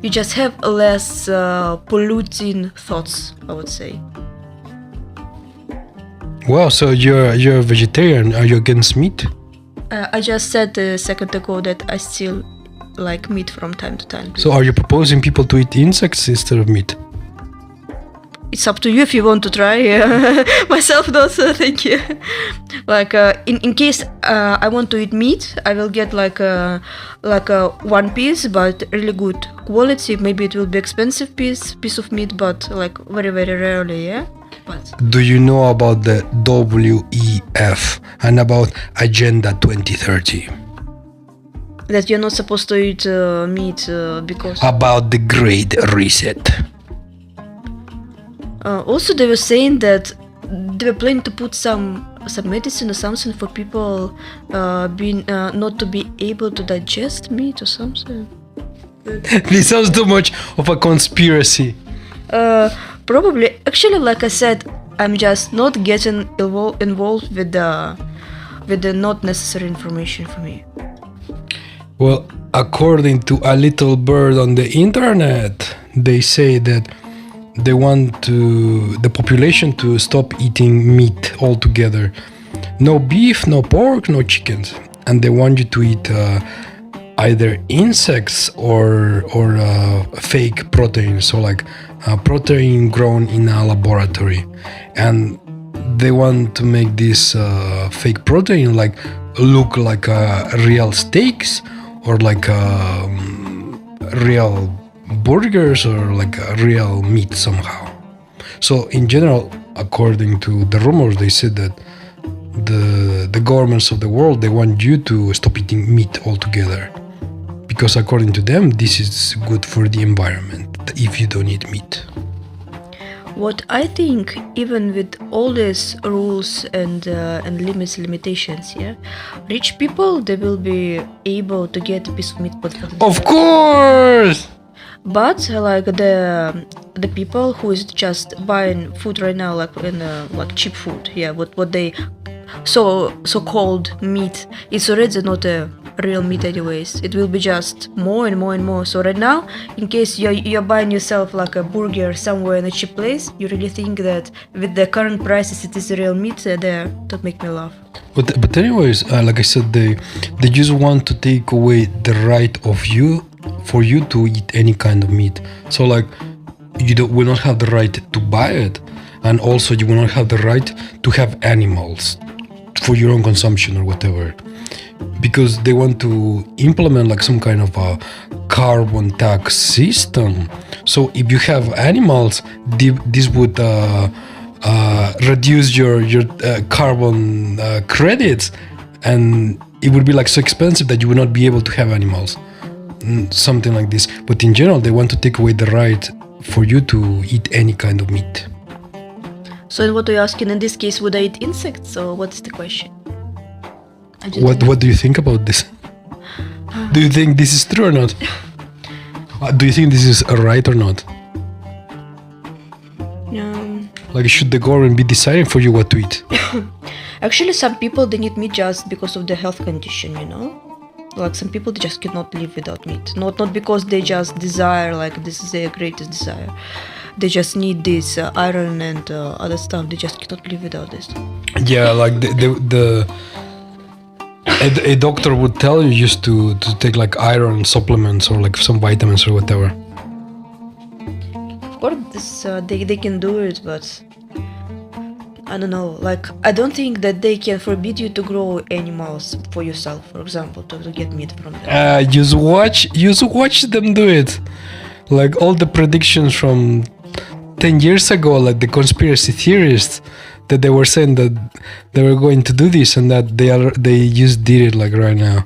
You just have less polluting thoughts, I would say. Wow, so you're a vegetarian. Are you against meat? I just said a second ago that I still like meat from time to time. So are you proposing people to eat insects instead of meat? It's up to you if you want to try. Myself not, thank you. In case I want to eat meat, I will get a one piece, but really good quality. Maybe it will be expensive piece of meat, but very, very rarely, yeah. But do you know about the WEF and about Agenda 2030? That you're not supposed to eat meat because... About the Great Reset. Also, they were saying that they were planning to put some medicine or something for people being not to be able to digest meat or something. This sounds too much of a conspiracy. Probably. Actually, like I said, I'm just not getting involved with the not necessary information for me. Well, according to a little bird on the internet, they say that they want the population to stop eating meat altogether. No beef, no pork, no chickens, and they want you to eat either insects or fake protein, so like protein grown in a laboratory, and they want to make this fake protein like look like real steaks or like real burgers or like real meat somehow. So in general, according to the rumors, they said that the governments of the world, they want you to stop eating meat altogether, because according to them this is good for the environment if you don't eat meat. What I think, even with all these rules and limitations, yeah, rich people, they will be able to get a piece of meat. Of course. But like the people who is just buying food right now, like in like cheap food, yeah, what they so called meat, it's already not a real meat anyways. It will be just more and more and more. So right now, in case you're buying yourself like a burger somewhere in a cheap place, you really think that with the current prices it is real meat there. Don't make me laugh. But anyways, like I said, they just want to take away the right of you for you to eat any kind of meat. So like you will not have the right to buy it, and also you will not have the right to have animals for your own consumption or whatever, because they want to implement like some kind of a carbon tax system. So if you have animals, this would reduce your carbon credits, and it would be like so expensive that you would not be able to have animals, something like this. But in general, they want to take away the right for you to eat any kind of meat. So what are you asking in this case? Would I eat insects, or what's the question? What do you think about this? Do you think this is true or not? Do you think this is right or not? Like, should the government be deciding for you what to eat? Actually, some people, they need meat just because of their health condition, you know? Like some people, they just cannot live without meat. Not because they just desire, like this is their greatest desire. They just need this iron and other stuff. They just cannot live without this. Yeah, like a doctor would tell you just to take like iron supplements or like some vitamins or whatever. Of course, this, they can do it, but I don't know. Like, I don't think that they can forbid you to grow animals for yourself, for example, to get meat from them. Just watch them do it. Like all the predictions from 10 years ago, like the conspiracy theorists, that they were saying that they were going to do this and that they just did it like right now.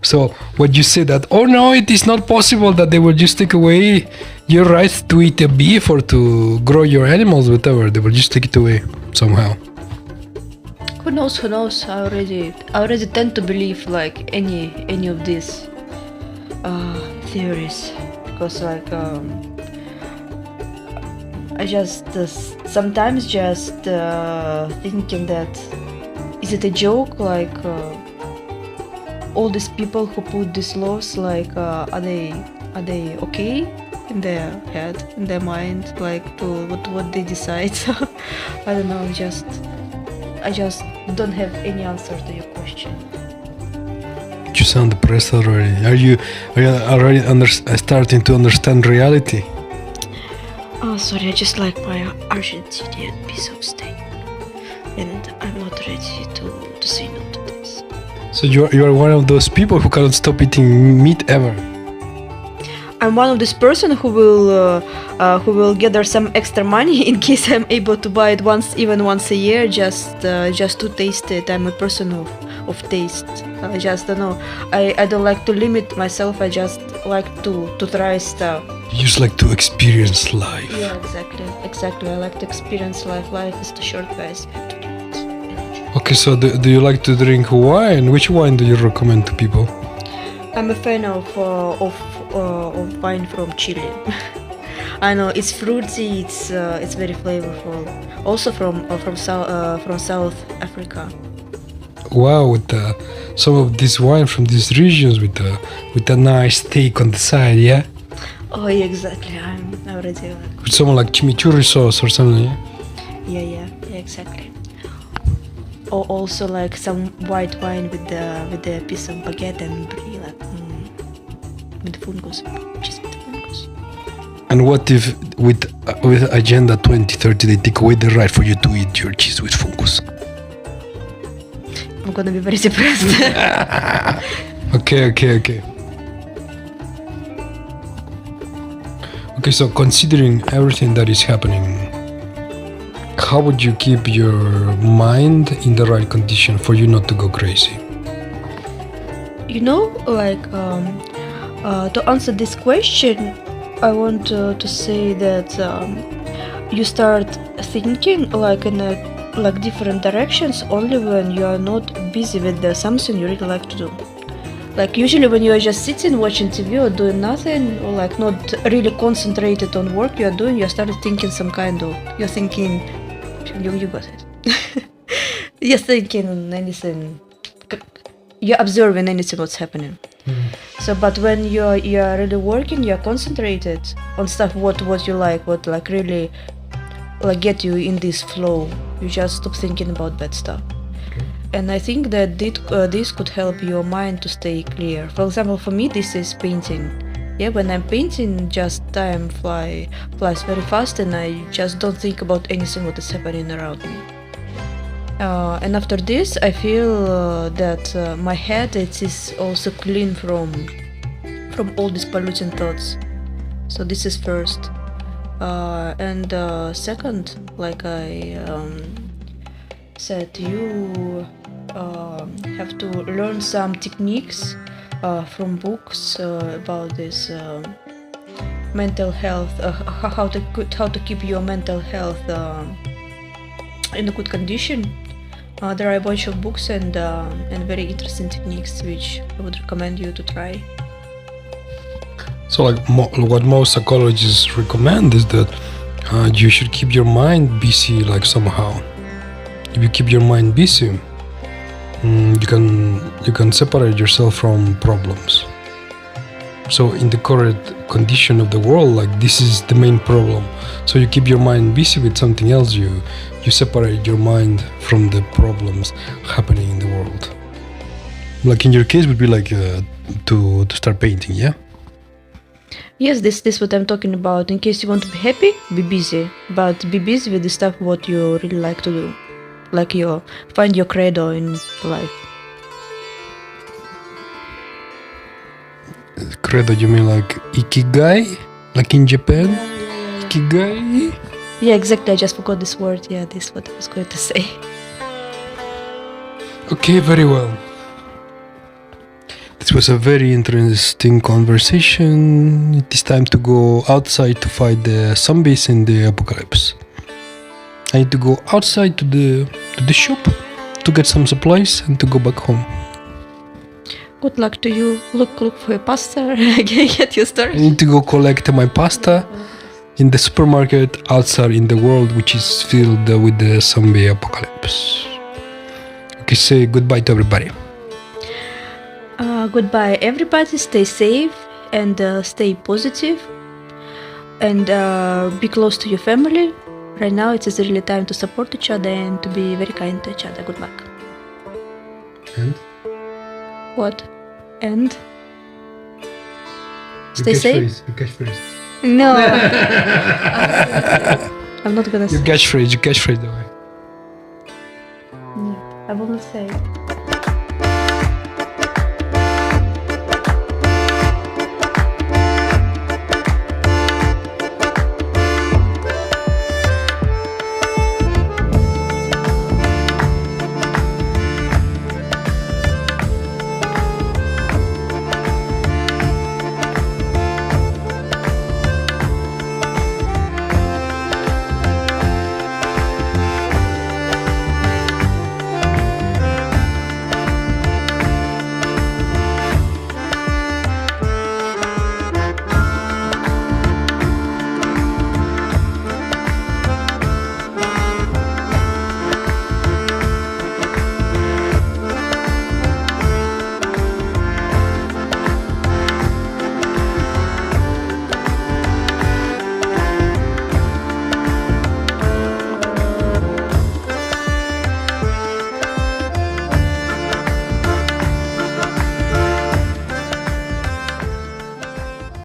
So what you say that, oh no, it is not possible that they will just take away your right to eat a beef or to grow your animals, whatever. They will just take it away somehow. Who knows? I already tend to believe like any of these theories, because like I just sometimes just thinking that, is it a joke? Like all these people who put these laws, like are they okay in their head, in their mind, like to what they decide? I don't know. I just don't have any answer to your question. You sound depressed already. Are you already starting to understand reality? Oh, sorry, I just like my Argentinian piece of steak, and I'm not ready to say no to this. So you are one of those people who cannot stop eating meat ever. I'm one of this person who will gather some extra money in case I'm able to buy it once a year, just to taste it. I'm a person of taste. I just don't know. I don't like to limit myself. I just like to try stuff. You just like to experience life. Yeah, exactly. I like to experience life. Life is too short, guys. We have to do it. Okay, so do you like to drink wine? Which wine do you recommend to people? I'm a fan of wine from Chile. I know it's fruity. It's very flavorful. Also from South Africa. Wow, with some of this wine from these regions with a nice steak on the side, yeah. Oh, yeah, exactly. I already. With someone like chimichurri sauce or something. Yeah? Yeah, exactly. Or also like some white wine with the piece of baguette and brie, like with the fungus, just with the fungus. And what if with Agenda 2030 they take away the right for you to eat your cheese with fungus? I'm gonna be very depressed. Okay. Okay, so considering everything that is happening, how would you keep your mind in the right condition for you not to go crazy? You know, like to answer this question, I want to say that you start thinking like in like different directions only when you are not busy with something you really like to do. Like usually when you are just sitting watching TV or doing nothing, or like not really concentrated on work you are doing, you start thinking you're thinking you got it. You're thinking anything, you're observing anything what's happening. So but when you are really working, you're concentrated on stuff what you like, what like really like get you in this flow. You just stop thinking about bad stuff. And I think that this could help your mind to stay clear. For example, for me, this is painting. Yeah, when I'm painting, just time flies very fast, and I just don't think about anything what is happening around me. And after this, I feel that my head it is also clean from all these polluting thoughts. So this is first. And second, like I said, you have to learn some techniques from books about this mental health, how to keep your mental health in a good condition. There are a bunch of books and very interesting techniques which I would recommend you to try. So like what most psychologists recommend is that you should keep your mind busy like somehow. If you keep your mind busy, you can separate yourself from problems. So in the current condition of the world, like this is the main problem. So you keep your mind busy with something else, you separate your mind from the problems happening in the world. Like in your case would be like to start painting, yeah? Yes, this is what I'm talking about. In case you want to be happy, be busy. But be busy with the stuff what you really like to do. Like find your credo in life. Credo, you mean like ikigai? Like in Japan? Ikigai? Yeah, exactly. I just forgot this word. Yeah, this is what I was going to say. Okay, very well. This was a very interesting conversation. It is time to go outside to fight the zombies in the apocalypse. I need to go outside to the shop to get some supplies and to go back home. Good luck to you. Look for your pasta. Get your storage. I need to go collect my pasta in the supermarket outside in the world which is filled with the zombie apocalypse. Okay, say goodbye to everybody. Goodbye everybody. Stay safe and stay positive and be close to your family. Right now it is really time to support each other and to be very kind to each other. Good luck. And? What? And? Stay safe? You catch phrase. No. I'm not gonna say. You catch phrase the way. I will not say it.